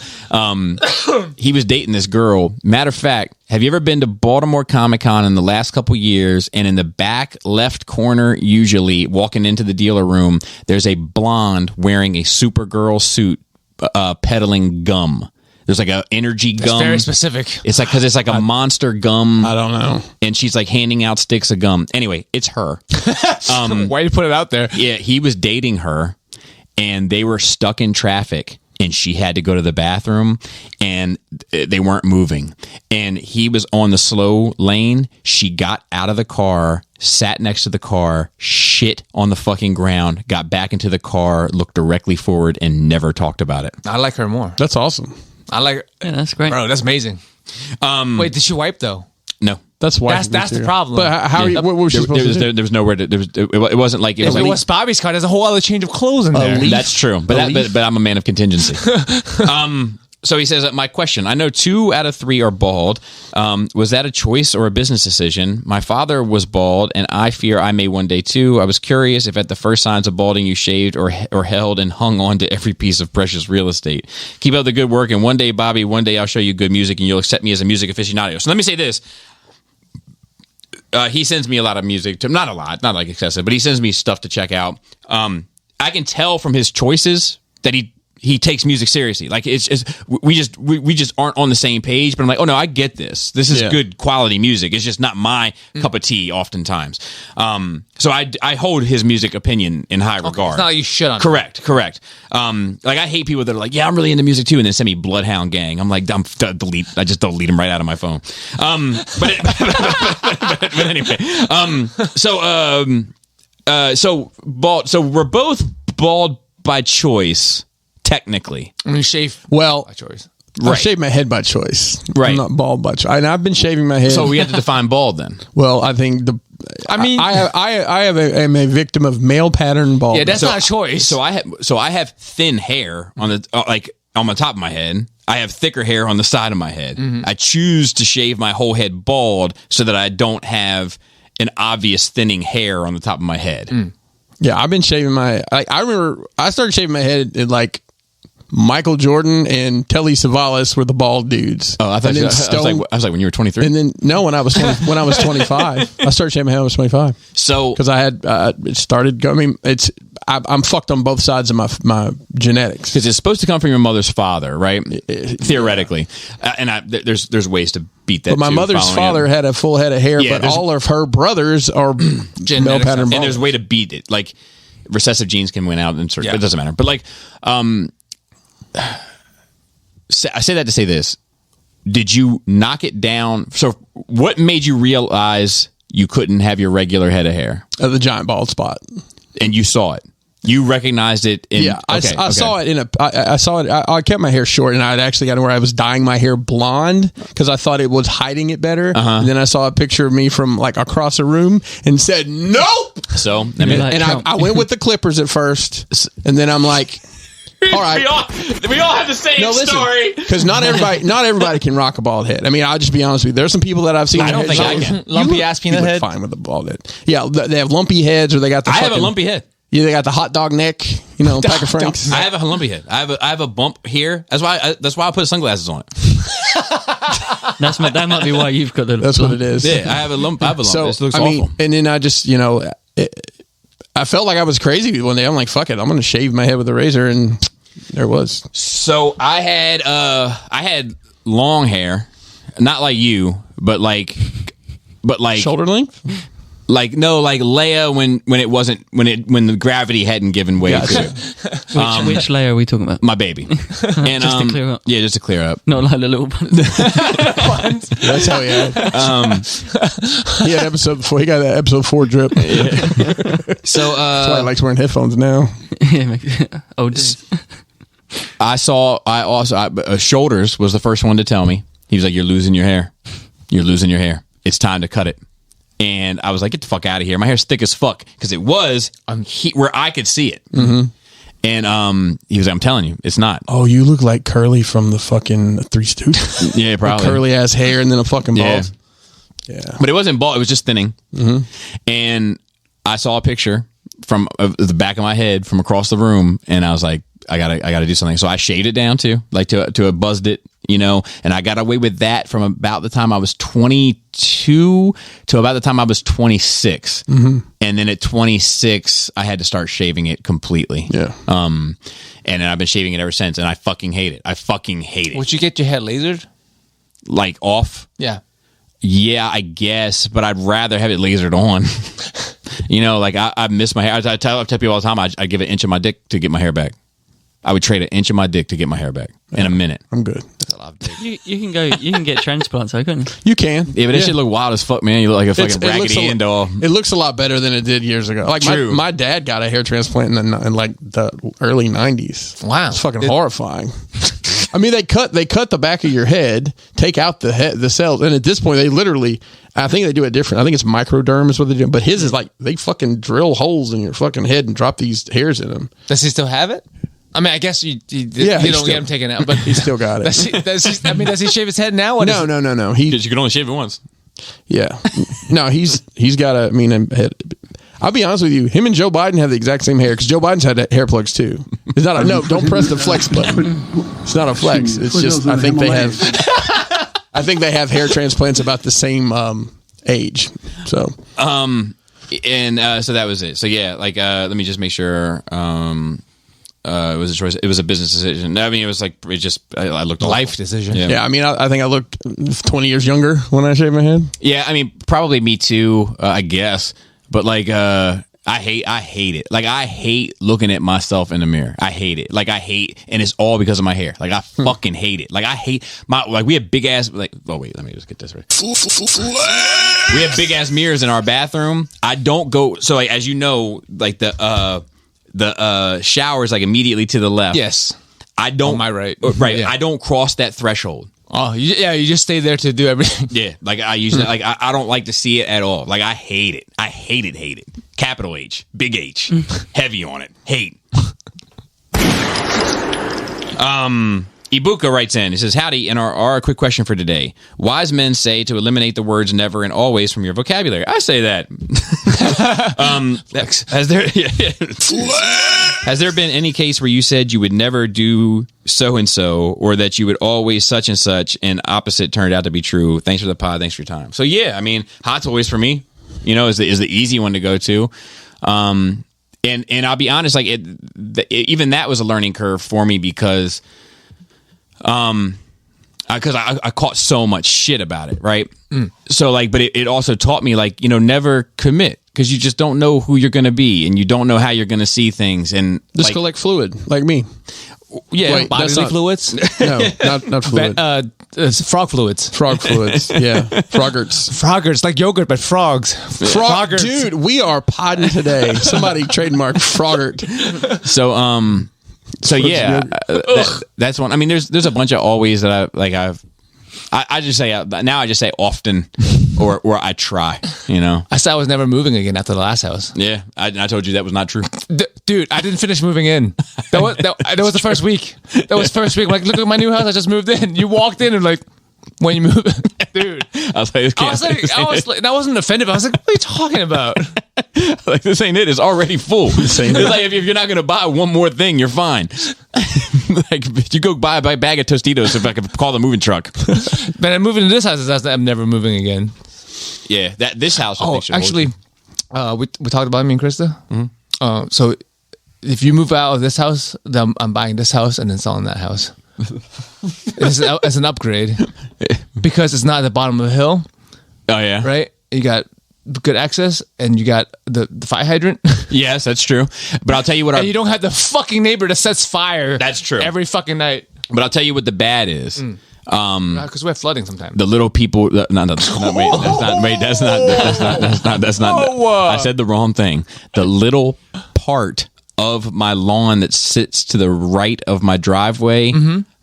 He was dating this girl. Matter of fact, have you ever been to Baltimore Comic-Con in the last couple years, and in the back left corner, usually walking into the dealer room, there's a blonde wearing a Supergirl suit peddling gum. There's like a energy gum. That's very specific. It's like because it's like a monster gum. I don't know. And she's like handing out sticks of gum. Anyway, it's her. Why you put it out there? Yeah, he was dating her, and they were stuck in traffic, and she had to go to the bathroom, and they weren't moving. And he was on the slow lane. She got out of the car, sat next to the car, shit on the fucking ground, got back into the car, looked directly forward, and never talked about it. I like her more. That's awesome. I like her. Yeah, that's great. Bro, that's amazing. Wait, did she wipe though? No. That's why. That's the problem. But how? Yeah. What was she supposed to do? There was nowhere to. It wasn't like it was Bobby's car. There's a whole other change of clothes in there. That's true. But I'm a man of contingency. So he says, my question, I know 2 out of 3 are bald. Was that a choice or a business decision? My father was bald, and I fear I may one day too. I was curious if at the first signs of balding you shaved or held and hung on to every piece of precious real estate. Keep up the good work, and one day, Bobby, I'll show you good music, and you'll accept me as a music aficionado. So let me say this. He sends me a lot of music. Not a lot, not like excessive, but he sends me stuff to check out. I can tell from his choices that he takes music seriously. Like it's just we just aren't on the same page. But I'm like, oh no, I get this. This is good quality music. It's just not my cup of tea oftentimes. So I hold his music opinion in high regard. It's not like you shit on. Correct. Like I hate people that are like, yeah, I'm really into music too, and then send me Bloodhound Gang. I'm like, delete. I just delete them right out of my phone. But anyway, so bald. So we're both bald by choice, technically. I mean, shave. Well, by choice. I shaved my head by choice. Right. I'm not bald by choice. And I've been shaving my head. So we have to define bald then. Well, I think I am a victim of male pattern baldness. Yeah, that's not a choice. So I have thin hair on the like on the top of my head. I have thicker hair on the side of my head. I choose to shave my whole head bald so that I don't have an obvious thinning hair on the top of my head. Yeah, I've been shaving my. I remember I started shaving my head at like Michael Jordan and Telly Savalas were the bald dudes. Oh, I thought I was like when you were 23. And then when I was 25, I started shaving my head when I was 25. So because I had it started. I mean, I'm fucked on both sides of my genetics because it's supposed to come from your mother's father, right? Theoretically, and there's ways to beat that. But my mother's father had a full head of hair, but all of her brothers are male pattern bald. And there's a way to beat it. Like recessive genes can win out, and it doesn't matter. But like, I say that to say this: did you knock it down? So, what made you realize you couldn't have your regular head of hair? The giant bald spot, and you saw it. You recognized it. I saw it I saw it. I kept my hair short, and I had actually gotten where I was dyeing my hair blonde because I thought it was hiding it better. And then I saw a picture of me from like across a room and said, "Nope." So I mean, I went with the clippers at first, and then I'm like, all right, we all have the same story because not everybody can rock a bald head. I mean, I'll just be honest with you. There's some people that I've seen. I don't think I can. Lumpy ass peanut head. Fine with a bald head. Yeah, they have lumpy heads, or they got the. I have a lumpy head. Yeah, they got the hot dog neck. Pack of Franks. I have a lumpy head. I have a bump here. That's why I put sunglasses on it. That might be why you've got the. That's what it is. Yeah, I have a lump. So this looks awful. And then I just I felt like I was crazy one day. I'm like, fuck it, I'm going to shave my head with a razor, and there was. So I had long hair, not like you, but like shoulder length. Like Leia when the gravity hadn't given way to it. Which layer are we talking about? My baby. And just to clear up. Yeah, just to clear up. Not like the little buns. That's how he had. He had episode before. He got that episode 4 drip. So that's why he likes wearing headphones now. Shoulders was the first one to tell me. He was like, "You're losing your hair. You're losing your hair. It's time to cut it." And I was like, get the fuck out of here. My hair's thick as fuck. Because it was where I could see it. And he was like, I'm telling you, it's not. Oh, you look like Curly from the fucking Three Stooges. Yeah, probably. Curly ass hair and then a fucking bald. Yeah. But it wasn't bald. It was just thinning. And I saw a picture from the back of my head from across the room. And I was like, I gotta do something. So I shaved it down too, like to a buzzed it, and I got away with that from about the time I was 22 to about the time I was 26. And then at 26, I had to start shaving it completely. Yeah. And then I've been shaving it ever since, and I fucking hate it. Would you get your head lasered? Like off? Yeah. Yeah, I guess, but I'd rather have it lasered on. Like I miss my hair. I tell people all the time, I give an inch of my dick to get my hair back. I would trade an inch of my dick to get my hair back in a minute. I'm good. That's a lot of dick. You can get transplants, though, couldn't you? You can. Yeah, but that shit look wild as fuck, man. You look like a fucking Raggedy Ann doll. It looks a lot better than it did years ago. Like my dad got a hair transplant in like the early 90s. Wow. It's fucking horrifying. I mean, they cut the back of your head, take out the cells, and at this point, they literally, I think they do it different. I think it's microderm is what they do, but his is like they fucking drill holes in your fucking head and drop these hairs in them. Does he still have it? I mean, I guess you don't get him taken out, but he still got it. Does he shave his head now? No. Because you can only shave it once. Yeah. No, he's got a head. I'll be honest with you. Him and Joe Biden have the exact same hair because Joe Biden's had hair plugs too. It's not don't press the flex button. It's not a flex. It's just I think they have hair transplants about the same age. So so that was it. So yeah, like let me just make sure. it was a choice. It was a business decision. I mean, it was like I looked Life decision. Yeah, I mean, I think I looked 20 years younger when I shaved my head. Yeah, I mean, probably me too. I guess, but like, I hate it. Like, I hate looking at myself in the mirror. I hate it. Like, and it's all because of my hair. Like, I fucking hate it. Like, I hate we have big ass, oh wait, let me just get this right. We have big ass mirrors in our bathroom. I don't go, so like, as you know, like the shower is like immediately to the left. Yes. I don't. On my right. Right. Yeah. I don't cross that threshold. Oh, you just stay there to do everything. Yeah, like I usually I don't like to see it at all. Like, I hate it. I hate it. Capital H, big H, heavy on it. Hate. Ibuka writes in. He says, "Howdy, and our quick question for today. Wise men say to eliminate the words never and always from your vocabulary." I say that. Has there been any case where you said you would never do so and so, or that you would always such and such, and opposite turned out to be true? Thanks for the pod. Thanks for your time. So yeah, I mean, hot toys for me, is the easy one to go to. And I'll be honest, like even that was a learning curve for me because I caught so much shit about it, right? So like, but it also taught me, like, never commit, because you just don't know who you're going to be, and you don't know how you're going to see things, and Just go like fluid, like me. yeah, Wait, Bodily fluids? No, not fluid. It's frog fluids. Frog fluids. Yeah, Frogurts. Frogurts, like yogurt, but frogs. Frogurts. Dude, we are podding today. Somebody trademark Frogurt. So yeah, that's one. I mean, there's a bunch of always that I just say now. I just say often, or I try. I said I was never moving again after the last house. Yeah, I told you that was not true. Dude, I didn't finish moving in. That was the first week. That was first week. Like, look at my new house. I just moved in. You walked in and like, when you move, dude. I was like, I wasn't offended. But I was like, what are you talking about? like, this ain't it. It's already full. It's like, if you're not going to buy one more thing, you're fine. Like, you go buy a bag of Tostitos if I could call the moving truck. But I'm moving to this house. I'm never moving again. Yeah, this house. Actually, we talked about it, me and Krista. Mm-hmm. So if you move out of this house, then I'm buying this house and then selling that house. It's an upgrade because it's not at the bottom of the hill. Oh yeah, right. You got good access and you got the fire hydrant. Yes, that's true. But I'll tell you what. And you don't have the fucking neighbor that sets fire. That's true. Every fucking night. But I'll tell you what the bad is. Because we have flooding sometimes. The little people. That's not. I said the wrong thing. The little part of my lawn that sits to the right of my driveway,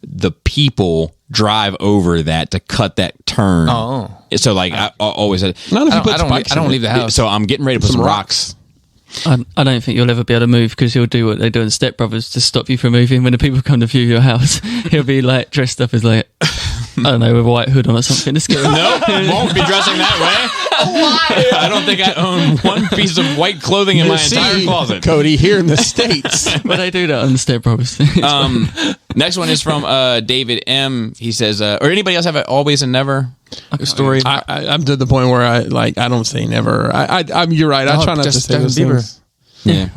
the people drive over that to cut that turn. Oh, so like I always had. I don't leave the house. So I'm getting ready to put some rocks. I don't think you'll ever be able to move because he'll do what they do in Step Brothers to stop you from moving. When the people come to view your house, he'll be like dressed up as like, I don't know, with a white hood on or something. No, won't be dressing that way. I don't think I own one piece of white clothing in my entire closet. Cody, here in the States. But they do that on Step Brothers. Next one is from David M. He says, or anybody else have an always and never story? I'm to the point where I don't say never. You're right. I try not to say those things. Yeah.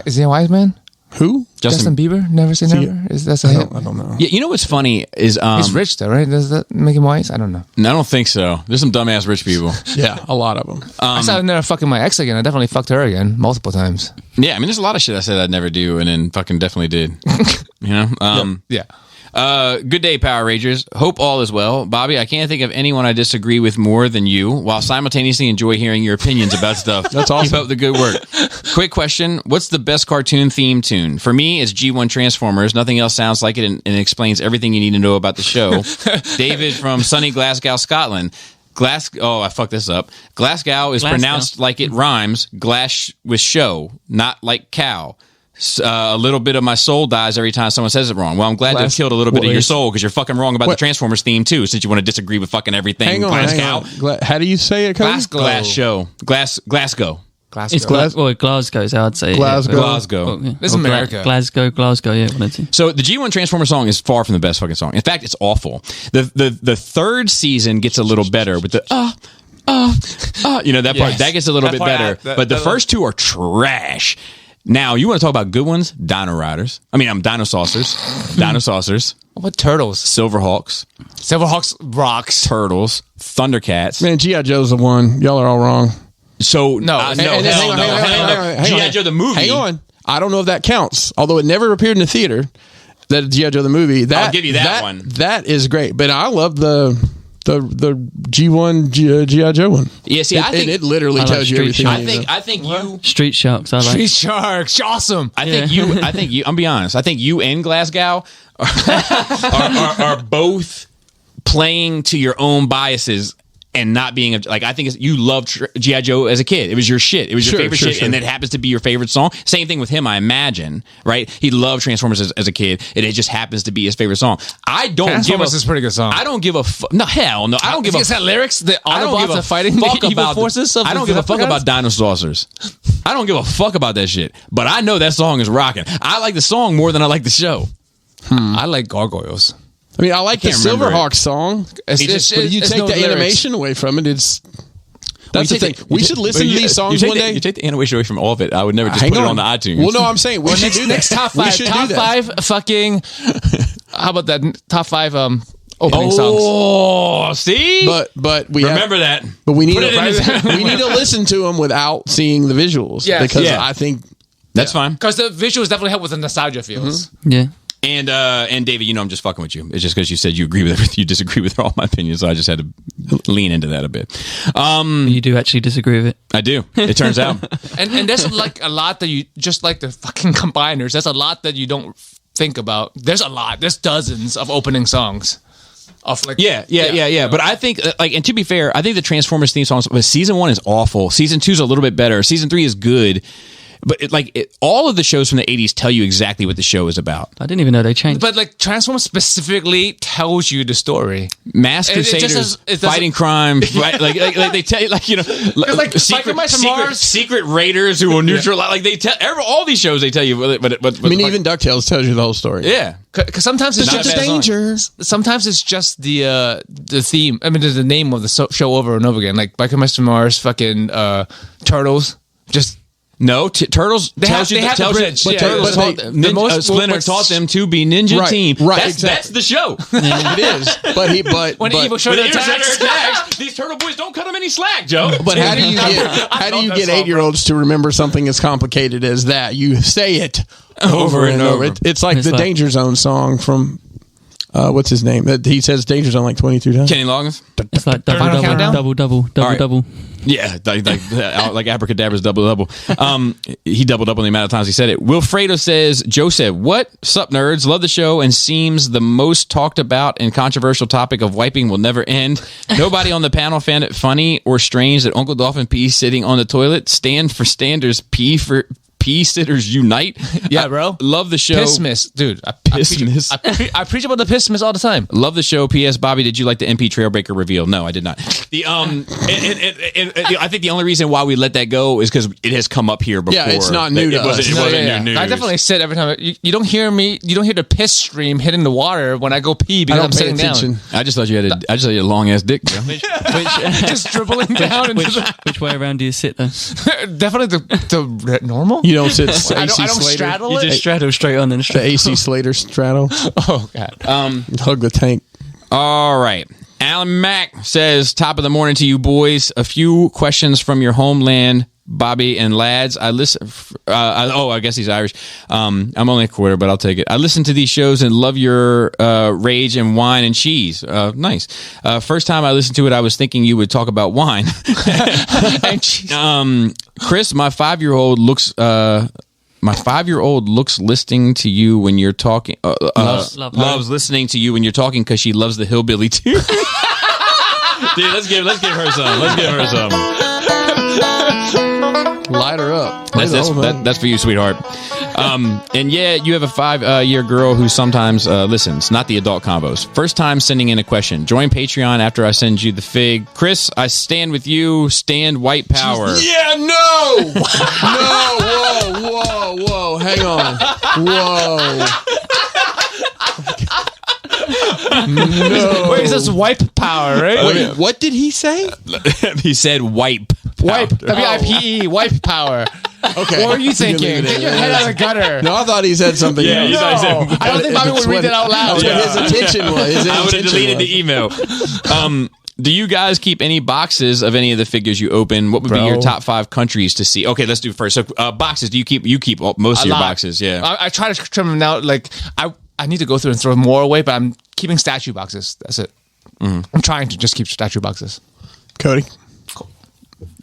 Is he a wise man? Who? Justin Bieber? Never say never? That's a hit? I don't know. Yeah, you know what's funny is he's rich though, right? Does that make him wise? I don't know. No, I don't think so. There's some dumbass rich people. Yeah, a lot of them. I said I'd never fucking my ex again. I definitely fucked her again multiple times. Yeah, I mean, there's a lot of shit I said I'd never do, and then fucking definitely did. Yeah. Good day, Power Rangers. Hope all is well. Bobby, I can't think of anyone I disagree with more than you, while simultaneously enjoy hearing your opinions about stuff. That's awesome. Keep up the good work. Quick question. What's the best cartoon theme tune? For me, it's G1 Transformers. Nothing else sounds like it and explains everything you need to know about the show. David from sunny Glasgow, Scotland. I fucked this up. Glasgow is pronounced like it rhymes. Glass with show, not like cow. A little bit of my soul dies every time someone says it wrong. Well, I'm glad to have killed a little bit of your soul because you're fucking wrong about the Transformers theme too, since you want to disagree with fucking everything. Hang on. How do you say it, Cody? Glasgow. It's Glasgow's how I'd say Glasgow. This is America. Glasgow, yeah. So the G1 Transformer song is far from the best fucking song. In fact, it's awful. The third season gets a little better with the that part that gets a little bit better. But the first two are trash. Now, you want to talk about good ones? Dino Riders. I mean, Dino Saucers. Dino Saucers. What about Turtles? Silverhawks. Silverhawks rocks. Turtles. Thundercats. Man, G.I. Joe's the one. Y'all are all wrong. So, No, hell hang on, no. G.I. Joe the movie. Hang on. I don't know if that counts. Although it never appeared in the theater, that G.I. Joe the movie. I'll give you that one. That is great. But I love the G1 G.I. Joe one. Yeah, see, I think it literally I like tells you Street everything. I think you. Street Sharks. I like. Street Sharks. Awesome. I think you. I'm be honest. I think you and Glasgow are both playing to your own biases and not being like. I think you loved G.I. Joe as a kid. It was your shit. It was your favorite shit, and it happens to be your favorite song. Same thing with him, I imagine. Right? He loved Transformers as a kid, and it just happens to be his favorite song. I don't give a. Transformers is a pretty good song. I don't give a no. Hell no. I don't give a. Is that lyrics? The I don't give Autobots a are fighting fuck the evil about forces. I don't give a fuck about dinosaurs. I don't give a fuck about that shit. But I know that song is rocking. I like the song more than I like the show. I like Gargoyles. I mean, I like the can't remember Silverhawk song. It's But you take the animation away from it, that's the thing. We should listen to these songs one day. You take the animation away from all of it. I would never just Hang put it on the iTunes. Well, no, I'm saying we should do Next that. top We five. should Top do that. five fucking. How about that? Top five opening songs. Oh, see? But we remember that. But we need Put it in to his- we need to listen to them without seeing the visuals. Yeah. because Yeah. I think That's fine. Because the visuals definitely help with the nostalgia feels. Yeah. And David, you know I'm just fucking with you. It's just because you said you agree with everything, you disagree with all my opinions, so I just had to lean into that a bit. You do actually disagree with it. I do. It turns out. And there's like a lot that you just like the fucking combiners. There's a lot that you don't think about. There's a lot. There's dozens of opening songs. Of like Yeah. But I think, and to be fair, I think the Transformers theme songs. Season 1 is awful. Season 2 is a little bit better. Season 3 is good. But all of the shows from the 80s tell you exactly what the show is about. I didn't even know they changed. But like Transformers specifically tells you the story. Mass It just Crusaders, doesn't- fighting crime, like they tell you, like Micromice from Mars. secret raiders who will neutralize. Like they tell all these shows, they tell you. But I mean, even DuckTales tells you the whole story. yeah. Because sometimes it's Not just a bad song. danger. Sometimes it's just the theme. I mean, the name of the show over and over again. Like Micromice from Mars, fucking Turtles. Just. No, Turtles tells they you. have Tells the you bridge. but Yeah, Turtles but taught, the most- Splinter what's- taught them to be ninja Right, team. right, That's exactly. the show. It is. But When Evil When Shredder the attacks. attacks, these turtle boys don't cut them any slack, Joe. But how do you love that get song, 8-year-olds to remember something as complicated as that? You say it over and over. It's like the like- Danger Zone song from what's his name? That he says Danger Zone like 22 times. Kenny Loggins? It's like Final countdown? double. All right. Double. Yeah, like Abracadabra's double. He doubled up on the amount of times he said it. Wilfredo says, Joe said, "What? Sup, nerds? Love the show and seems the most talked about and controversial topic of wiping will never end. Nobody on the panel found it funny or strange that Uncle Dolphin P sitting on the toilet. Stand for standers, P for P sitters unite. Yeah, bro. Love the show. Pissmas, dude. Pissmas. I preach about the Pissmas all the time. Love the show. P.S. Bobby, did you like the MP Trailbreaker reveal? No, I did not. The and I think the only reason why we let that go is because it has come up here before. Yeah, it's not new to It wasn't us. new news. I definitely sit every time. You don't hear me. You don't hear the piss stream hitting the water when I go pee I because don't I'm pay sitting attention. down. I just thought you had a long ass dick. Bro. Just dribbling down. Which way around do you sit though? Definitely the normal. You don't sit I don't Slater. straddle You it. just straddle straight on and The straight. AC Slater straddle. Oh god. Hug the tank. All right. Alan Mack says, top of the morning to you boys. A few questions from your homeland, Bobby and lads. I listen. I guess he's Irish. I'm only a quarter, but I'll take it. I listen to these shows and love your rage and wine and cheese. Nice. First time I listened to it, I was thinking you would talk about wine. And cheese. Chris, my 5-year-old looks. My 5-year-old looks listening to you when you're talking. Loves listening to you when you're talking because she loves the hillbilly too. Dude, let's give her some. Let's give her some. Light her up. That's for you, sweetheart. And yeah, you have a 5-year girl who sometimes listens, not the adult combos. First time sending in a question. Join Patreon after I send you the fig. Chris, I stand with you. Stand white power. Yeah, no! No, whoa, hang on. Whoa. Wait, is this wipe power, right? Wait, what did he say? He said wipe. Wipe. WIPE. Wipe power. Okay. What were you thinking? Get your head out of the gutter. No, I thought he said something else. No, I don't think Bobby would read that out loud. That's what his intention was. I would have deleted the email. Do you guys keep any boxes of any of the figures you open? What would be your top 5 countries to see? Okay, let's do first. So boxes. Do you keep most of your boxes? Yeah. I try to trim them now. Like I need to go through and throw more away, but I'm keeping statue boxes. That's it. I'm trying to just keep statue boxes. Cody?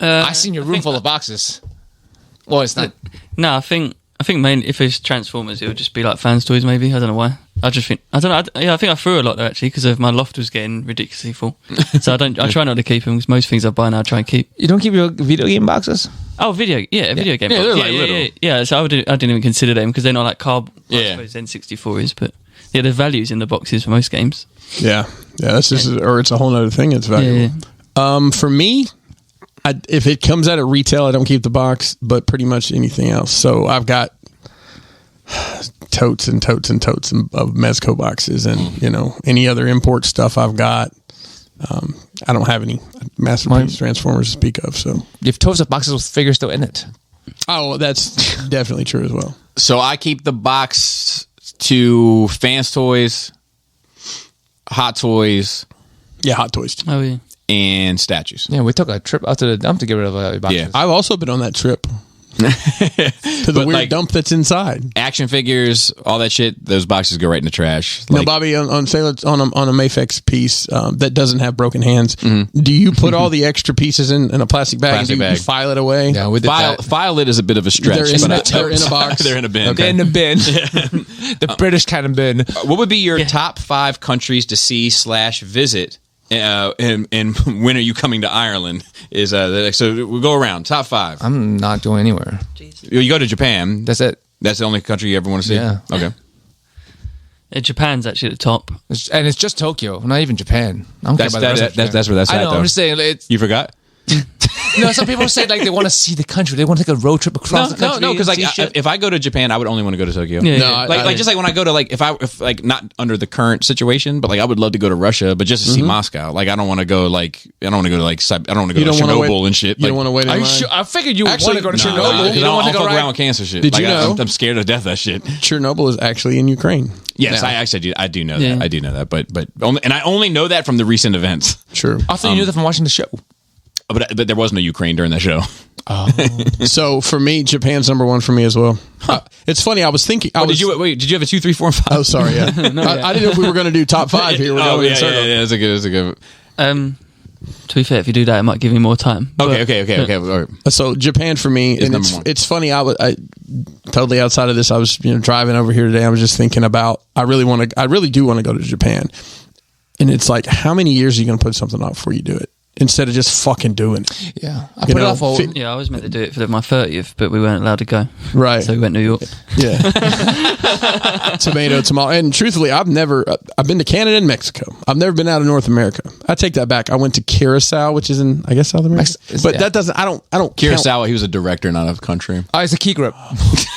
I seen your room full of boxes. Well, it's not. No, I think mainly if it's Transformers, it would just be like fans' toys. Maybe I don't know why. I think I think I threw a lot there actually because my loft was getting ridiculously full. So I try not to keep them because most things I buy now I try and keep. You don't keep your video game boxes? Oh, video game. Yeah, box. they're like little. Yeah. So I didn't even consider them because they're not like cardboard. Yeah. I suppose N64 is, but yeah, there's values in the boxes for most games. Yeah. That's just, or it's a whole other thing. It's valuable. Yeah. For me, if it comes out at retail, I don't keep the box, but pretty much anything else. So I've got totes and totes and totes of Mezco boxes and, any other import stuff I've got. I don't have any Masterpiece Transformers to speak of. So You have totes of boxes with figures still in it. Oh, that's definitely true as well. So I keep the box to fans' toys, Hot Toys, Yeah, Hot Toys. Oh yeah. and statues. Yeah, we took a trip out to the dump to get rid of boxes. Yeah. I've also been on that trip to the But, weird like, dump that's inside. Action figures, all that shit, those boxes go right in the trash. Now, Like, Bobby, on say let's on a Mayfex piece that doesn't have broken hands, do you put all the extra pieces in a plastic bag Plastic and you bag. file it away? Yeah, we did that. file it is a bit of a stretch. They're in a box. They're in a bin. In the bin. The British kind of bin. What would be your top 5 countries to see / visit? And when are you coming to Ireland? So we'll go around top 5. I'm not going anywhere. You go to Japan. That's it. That's the only country you ever want to see. Yeah. Okay. Japan's actually at the top. And it's just Tokyo, not even Japan. I don't care about the rest of Japan. That's where that's I at. know. Though. I'm just saying. It's, You forgot? some people say like they want to see the country. They want to take a road trip across the country. No, because like and see shit. if I go to Japan, I would only want to go to Tokyo. Yeah. No, Like just like when I go to if like not under the current situation, but like I would love to go to Russia, but just to see Moscow. Like I don't want to go to Chernobyl and shit. You don't want to wait in Are you line? sure? I figured you would Actually, want to go to no, Chernobyl. because You don't want I'll to go fuck around right. with cancer shit. Did Like, you know? I'm scared to death of that shit. Chernobyl is actually in Ukraine. Yes, now. I actually do. I do know Yeah. that. I do know that. But I only know that from the recent events. True. I thought you knew that from watching the show. But there was no Ukraine during that show. So for me, Japan's number 1 for me as well. It's funny. I was thinking. Did you have a 2, 3, 4, and 5? Oh, sorry. Yeah. I didn't know if we were going to do top 5 here. We're going in circle. yeah. That's a good. To be fair, if you do that, it might give you more time. Okay. All right. So Japan for me, and number 1. it's funny. I totally outside of this. I was driving over here today. I was just thinking about. I really do want to go to Japan, and it's like, how many years are you going to put something off before you do it? Instead of just fucking doing it. Yeah, I put it off. Yeah, I was meant to do it for my 30th, but we weren't allowed to go. Right. So we went to New York. Yeah. Tomato. And truthfully, I've been to Canada and Mexico. I've never been out of North America. I take that back. I went to Curacao, which is in, I guess, South America. But that doesn't, I don't Curacao, he was a director, not a country. Oh, it's a key grip.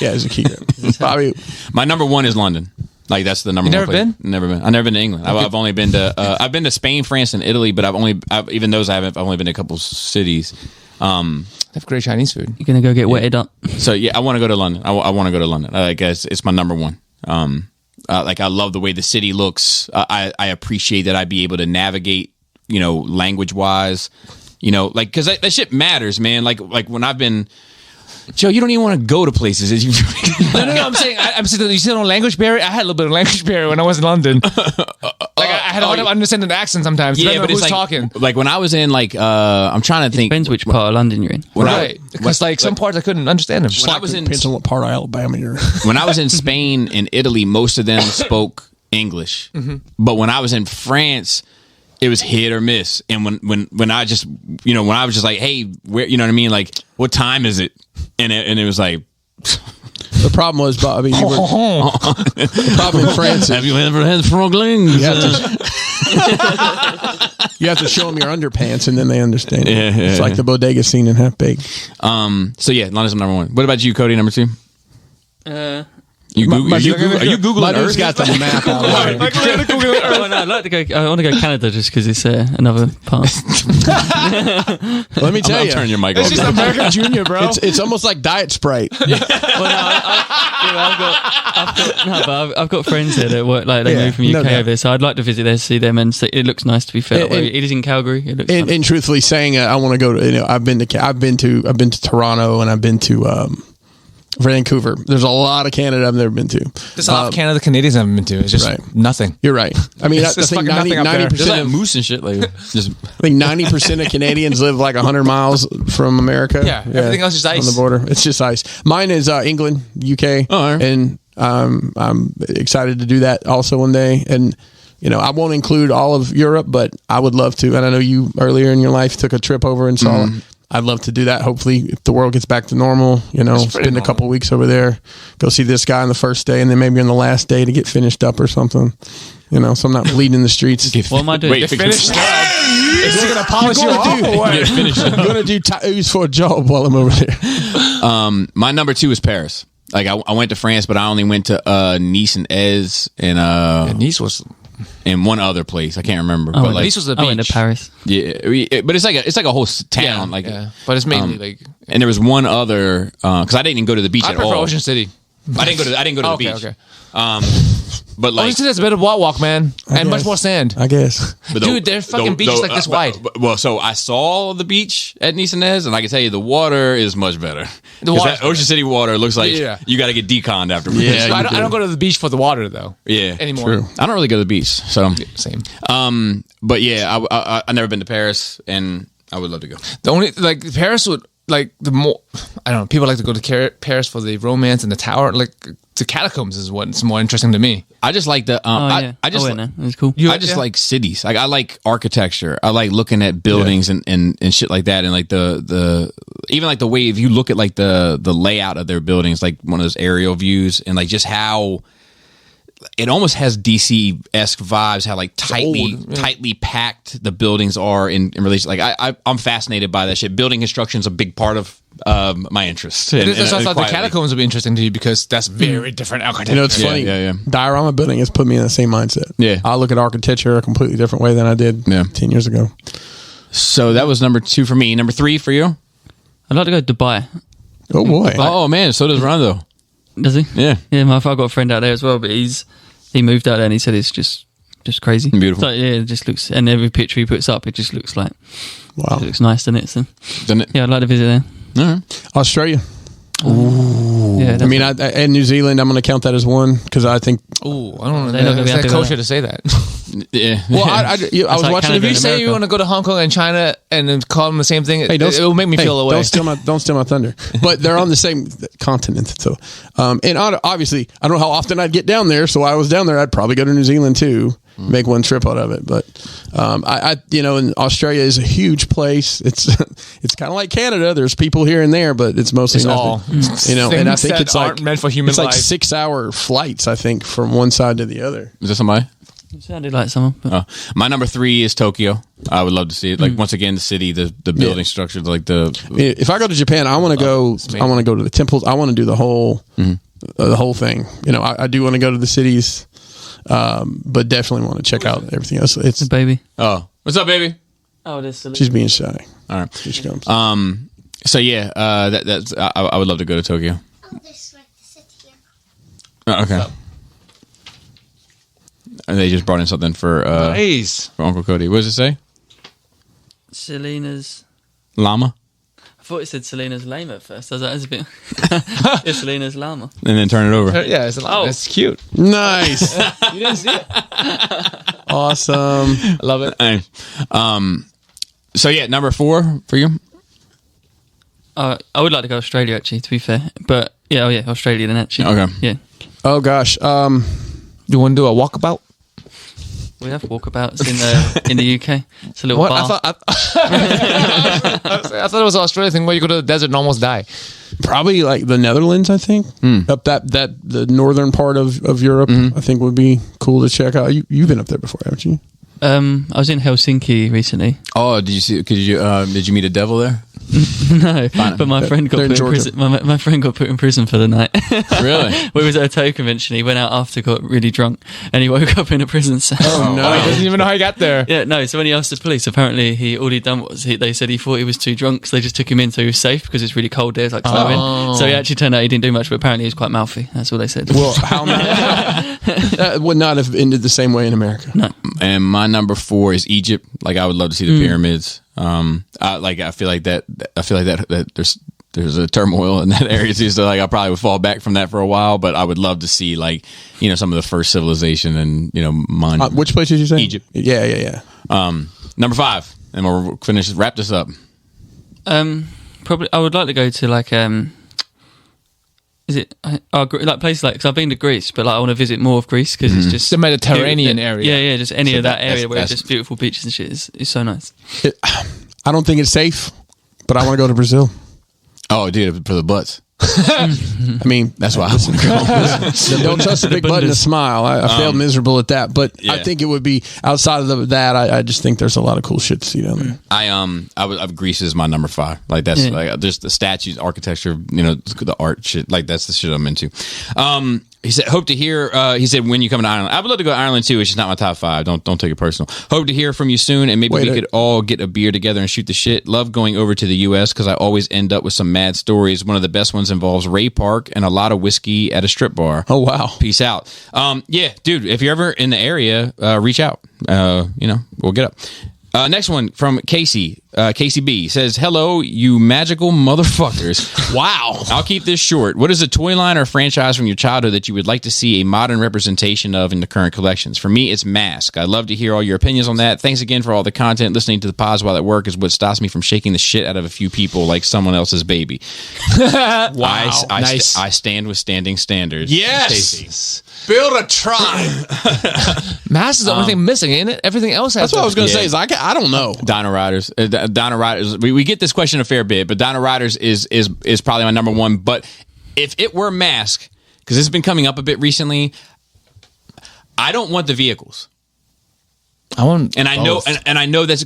Yeah, it's a key grip. Bobby. My number 1 is London. Like that's the number You one. never place. Never been. I've never been to England. Okay. I've only been to. I've been to Spain, France, and Italy, but I've only been to a couple cities. They have great Chinese food. You're gonna go get wetted up. So yeah, I want to go to London. I want to go to London. I guess it's my number 1. Like I love the way the city looks. I appreciate that I'd be able to navigate. Language wise. Like because that shit matters, man. Like when I've been. Joe, you don't even want to go to places. No. I'm saying you still know language barrier. I had a little bit of language barrier when I was in London. I had hard to understand the accent sometimes. Yeah, but who's it's talking. Like when I was in I'm trying to think. Depends which part of London you're in. Right, because some parts I couldn't understand them. When I was in Depends on what part of Alabama you're in. when I was in Spain and Italy, most of them spoke English. But when I was in France, it was hit or miss. And when I just when I was just like, hey, where what I mean? Like, what time is it? And it was like. The problem was, Bobby, the problem in France is Have you ever had froglings? you have to show them your underpants and then they understand it. Yeah, it's like the bodega scene in Half Baked. So yeah, London's number 1. What about you, Cody? Number 2? Are you Googling My dude's Earth? got the map out there. Oh, no, I'd like to go. I want to go Canada just because it's another part. Let me tell I'll you, turn your mic off. It's just American Junior, bro. it's almost like Diet Sprite. Well, no, I've got friends there that work like they moved from UK no doubt. over there, so I'd like to visit there, see them, and see, it looks nice to be fair. It is in Calgary. It looks And truthfully saying, I want to go to. I've been to Toronto and I've been to Vancouver. There's a lot of Canada I've never been to. There's a lot of Canada Canadians haven't been to. It's just nothing. You're right. I mean, I It's just think fucking nothing up there. 90% There's like of moose and shit. Like, just I think 90% of Canadians live like 100 miles from America. Yeah, everything else is ice. on the border. It's just ice. Mine is England, UK, Oh, all right. and I'm excited to do that also one day. And I won't include all of Europe, but I would love to. And I know you earlier in your life took a trip over and saw. I'd love to do that. Hopefully, if the world gets back to normal, spend a couple weeks over there, go see this guy on the first day, and then maybe on the last day to get finished up or something. So I'm not bleeding the streets. What am I doing? wait, Finished. Is he gonna polish you off? I'm going to do tattoos for a job while I'm over there. my number 2 is Paris. Like I went to France, but I only went to Nice and Aix and Nice was. and one other place. I can't remember. Oh, but like, Nice was the I went to beach. Paris. yeah, but it's like a whole town. But it's mainly like. And there was one other because I didn't even go to the beach I at prefer all. Ocean City. I didn't go to the Okay, beach. okay. But like, Ocean City has a better walk, man, and much guess. more sand. I guess. but Dude, their fucking beach is like this wide. Well, so I saw the beach at Nice and Aix, and I can tell you the water is much better. The 'Cause water's that Ocean City water looks like Yeah. you got to get deconned afterwards. Yeah, So I don't go to the beach for the water though. Yeah. Anymore. True. I don't really go to the beach, so. Same. But yeah, I've never been to Paris, and I would love to go. The only Paris would the more I don't know. People like to go to Paris for the romance and the tower. Like the catacombs is what's more interesting to me. I just like the. Yeah. I just. went there. It was cool. I just like cities. Like I like architecture. I like looking at buildings and shit like that, and like the even like the way if you look at like the layout of their buildings, like one of those aerial views, and like just how it almost has DC-esque vibes. How like tightly packed the buildings are in relation. Like I'm fascinated by that shit. Building construction is a big part of my interest. That's why I thought the catacombs would be interesting to you because that's very different architecture. It's funny. Yeah. Diorama building has put me in the same mindset. Yeah. I look at architecture a completely different way than I did 10 years ago. So that was number 2 for me. Number 3 for you. I'd like to go to Dubai. Oh boy. Oh man, so does Rondo. Does he? Yeah. I've got a friend out there as well, but he moved out there and he said it's just crazy. Beautiful. So, yeah, it just looks, and every picture he puts up, it just looks like, Wow. it looks nice, doesn't it? So, Doesn't it? yeah, I'd like to visit there. All right. Australia. Yeah, I mean, and New Zealand, I'm going to count that as one because I think. Ooh, I don't know. They're not gonna It's be that happy with kosher that. to say that. Yeah. Well, I was like watching. Canada If you in say you America. want to go to Hong Kong and China and then call them the same thing, Hey, it will make me feel away. Don't steal my thunder. But they're on the same continent, so and obviously I don't know how often I'd get down there. So I was down there, I'd probably go to New Zealand too, make one trip out of it. But and Australia is a huge place. It's kind of like Canada. There's people here and there, but it's mostly It's nothing. all and I things think that it's like aren't meant for human it's like life. 6-hour flights. I think from one side to the other. Is that somebody? It sounded like someone. But My number 3 is Tokyo. I would love to see it. Like once again, the city, the building structure, like the. If I go to Japan, I want to go. I want to go to the temples. I want to do the whole thing. I do want to go to the cities, but definitely want to check out everything else. the baby. Oh, what's up, baby? Oh, there's the She's being shy. All right. Here she comes. So yeah, that's. I would love to go to Tokyo. I'll just like to sit here. Oh, okay. And they just brought in something for Nice. Uncle Cody. What does it say? Selena's. Llama, I thought it said Selena's lame at first. I was like, that's a bit. It's Selena's llama. and then turn it over. Yeah, it's a lot. Oh. It's cute. Nice, You didn't see it? awesome. I love it. Hey, so yeah, number 4 for you. I would like to go to Australia actually. To be fair, but yeah, Australia then actually. Okay. Yeah, Oh gosh. You want to do a walkabout? we have walkabouts in the UK. It's a little What? bar. I thought it was an Australia thing where you go to the desert and almost die. Probably like the Netherlands. I think up that the northern part of Europe. I think would be cool to check out. You've been up there before, haven't you? I was in Helsinki recently. Oh, did you see? Did you meet a devil there? No, but my friend got They're in put in Georgia. prison. My friend got put in prison for the night. Really? We was at a tow convention. He went out after, got really drunk, and he woke up in a prison cell. Oh no, he doesn't even know how he got there. Yeah, no. So when he asked the police, apparently all he'd done was they said he thought he was too drunk, so they just took him in so he was safe because it's really cold there, it's like snowing. So he actually turned out he didn't do much, but apparently he was quite mouthy. That's all they said. Well, how many that would not have ended the same way in America. No. And my number 4 is Egypt. Like I would love to see the pyramids. I feel like that there's a turmoil in that area too. So like I probably would fall back from that for a while, but I would love to see like, some of the first civilization and, Which place did you say? Egypt. Yeah. Number 5, and we'll wrap this up. Probably I would like to go to like is it like places like, because I've been to Greece, but like I want to visit more of Greece because it's just The Mediterranean area. Yeah, just any of that area that's- where it's just beautiful beaches and shit is so nice. I don't think it's safe, but I want to go to Brazil. Oh, dude, for the butts. I mean, That's why I want to go. don't trust the big button to smile. I failed miserable at that, but Yeah. I think it would be outside of that. I just think there's a lot of cool shit to see down there. Greece is my number 5. Like that's Yeah. like just the statues, architecture, the art shit. Like that's the shit I'm into. He said, hope to hear, he said, when you come to Ireland. I would love to go to Ireland too. It's just not my top 5. Don't take it personal. Hope to hear from you soon, and maybe we could all get a beer together and shoot the shit. Love going over to the U.S. because I always end up with some mad stories. One of the best ones involves Ray Park and a lot of whiskey at a strip bar. Oh, wow. Peace out. Yeah, dude, if you're ever in the area, reach out. We'll get up. Next one from Casey. Casey B says, hello, you magical motherfuckers. Wow. I'll keep this short. What is a toy line or franchise from your childhood that you would like to see a modern representation of in the current collections? For me, it's Mask. I'd love to hear all your opinions on that. Thanks again for all the content. Listening to the pods while at work is what stops me from shaking the shit out of a few people like someone else's baby. Wow. Nice. I stand with standing standards. Yes. Build a tribe. Mask is the only thing missing, ain't it? Everything else has. That's what I was going to Yeah. say. Is I don't know. Dino Riders. Dino Riders. We get this question a fair bit, but Dino Riders is probably my number 1. But if it were Mask, because this has been coming up a bit recently, I don't want the vehicles. I want, and I know, and I know that's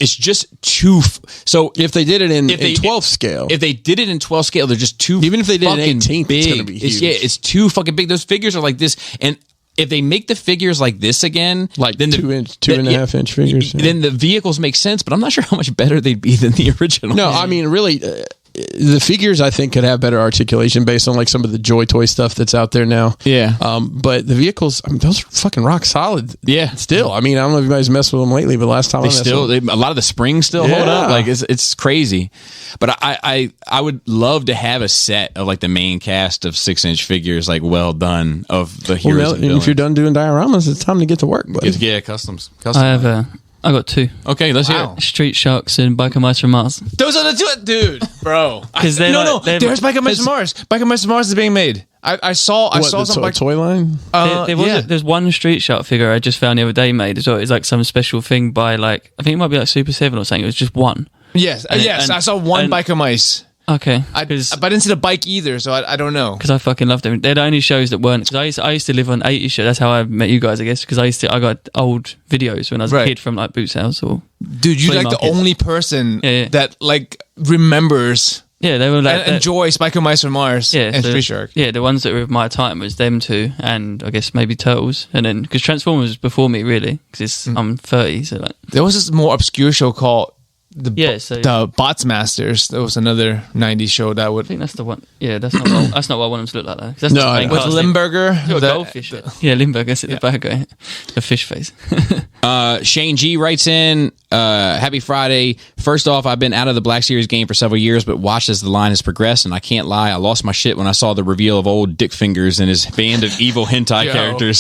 it's just too. So if they did it in 12th scale, if they did it in 12th scale, they're just too. Even if they did it in 18th, big. it's going to be huge. It's too fucking big. Those figures are like this, and if they make the figures like this again, like then 2.5 inch figures, then the vehicles make sense. But I'm not sure how much better they'd be than the original. No, I mean, really, the figures I think could have better articulation based on like some of the Joy Toy stuff that's out there now. Yeah. But the vehicles, I mean, those are fucking rock solid. Yeah. Still, I mean, I don't know if anybody's messed with them lately, but last time a lot of the springs still hold up. Like it's crazy. But I would love to have a set of like the main cast of 6-inch figures, like well done, of the heroes. And if you're done doing dioramas, it's time to get to work. Yeah, customs. I got 2. Okay, let's hear it. Street Sharks and Biker Mice from Mars. Those are the 2, dude, bro. Because there's Biker Mice from Mars. Biker Mice from Mars is being made. I saw some toy line. There's one Street Shark figure I just found the other day made as well. It's like some special thing by like, I think it might be like Super 7 or something. It was just one. Yes, I saw one Biker Mice. Okay, but I didn't see the bike either, so I don't know. Because I fucking loved them. They're the only shows that weren't. Because I used to live on 80 show. That's how I met you guys, I guess. Because I got old videos when I was a kid from like Boots House or. Dude, you're like the only person that like remembers. Yeah, they were like enjoys Biker Mice from Mars. Yeah, and Street Shark. Yeah, the ones that were of my time was them 2, and I guess maybe Turtles, and then because Transformers was before me really, because I'm 30, so like there was this more obscure show called. The Bots Masters. That was another 90s show that would. I think that's the one. Yeah, that's not what I want them to look like. Though. That's no, with Limburger. The goldfish. Yeah, Limburger's the bad guy. The fish face. Shane G writes in, happy Friday. First off, I've been out of the Black Series game for several years, but watched as the line has progressed, and I can't lie, I lost my shit when I saw the reveal of old Dick Fingers and his band of evil hentai characters.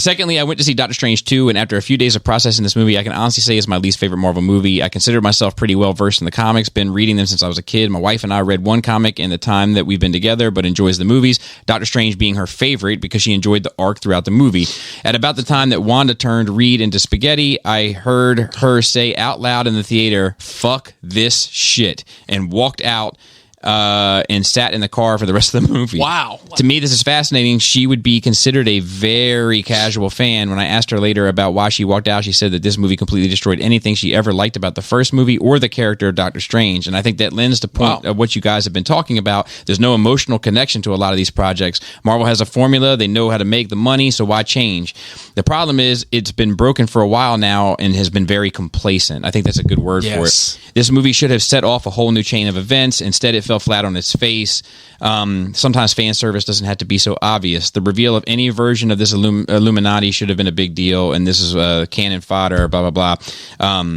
Secondly, I went to see Doctor Strange 2, and after a few days of processing this movie, I can honestly say it's my least favorite Marvel movie. I consider myself pretty well versed in the comics, been reading them since I was a kid. My wife and I read one comic in the time that we've been together, but enjoys the movies, Doctor Strange being her favorite because she enjoyed the arc throughout the movie. At about the time that Wanda turned Reed into spaghetti, I heard her say out loud in the theater, "Fuck this shit," and walked out and sat in the car for the rest of the movie. Wow. To me, this is fascinating. She would be considered a very casual fan. When I asked her later about why she walked out, she said that this movie completely destroyed anything she ever liked about the first movie or the character of Doctor Strange. And I think that lends the point of what you guys have been talking about. There's no emotional connection to a lot of these projects. Marvel has a formula. They know how to make the money, so why change? The problem is it's been broken for a while now and has been very complacent. I think that's a good word for it. This movie should have set off a whole new chain of events. Instead, it fell flat on its face. Sometimes fan service doesn't have to be so obvious. The reveal of any version of this Illuminati should have been a big deal, and this is cannon fodder, blah, blah, blah.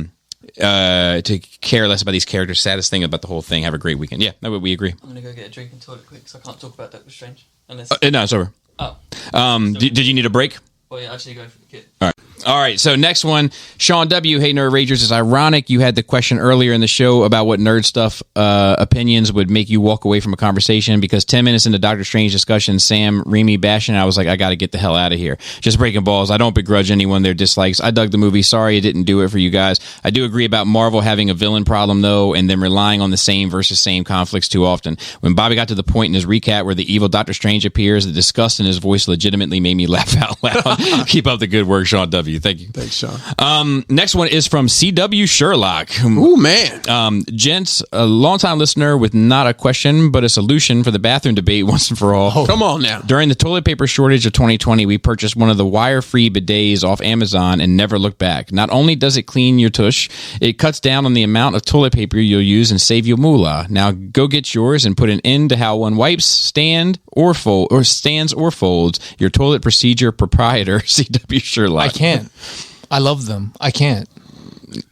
To care less about these characters. Saddest thing about the whole thing. Have a great weekend. Yeah, no, we agree. I'm going to go get a drink and toilet quick because I can't talk about Doctor Strange. Unless... no, it's over. Oh. Did you need a break? Well, yeah, actually go for it. All right. All right, so next one, Sean W. Hey, Nerd Ragers, it's ironic you had the question earlier in the show about what nerd stuff opinions would make you walk away from a conversation, because 10 minutes into Doctor Strange discussion, Sam Raimi bashing, I was like, I got to get the hell out of here. Just breaking balls. I don't begrudge anyone their dislikes. I dug the movie. Sorry it didn't do it for you guys. I do agree about Marvel having a villain problem, though, and them relying on the same versus same conflicts too often. When Bobby got to the point in his recap where the evil Doctor Strange appears, the disgust in his voice legitimately made me laugh out loud. Keep up the good work, Sean W. Thank you. Thanks, Sean. Next one is from CW Sherlock. Ooh, man. Gents, a longtime listener with not a question, but a solution for the bathroom debate once and for all. Oh, come on now. During the toilet paper shortage of 2020, we purchased one of the wire-free bidets off Amazon and never looked back. Not only does it clean your tush, it cuts down on the amount of toilet paper you'll use and save you moolah. Now go get yours and put an end to how one wipes, stands or folds. Your toilet procedure proprietor, CW Sherlock. I can't. I love them. I can't.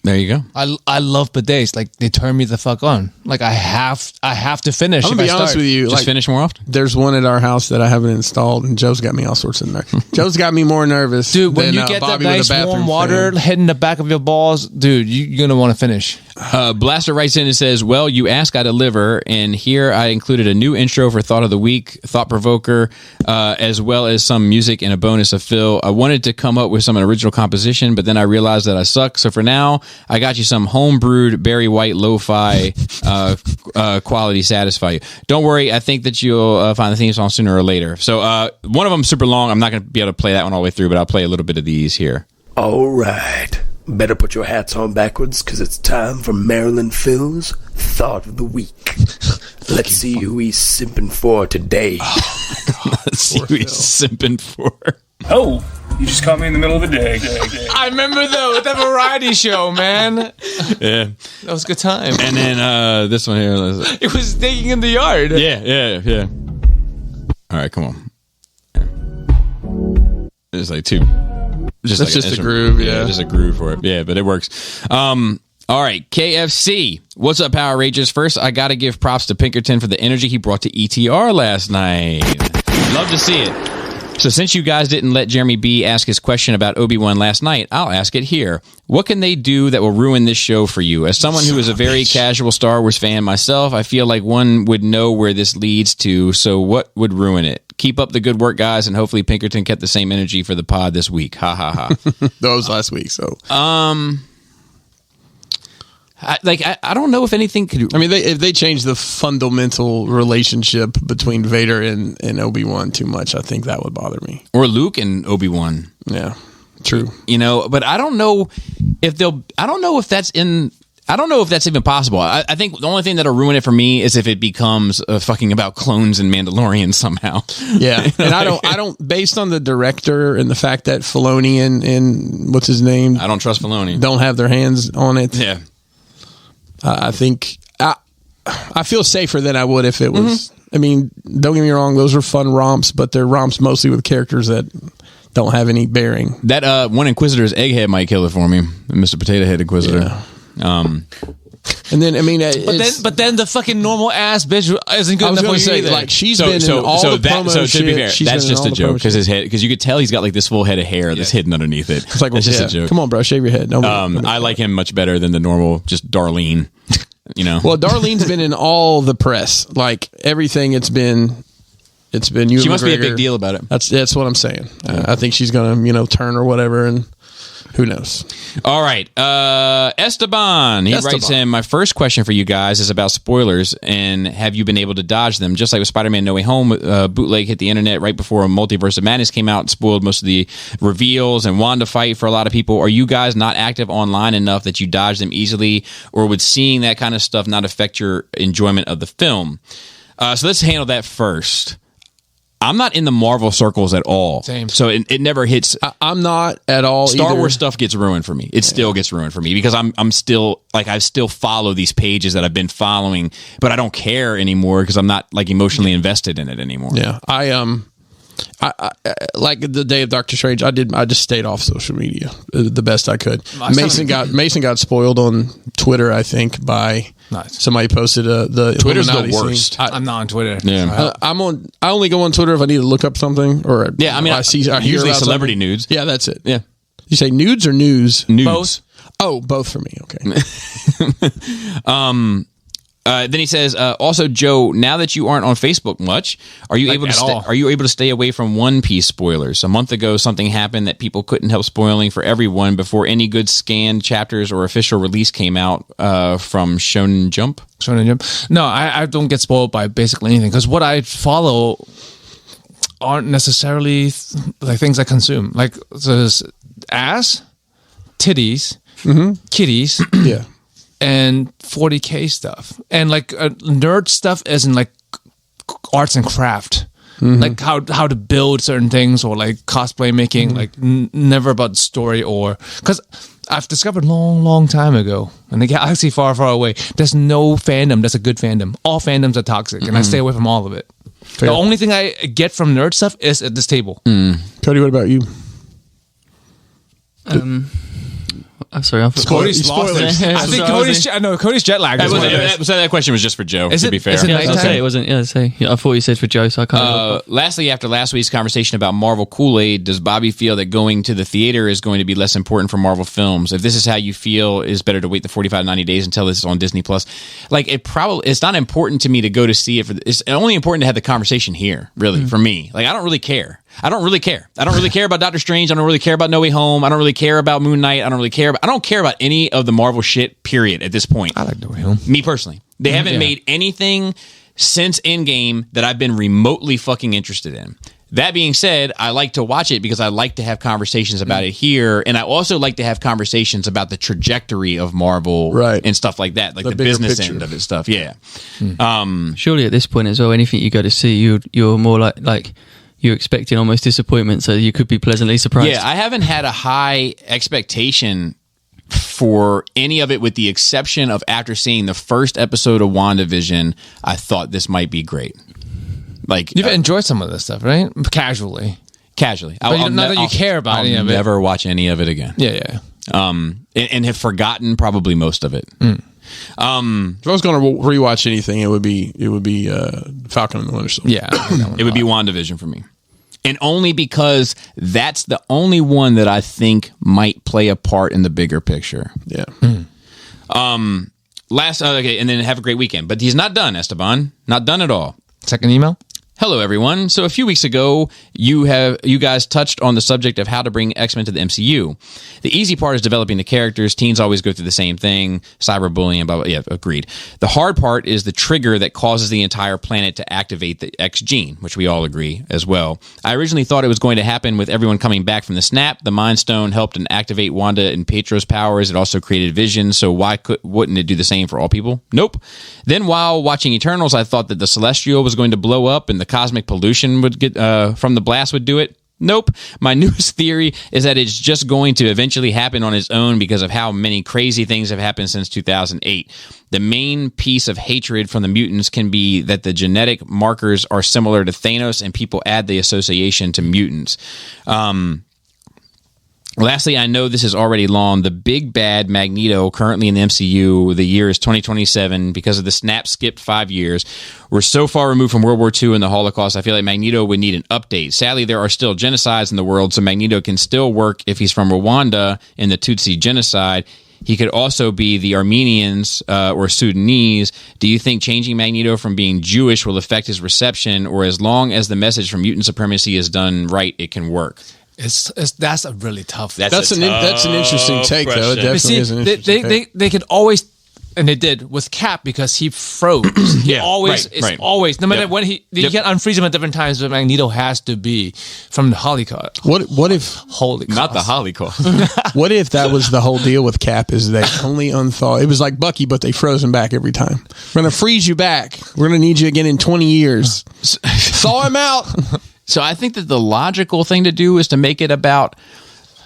There you go. I love bidets. Like, they turn me the fuck on. Like, I have to finish. I'm gonna be honest with you. Just finish more often. There's one at our house that I haven't installed, and Joe's got me all sorts of nervous. Joe's got me more nervous, dude. When than, you get Bobby that nice warm water hitting the back of your balls, dude, you're gonna want to finish. Blaster writes in and says, well, you ask, I deliver, and here I included a new intro for Thought of the Week, Thought Provoker, as well as some music and a bonus of Phil. I wanted to come up with some original composition, but then I realized that I suck, so for now, I got you some home-brewed Barry White lo-fi quality satisfy you. Don't worry, I think that you'll find the theme song sooner or later. So one of them super long. I'm not going to be able to play that one all the way through, but I'll play a little bit of these here. All right. Better put your hats on backwards, because it's time for Marilyn Phil's Thought of the Week. Let's see who he's simping for today. Oh, my God. Let's see who he's simping for. Oh, you just caught me in the middle of the day. I remember that variety show, man. Yeah. That was a good time. And then this one here. It was digging in the yard. Yeah. All right, come on. There's like two. That's like just a groove, yeah. Just a groove for it. Yeah, but it works. All right, KFC. What's up, Power Rangers? First, I got to give props to Pinkerton for the energy he brought to ETR last night. Love to see it. So since you guys didn't let Jeremy B ask his question about Obi-Wan last night, I'll ask it here. What can they do that will ruin this show for you? As someone who is a very casual Star Wars fan myself, I feel like one would know where this leads to, so what would ruin it? Keep up the good work, guys, and hopefully Pinkerton kept the same energy for the pod this week. Ha, ha, ha. That was last week, so. I don't know if anything could. I mean, if they change the fundamental relationship between Vader and Obi-Wan too much, I think that would bother me. Or Luke and Obi-Wan. Yeah, true. You know, but I don't know if they'll. I don't know if that's even possible. I think the only thing that'll ruin it for me is if it becomes fucking about clones and Mandalorians somehow. Yeah, and I don't. Based on the director and the fact that Filoni and what's his name, I don't trust Filoni. Don't have their hands on it. Yeah. I think I feel safer than I would if it was. Mm-hmm. I mean, don't get me wrong; those are fun romps, but they're romps mostly with characters that don't have any bearing. That one Inquisitor's egghead might kill it for me, Mr. Potato Head Inquisitor. Yeah. And then I mean, but then the fucking normal ass bitch isn't good enough for you either. Like she's been in all the promo so to shit. be fair, that's just a joke because his head, because you could tell he's got like this full head of hair that's hidden underneath it. It's like, it's just a joke. Come on, bro, shave your head. No, I like him much better than the normal, just Darlene. You know. Well, Darlene's been in all the press, like everything. It's been. She must be a big deal about it. That's what I'm saying. I think she's gonna turn or whatever, and Who knows? All right. Esteban. He writes in, my first question for you guys is about spoilers, and have you been able to dodge them? Just like with Spider-Man No Way Home, bootleg hit the internet right before Multiverse of Madness came out and spoiled most of the reveals and Wanda fight for a lot of people. Are you guys not active online enough that you dodge them easily, or would seeing that kind of stuff not affect your enjoyment of the film? So let's handle that first. I'm not in the Marvel circles at all. Same. So it never hits. I'm not at all. Star either. Wars stuff gets ruined for me. It still gets ruined for me because I'm still like I still follow these pages that I've been following, but I don't care anymore because I'm not like emotionally invested in it anymore. Yeah, I like the day of Doctor Strange. I just stayed off social media the best I could. Mason got spoiled on Twitter, I think, by somebody posted the Twitter's the Illuminati worst. scene. I'm not on Twitter. Yeah, I only go on Twitter if I need to look up something or yeah. I mean, I hear usually about celebrity something. nudes. Yeah, that's it. Yeah, you say nudes or news? Nudes. Both. Oh, both for me. Okay. Then he says, also, Joe, now that you aren't on Facebook much, are you able to stay away from One Piece spoilers? A month ago, something happened that people couldn't help spoiling for everyone before any good scanned chapters or official release came out from Shonen Jump. Shonen Jump. No, I don't get spoiled by basically anything because what I follow aren't necessarily like things I consume. Like there's ass, titties, kitties. Yeah. And 40K stuff, and like nerd stuff, as in like arts and craft, like how to build certain things, or like cosplay making. Like never about story, or because I've discovered long time ago, in the galaxy far away, there's no fandom that's a good fandom. All fandoms are toxic, and I stay away from all of it. Fair. The only thing I get from nerd stuff is at this table. Cody, what about you? I'm sorry, I'm Cody's spoilers. I think Cody's jet lag. That question was just for Joe, to be fair. Is it I was gonna nighttime? say it wasn't. I thought you said for Joe, so I can't. Lastly, after last week's conversation about Marvel Kool-Aid, does Bobby feel that going to the theater is going to be less important for Marvel films? If this is how you feel, is better to wait the 45, 90 days until this is on Disney Plus. Like it's not important to me to go to see it. It's only important to have the conversation here, really, for me. Like I don't really care. I don't really care about Doctor Strange. I don't really care about No Way Home. I don't really care about Moon Knight. I don't care about any of the Marvel shit, period, at this point. I like No Way Home. Me personally. They haven't made anything since Endgame that I've been remotely fucking interested in. That being said, I like to watch it because I like to have conversations about it here, and I also like to have conversations about the trajectory of Marvel and stuff like that, like the business picture. End of it stuff. Yeah. Surely at this point as well, anything you go to see, you're more like you're expecting almost disappointment, so you could be pleasantly surprised. Yeah, I haven't had a high expectation for any of it, with the exception of after seeing the first episode of WandaVision, I thought this might be great. Like you've enjoyed some of this stuff, right? Casually. But not that you care about any of it. I'll never watch any of it again. Yeah. And have forgotten probably most of it. If I was going to rewatch anything, it would be Falcon and the Winter Soldier. Yeah, it would be WandaVision for me. And only because that's the only one that I think might play a part in the bigger picture. Yeah. Okay, and then have a great weekend. But he's not done, Esteban. Not done at all. Second email. Hello, everyone. So a few weeks ago, you guys touched on the subject of how to bring X-Men to the MCU. The easy part is developing the characters. Teens always go through the same thing, cyberbullying, blah, blah, yeah, agreed. The hard part is the trigger that causes the entire planet to activate the X gene, which we all agree as well. I originally thought it was going to happen with everyone coming back from the snap. The Mind Stone helped and activate Wanda and Pietro's powers. It also created Vision, so wouldn't it do the same for all people? Nope. Then while watching Eternals, I thought that the Celestial was going to blow up and the cosmic pollution would get from the blast would do it. Nope. My newest theory is that it's just going to eventually happen on its own because of how many crazy things have happened since 2008. The main piece of hatred from the mutants can be that the genetic markers are similar to Thanos and people add the association to mutants. Lastly, I know this is already long. The big bad Magneto currently in the MCU, the year is 2027 because of the snap skipped 5 years. We're so far removed from World War II and the Holocaust, I feel like Magneto would need an update. Sadly, there are still genocides in the world, so Magneto can still work if he's from Rwanda in the Tutsi genocide. He could also be the Armenians or Sudanese. Do you think changing Magneto from being Jewish will affect his reception, or as long as the message from mutant supremacy is done right, it can work? That's a really tough. That's an interesting take, though. It definitely is an interesting take. They could always, and they did with Cap because he froze. He always, always, no matter when you can unfreeze him at different times, but Magneto has to be from the Holocaust. What if Holocaust? Not the Holocaust. What if that was the whole deal with Cap? Is they only unthaw? It was like Bucky, but they froze him back every time. We're gonna freeze you back. We're gonna need you again in 20 years. Thaw him out. So I think that the logical thing to do is to make it about.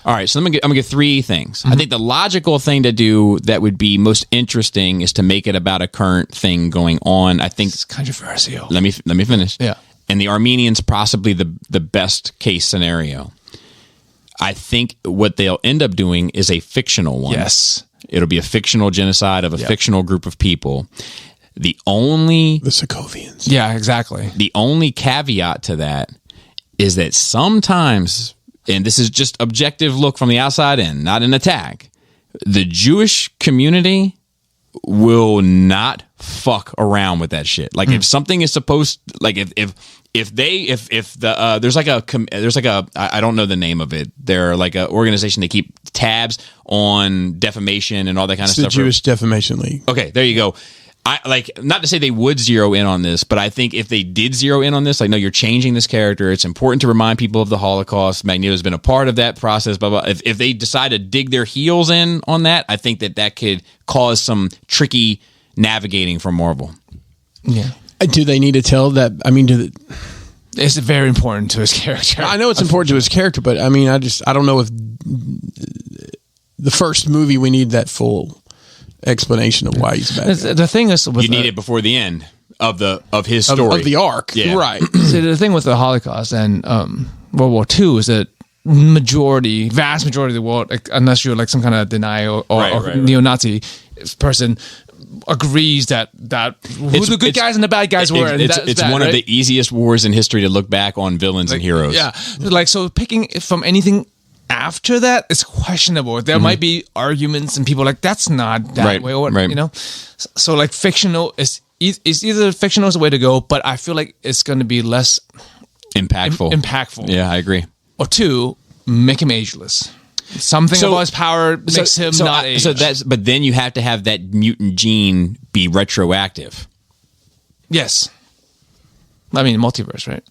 All right, so I'm gonna get three things. I think the logical thing to do that would be most interesting is to make it about a current thing going on. I think It's controversial. Let me finish. Yeah. And the Armenians possibly the best case scenario. I think what they'll end up doing is a fictional one. Yes. It'll be a fictional genocide of a fictional group of people. The Sokovians. Yeah, exactly. The only caveat to that is that sometimes, and this is just objective look from the outside in, not an attack, the Jewish community will not fuck around with that shit. Like if something is supposed, like if there's like a I don't know the name of it. They're like an organization that keep tabs on defamation and all that kind of It's stuff. the Jewish Defamation League. Okay, there you go. I like, not to say they would zero in on this, but I think if they did zero in on this, like, no, you're changing this character. It's important to remind people of the Holocaust. Magneto's been a part of that process, blah, blah. If they decide to dig their heels in on that, I think that could cause some tricky navigating from Marvel. Yeah. Do they need to tell that? I mean, It's very important to his character. I know it's important to his character, but I mean, I don't know if the first movie we need that full explanation of why he's back. The thing is, You need it before the end of his story. Of the arc. Yeah. Right. See, the thing with the Holocaust and World War II is that vast majority of the world, like, unless you're like some kind of denial or neo-Nazi person, agrees that who the good guys and the bad guys were. And it's one of the easiest wars in history to look back on villains and heroes. Yeah. Like, so picking from anything after that is questionable. There might be arguments and people like, that's not that way, or you know. So like fictional is either fictional is the way to go, but I feel like it's going to be less impactful. Yeah, I agree. Or two, make him ageless. Something about his power makes him not aged. But then you have to have that mutant gene be retroactive. Yes. I mean, multiverse, right?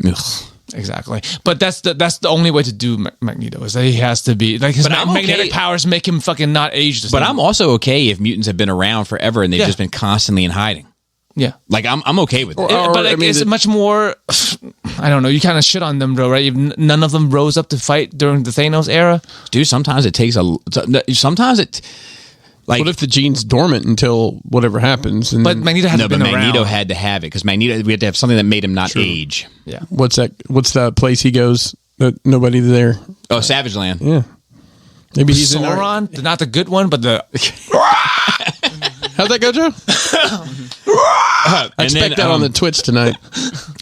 Ugh. Exactly, but that's the only way to do Magneto is that he has to be like his magnetic powers make him fucking not age. But I'm also okay if mutants have been around forever and they've just been constantly in hiding. Yeah, like I'm okay with that. But like, it's much more. I don't know. You kind of shit on them, though, right? None of them rose up to fight during the Thanos era. Dude, sometimes it takes like, what if the gene's dormant until whatever happens? And but Magneto hasn't been around. Magneto had to have it because we had to have something that made him not age. Yeah. What's that? What's the place he goes that nobody there? Oh, Savage Land. Yeah. Maybe he's Sauron, not the good one, but the. How'd that go, Joe? I expect that on the Twitch tonight.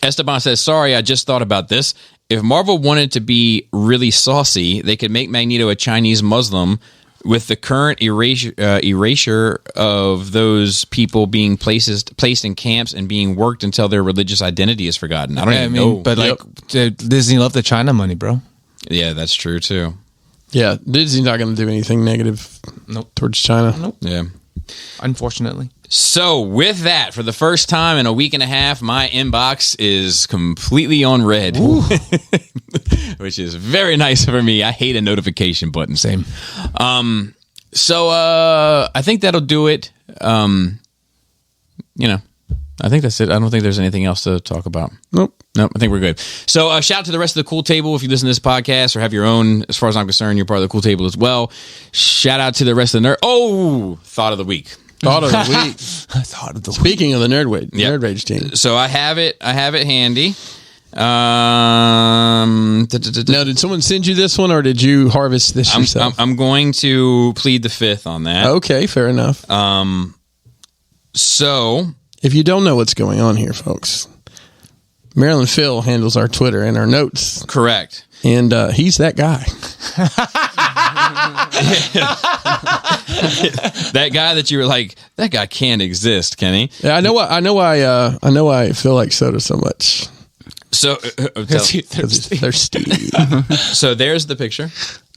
Esteban says, "Sorry, I just thought about this. If Marvel wanted to be really saucy, they could make Magneto a Chinese Muslim." With the current erasure of those people being placed in camps and being worked until their religious identity is forgotten. I don't even know. But like Disney loved the China money, bro. Yeah, that's true too. Yeah, Disney's not going to do anything negative towards China. Nope. Yeah. Unfortunately. So with that, for the first time in a week and a half, my inbox is completely on red, which is very nice for me. I hate a notification button. Same. So I think that'll do it. I think that's it. I don't think there's anything else to talk about. Nope, I think we're good. So shout out to the rest of the Cool Table. If you listen to this podcast or have your own, as far as I'm concerned, you're part of the Cool Table as well. Shout out to the rest of the thought of the week. Thought of the week. Speaking of the Nerd Rage team. So I have it handy. Now, did someone send you this one, or did you harvest this yourself? I'm going to plead the fifth on that. Okay, fair enough. So, if you don't know what's going on here, folks, Maryland Phil handles our Twitter and our notes. Correct. And he's that guy. That guy that you were like, that guy can't exist, can he? Yeah, I know why I feel like soda so much. So, Thirsty. so there's the picture.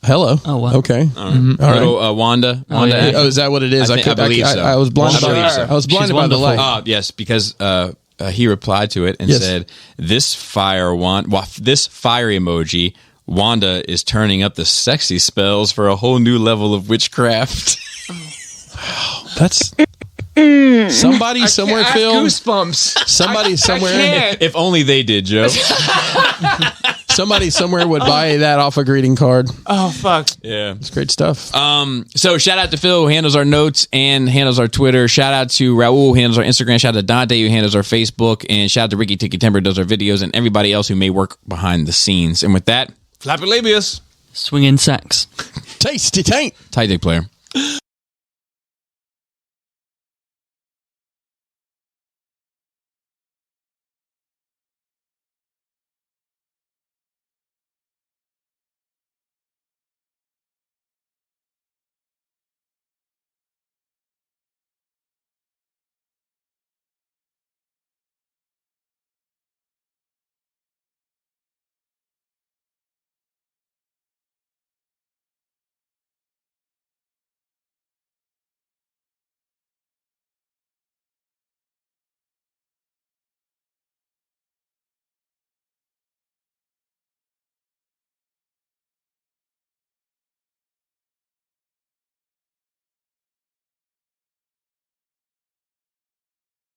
Hello. Oh, wow. Okay. All right. Little Wanda. yeah. Oh, is that what it is? I believe so. I was blinded I by believe so. I was blinded by the light. Yes, because he replied to it and Yes. said, "This fire this fire emoji. Wanda is turning up the sexy spells for a whole new level of witchcraft." That's somebody somewhere. Phil. Goosebumps. Somebody somewhere. can't. If only they did, Joe. Somebody somewhere would buy that off a greeting card. Oh fuck. Yeah. It's great stuff. So shout out to Phil, who handles our notes and handles our Twitter. Shout out to Raul, who handles our Instagram. Shout out to Dante, who handles our Facebook. And shout out to Ricky Tiki Timber, who does our videos, and everybody else who may work behind the scenes. And with that, Flappy labius. Swinging sax. Tasty taint. tight dick player.